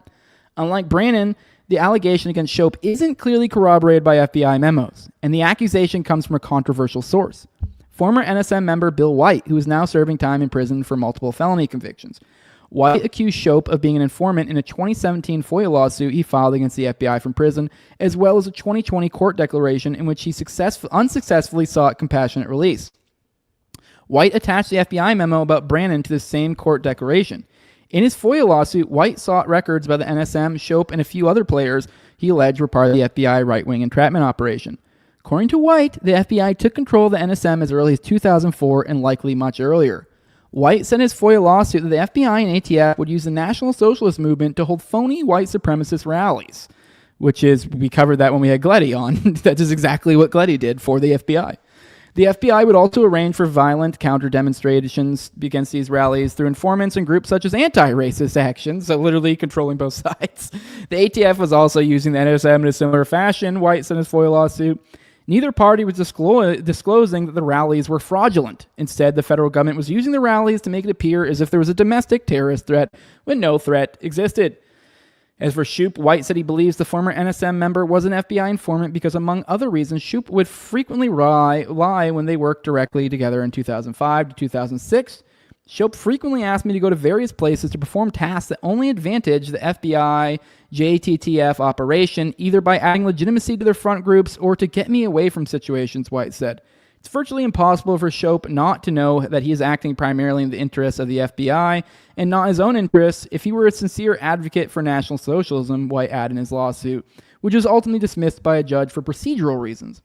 Unlike Brannon, the allegation against Shope isn't clearly corroborated by FBI memos, and the accusation comes from a controversial source. Former NSM member Bill White, who is now serving time in prison for multiple felony convictions. White accused Shope of being an informant in a 2017 FOIA lawsuit he filed against the FBI from prison, as well as a 2020 court declaration in which he unsuccessfully sought compassionate release. White attached the FBI memo about Brannon to the same court declaration. In his FOIA lawsuit, White sought records by the NSM, Shope, and a few other players he alleged were part of the FBI right-wing entrapment operation. According to White, the FBI took control of the NSM as early as 2004 and likely much earlier. White said in his FOIA lawsuit that the FBI and ATF would use the National Socialist movement to hold phony white supremacist rallies, which is, we covered that when we had Gleddy on. That is exactly what Gleddy did for the FBI. The FBI would also arrange for violent counter-demonstrations against these rallies through informants and groups such as anti-racist actions, so literally controlling both sides. The ATF was also using the NSM in a similar fashion, White said in his FOIA lawsuit. Neither party was disclosing that the rallies were fraudulent. Instead, the federal government was using the rallies to make it appear as if there was a domestic terrorist threat when no threat existed. As for Shope, White said he believes the former NSM member was an FBI informant because, among other reasons, Shope would frequently lie when they worked directly together in 2005 to 2006. Shope frequently asked me to go to various places to perform tasks that only advantage the FBI JTTF operation, either by adding legitimacy to their front groups or to get me away from situations, White said. It's virtually impossible for Shope not to know that he is acting primarily in the interests of the FBI and not his own interests if he were a sincere advocate for National Socialism, White added in his lawsuit, which was ultimately dismissed by a judge for procedural reasons.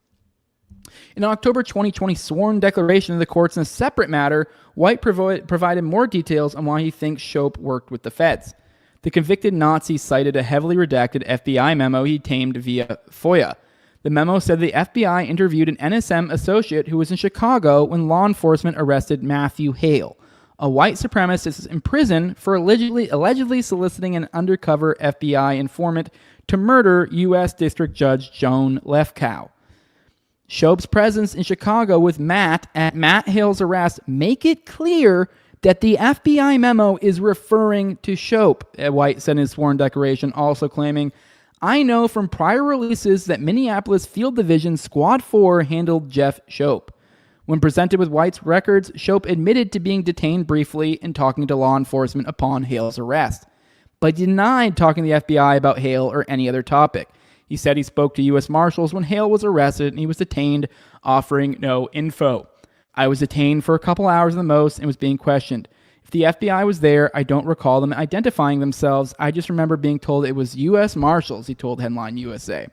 In an October 2020 sworn declaration of the courts in a separate matter, White provided more details on why he thinks Shope worked with the feds. The convicted Nazi cited a heavily redacted FBI memo he obtained via FOIA. The memo said the FBI interviewed an NSM associate who was in Chicago when law enforcement arrested Matthew Hale, a white supremacist in prison for allegedly soliciting an undercover FBI informant to murder U.S. District Judge Joan Lefkow. Shope's presence in Chicago with Matt at Matt Hale's arrest make it clear that the FBI memo is referring to Shope, White said in his sworn declaration, also claiming, I know from prior releases that Minneapolis Field Division Squad 4 handled Jeff Shope. When presented with White's records, Shope admitted to being detained briefly and talking to law enforcement upon Hale's arrest, but denied talking to the FBI about Hale or any other topic. He said he spoke to U.S. Marshals when Hale was arrested and he was detained, offering no info. I was detained for a couple hours at the most and was being questioned. If the FBI was there, I don't recall them identifying themselves. I just remember being told it was U.S. Marshals, he told Headline USA.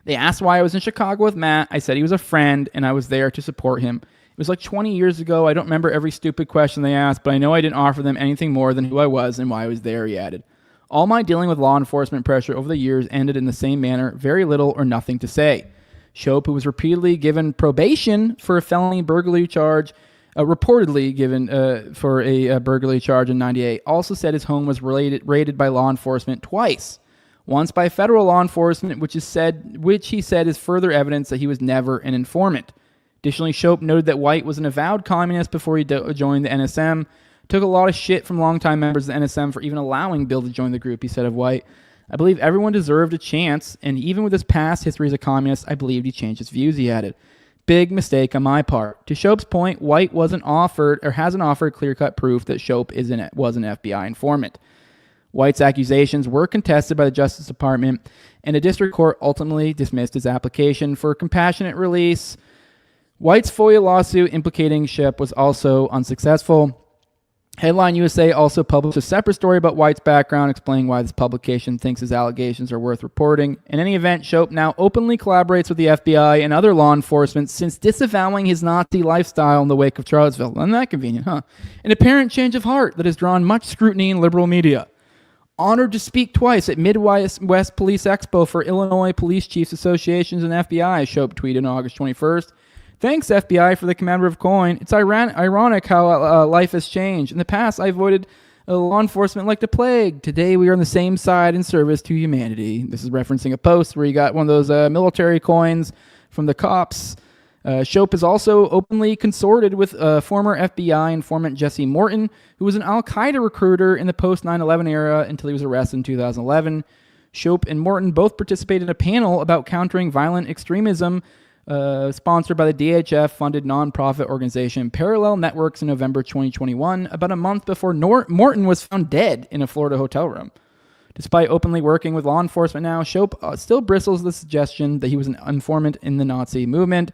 They asked why I was in Chicago with Matt. I said he was a friend and I was there to support him. It was like 20 years ago. I don't remember every stupid question they asked, but I know I didn't offer them anything more than who I was and why I was there, he added. All my dealing with law enforcement pressure over the years ended in the same manner, very little or nothing to say. Shope, who was repeatedly given probation for a felony burglary charge, reportedly given for a burglary charge in 98, also said his home was raided by law enforcement twice. Once by federal law enforcement, which he said is further evidence that he was never an informant. Additionally, Shope noted that White was an avowed communist before he joined the NSM, took a lot of shit from longtime members of the NSM for even allowing Bill to join the group, he said of White. I believe everyone deserved a chance, and even with his past history as a communist, I believed he changed his views, he added. Big mistake on my part. To Shope's point, White hasn't offered clear-cut proof that Shope was an FBI informant. White's accusations were contested by the Justice Department, and a district court ultimately dismissed his application for compassionate release. White's FOIA lawsuit implicating Shope was also unsuccessful. Headline USA also published a separate story about White's background, explaining why this publication thinks his allegations are worth reporting. In any event, Shope now openly collaborates with the FBI and other law enforcement since disavowing his Nazi lifestyle in the wake of Charlottesville. Isn't that convenient, huh? An apparent change of heart that has drawn much scrutiny in liberal media. Honored to speak twice at Midwest Police Expo for Illinois Police Chiefs Associations and FBI, Shope tweeted on August 21st. Thanks, FBI, for the commander of coin. It's ironic how life has changed. In the past, I avoided law enforcement like the plague. Today, we are on the same side in service to humanity. This is referencing a post where he got one of those military coins from the cops. Shope has also openly consorted with former FBI informant Jesse Morton, who was an al-Qaeda recruiter in the post-9/11 era until he was arrested in 2011. Shope and Morton both participated in a panel about countering violent extremism sponsored by the DHF-funded nonprofit organization Parallel Networks in November 2021, about a month before Morton was found dead in a Florida hotel room. Despite openly working with law enforcement now, Shope still bristles with the suggestion that he was an informant in the Nazi movement,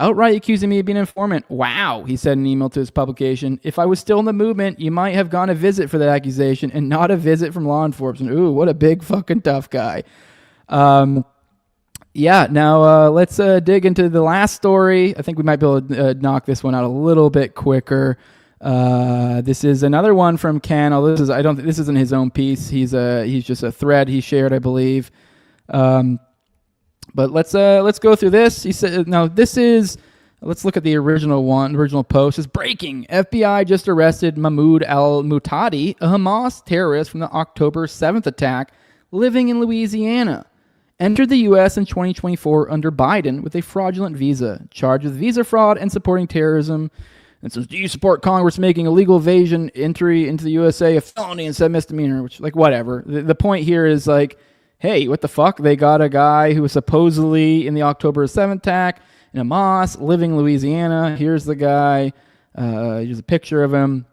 outright accusing me of being an informant. Wow, he said in an email to his publication. If I was still in the movement, you might have gone a visit for that accusation and not a visit from law enforcement. Ooh, what a big fucking tough guy. Yeah, now let's dig into the last story. I think we might be able to knock this one out a little bit quicker. This is another one from Ken. Although this isn't his own piece. He's just a thread he shared, I believe. But let's go through this. He said, no, this is. Let's look at the original post. It's breaking. FBI just arrested Mahmoud al-Muhtadi, a Hamas terrorist from the October 7th attack, living in Louisiana. Entered the U.S. in 2024 under Biden with a fraudulent visa, charged with visa fraud and supporting terrorism. And says, do you support Congress making illegal evasion entry into the USA a felony instead of misdemeanor? Which, like, whatever. The point here is, like, hey, what the fuck? They got a guy who was supposedly in the October 7th attack in Hamas, living in Louisiana. Here's the guy. Here's a picture of him.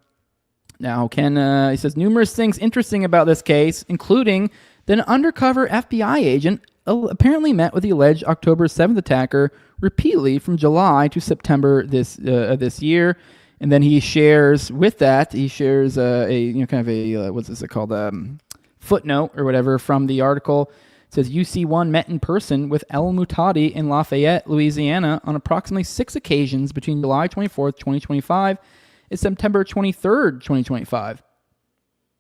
Now, he says, numerous things interesting about this case, including that an undercover FBI agent apparently met with the alleged October 7th attacker repeatedly from July to September this year. And then he shares with that, a what's this called? Footnote or whatever from the article. It says UC1 met in person with al-Muhtadi in Lafayette, Louisiana on approximately 6 occasions between July 24th, 2025 and September 23rd, 2025.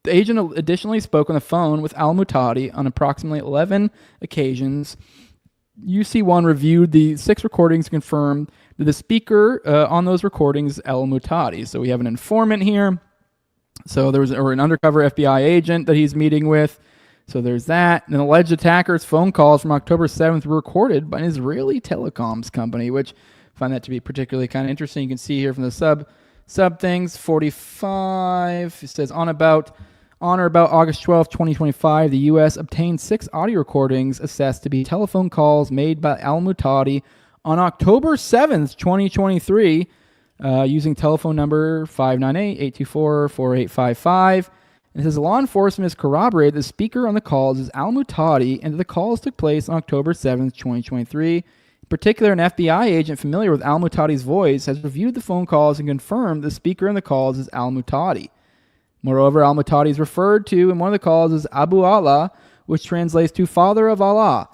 The agent additionally spoke on the phone with al-Muhtadi on approximately 11 occasions. UC1 reviewed the 6 recordings and confirmed that the speaker on those recordings is al-Muhtadi. So we have an informant here. So there was an undercover FBI agent that he's meeting with. So there's that. And an alleged attacker's phone calls from October 7th were recorded by an Israeli telecoms company, which I find that to be particularly kind of interesting. You can see here from the sub things, 45. It says on or about August 12, 2025, the U.S. obtained 6 audio recordings assessed to be telephone calls made by al-Muhtadi on October 7th, 2023, using telephone number 598-824-4855. And it says law enforcement has corroborated the speaker on the calls is al-Muhtadi and that the calls took place on October 7th, 2023. In particular, an FBI agent familiar with al-Muhtadi's voice has reviewed the phone calls and confirmed the speaker on the calls is al-Muhtadi. Moreover, al-Muhtadi is referred to in one of the calls as Abu Allah, which translates to Father of Allah,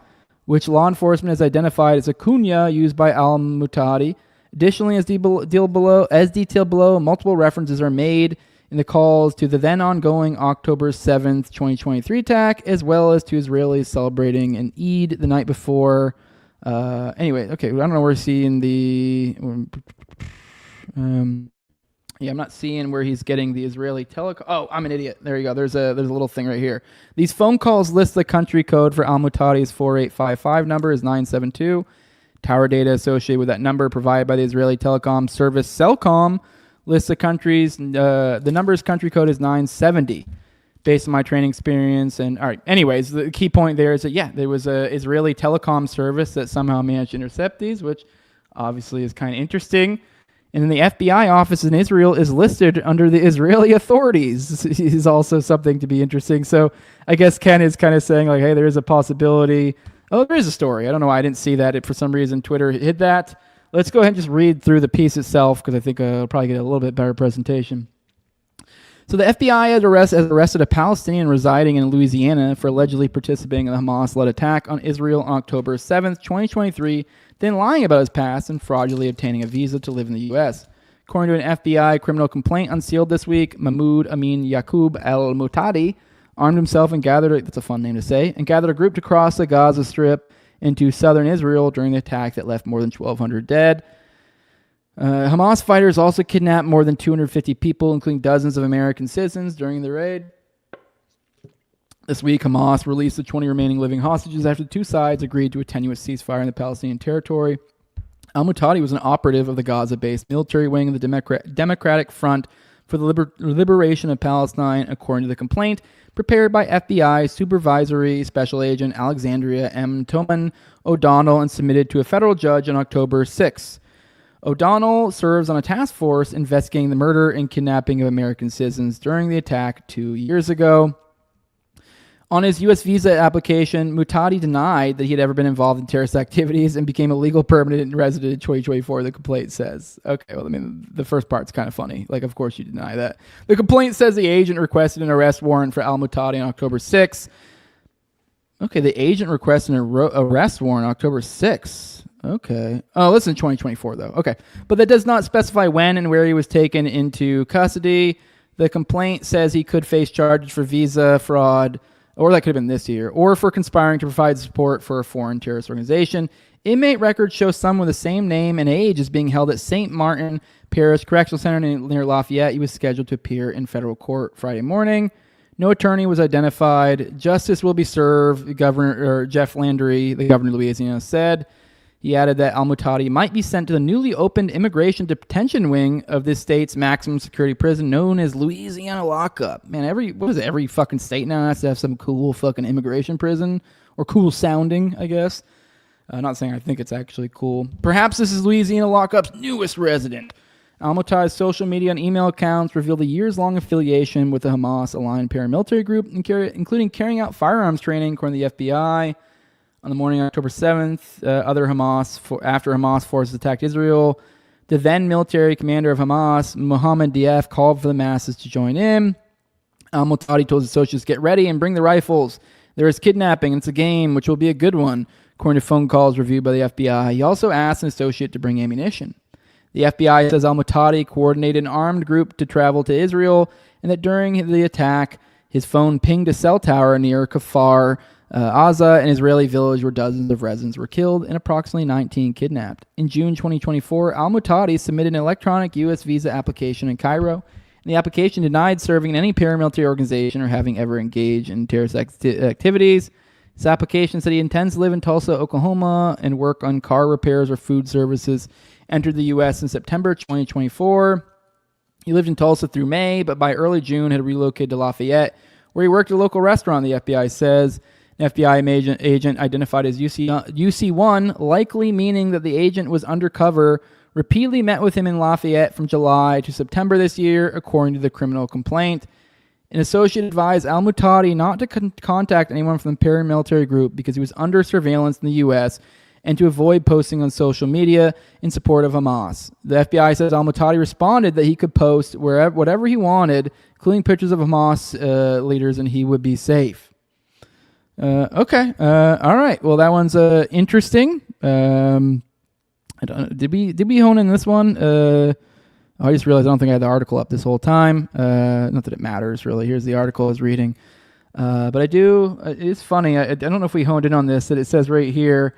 which law enforcement has identified as a kunya used by al-Muhtadi. Additionally, as detailed below, multiple references are made in the calls to the then ongoing October 7th, 2023 attack, as well as to Israelis celebrating an Eid the night before. Anyway, okay, I don't know where we're seeing the... I'm not seeing where he's getting the Israeli telecom. Oh, I'm an idiot. There you go. There's a little thing right here. These phone calls list the country code for al-Muhtadi's 4855 number is 972. Tower data associated with that number provided by the Israeli telecom service Cellcom lists the country's, the number's country code is 970 based on my training experience. And all right, anyways, the key point there is that, yeah, there was a Israeli telecom service that somehow managed to intercept these, which obviously is kind of interesting. And then the FBI office in Israel is listed under the Israeli authorities. Is also something to be interesting. So I guess Ken is kind of saying, like, hey, there is a possibility. Oh, there is a story. I don't know why I didn't see that. For some reason, Twitter hid that. Let's go ahead and just read through the piece itself, because I think I'll probably get a little bit better presentation. So the FBI has arrested a Palestinian residing in Louisiana for allegedly participating in the Hamas-led attack on Israel on October 7th, 2023, then lying about his past and fraudulently obtaining a visa to live in the U.S. According to an FBI criminal complaint unsealed this week, Mahmoud Amin Yaqub al-Muhtadi armed himself and that's a fun name to say, and gathered a group to cross the Gaza Strip into southern Israel during the attack that left more than 1,200 dead. Hamas fighters also kidnapped more than 250 people, including dozens of American citizens, during the raid. This week, Hamas released the 20 remaining living hostages after the two sides agreed to a tenuous ceasefire in the Palestinian territory. Al-Muhtadi was an operative of the Gaza-based military wing of the Democratic Front for the liberation of Palestine, according to the complaint prepared by FBI Supervisory Special Agent Alexandria M. Toman O'Donnell and submitted to a federal judge on October 6. O'Donnell serves on a task force investigating the murder and kidnapping of American citizens during the attack 2 years ago. On his U.S. visa application, Mutadi denied that he had ever been involved in terrorist activities and became a legal permanent resident in 2024, the complaint says. Okay, well, I mean, the first part's kind of funny. Like, of course you deny that. The complaint says the agent requested an arrest warrant for al-Mutadi on October 6. Okay, the agent requested an arrest warrant on October 6. Okay. Oh, listen, 2024, though. Okay. But that does not specify when and where he was taken into custody. The complaint says he could face charges for visa fraud, or that could have been this year, or for conspiring to provide support for a foreign terrorist organization. Inmate records show someone with the same name and age as being held at St. Martin Parish Correctional Center near Lafayette. He was scheduled to appear in federal court Friday morning. No attorney was identified. Justice will be served, Jeff Landry, the governor of Louisiana, said. He added that al-Mutadi might be sent to the newly opened immigration detention wing of this state's maximum security prison known as Louisiana Lockup. Man, every fucking state now has to have some cool fucking immigration prison, or cool sounding, I guess. Not saying I think it's actually cool. Perhaps this is Louisiana Lockup's newest resident. Al-Mutadi's social media and email accounts reveal the years-long affiliation with the Hamas-aligned paramilitary group, including carrying out firearms training, according to the FBI. On the morning of October 7th, after Hamas forces attacked Israel, the then military commander of Hamas, Mohammed Diaf, called for the masses to join in. Al-Mutadi told his associates, "Get ready and bring the rifles. There is kidnapping, and it's a game, which will be a good one," according to phone calls reviewed by the FBI. He also asked an associate to bring ammunition. The FBI says al-Mutadi coordinated an armed group to travel to Israel, and that during the attack, his phone pinged a cell tower near Kfar Aza, an Israeli village where dozens of residents were killed and approximately 19 kidnapped. In June 2024, al-Mutadi submitted an electronic U.S. visa application in Cairo, and the application denied serving in any paramilitary organization or having ever engaged in terrorist activities. His application said he intends to live in Tulsa, Oklahoma, and work on car repairs or food services. Entered the U.S. in September 2024. He lived in Tulsa through May, but by early June had relocated to Lafayette, where he worked at a local restaurant, the FBI says. An FBI agent identified as UC1, likely meaning that the agent was undercover, repeatedly met with him in Lafayette from July to September this year, according to the criminal complaint. An associate advised al-Mutadi not to contact anyone from the paramilitary group because he was under surveillance in the U.S., and to avoid posting on social media in support of Hamas. The FBI says al-Mutadi responded that he could post whatever he wanted, including pictures of Hamas leaders, and he would be safe. Okay. All right. Well, that one's interesting. Did we hone in this one? I just realized I don't think I had the article up this whole time. Not that it matters, really. Here's the article I was reading. But I do. It's funny. I don't know if we honed in on this, that it says right here,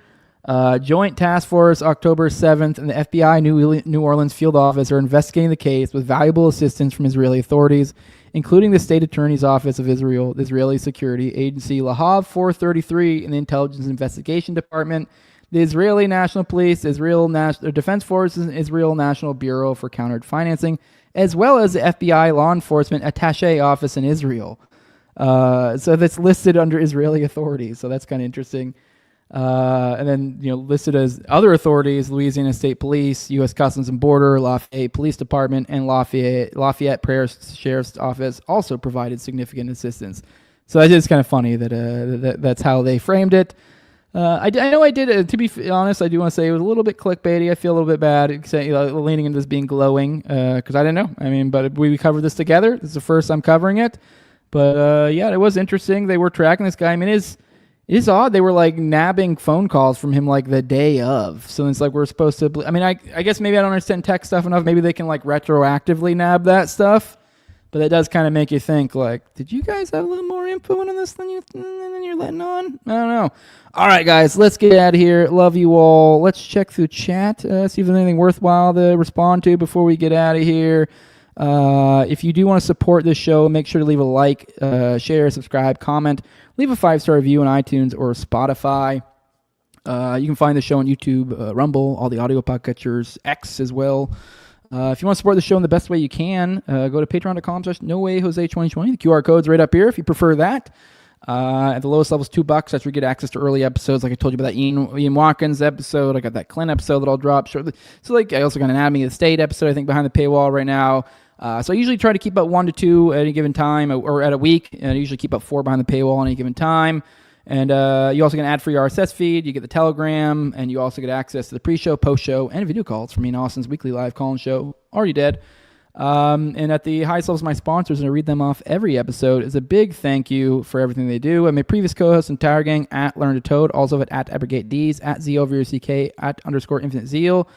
Joint Task Force, October 7th, and the FBI New Orleans field office are investigating the case with valuable assistance from Israeli authorities, including the State Attorney's Office of Israel, the Israeli Security Agency, Lahav 433, and the Intelligence Investigation Department, the Israeli National Police, Israel Defense Forces, and Israel National Bureau for Countered Financing, as well as the FBI Law Enforcement Attaché Office in Israel. So that's listed under Israeli authorities, so that's kind of interesting. And then, listed as other authorities, Louisiana State Police, U.S. Customs and Border, Lafayette Police Department, and Lafayette Parish Sheriff's Office also provided significant assistance. So it is kind of funny that that's how they framed it. I know I did, to be honest, I do want to say it was a little bit clickbaity. I feel a little bit bad leaning into this being glowing, because I didn't know. I mean, but we covered this together. This is the first I'm covering it. But yeah, it was interesting. They were tracking this guy. I mean, it is odd. They were like nabbing phone calls from him like the day of. So it's like we're supposed to. I mean, I guess maybe I don't understand tech stuff enough. Maybe they can like retroactively nab that stuff. But that does kind of make you think like, did you guys have a little more info on this than you're letting on? I don't know. All right, guys, let's get out of here. Love you all. Let's check through chat, see if there's anything worthwhile to respond to before we get out of here. If you do want to support this show, make sure to leave a like, share, subscribe, comment. Leave a 5-star review on iTunes or Spotify. You can find the show on YouTube, Rumble, all the audio podcatchers, X as well. If you want to support the show in the best way you can, go to patreon.com/NoWayJose2020. The QR code's right up here if you prefer that. At the lowest level is $2. That's where you get access to early episodes. Like I told you about that Ian Watkins episode. I got that Clint episode that I'll drop shortly. So like I also got an Anatomy of the State episode, I think, behind the paywall right now. So I usually try to keep up 1 to 2 at any given time or at a week. And I usually keep up 4 behind the paywall on any given time. And you also get an ad-free RSS feed. You get the Telegram. And you also get access to the pre-show, post-show, and video calls from me and Austin's weekly live call-in show, Already Dead. And at the highest levels of my sponsors, and I read them off every episode, is a big thank you for everything they do. I'm a previous co-host, Entire Gang, at Learn to Toad, also at Abrogate D's, at ZOVRCK, at _ Zeal.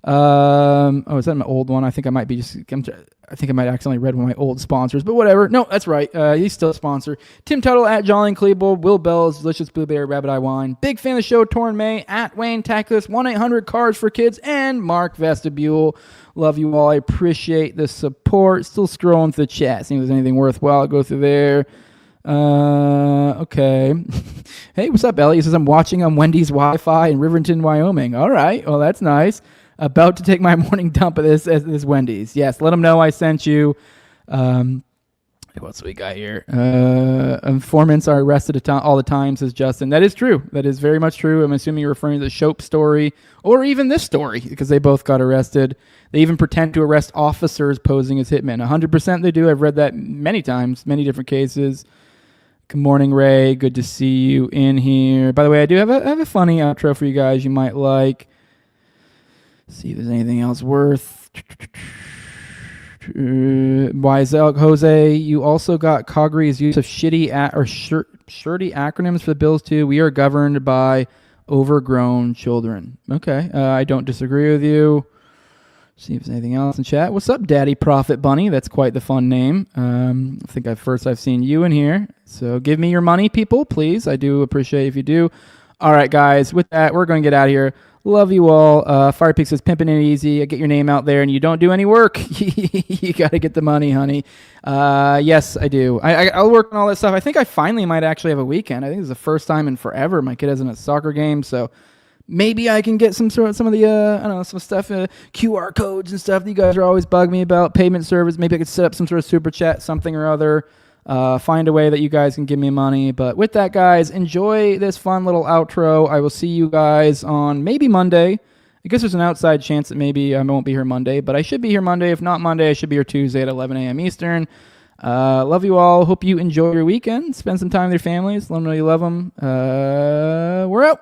Is that my old one? I think I might be I think I might accidentally read one of my old sponsors, but whatever. No, that's right. He's still a sponsor. Tim Tuttle at Jolly and Klebold, Will Bell's Delicious Blueberry Rabbit Eye Wine, big fan of the show, Torrin May, at Wayne Tackless, 1-800-CARS for Kids, and Mark Vestibule. Love you all. I appreciate the support. Still scrolling through the chat, seeing if there's anything worthwhile. I'll go through there. Okay. Hey, what's up, Ellie? He says, I'm watching on Wendy's Wi-Fi in Riverton, Wyoming. All right. Well, that's nice. About to take my morning dump at this Wendy's. Yes, let them know I sent you. What's we got here? Informants are arrested all the time, says Justin. That is true. That is very much true. I'm assuming you're referring to the Shope story or even this story because they both got arrested. They even pretend to arrest officers posing as hitmen. 100% they do. I've read that many times, many different cases. Good morning, Ray. Good to see you in here. By the way, I do have a funny outro for you guys you might like. See if there's anything else worth. Wise Elk Jose, you also got Cogri's use of shirty acronyms for the bills too. We are governed by overgrown children. Okay, I don't disagree with you. See if there's anything else in chat. What's up, Daddy Prophet Bunny? That's quite the fun name. I think I've seen you in here. So give me your money, people, please. I do appreciate if you do. All right, guys. With that, we're going to get out of here. Love you all. Firepig says, pimping it easy. I get your name out there and you don't do any work. You got to get the money, honey. Yes, I do. I'll work on all that stuff. I think I finally might actually have a weekend. I think this is the first time in forever my kid hasn't a soccer game. So maybe I can get some of the, some stuff, QR codes and stuff that you guys are always bugging me about. Payment service. Maybe I could set up some sort of super chat, something or other. Find a way that you guys can give me money. But with that, guys, enjoy this fun little outro. I will see you guys on maybe Monday. I guess there's an outside chance that maybe I won't be here Monday, but I should be here Monday. If not Monday, I should be here Tuesday at 11 a.m. Eastern. Love you all. Hope you enjoy your weekend. Spend some time with your families. Let them know you love them. We're out.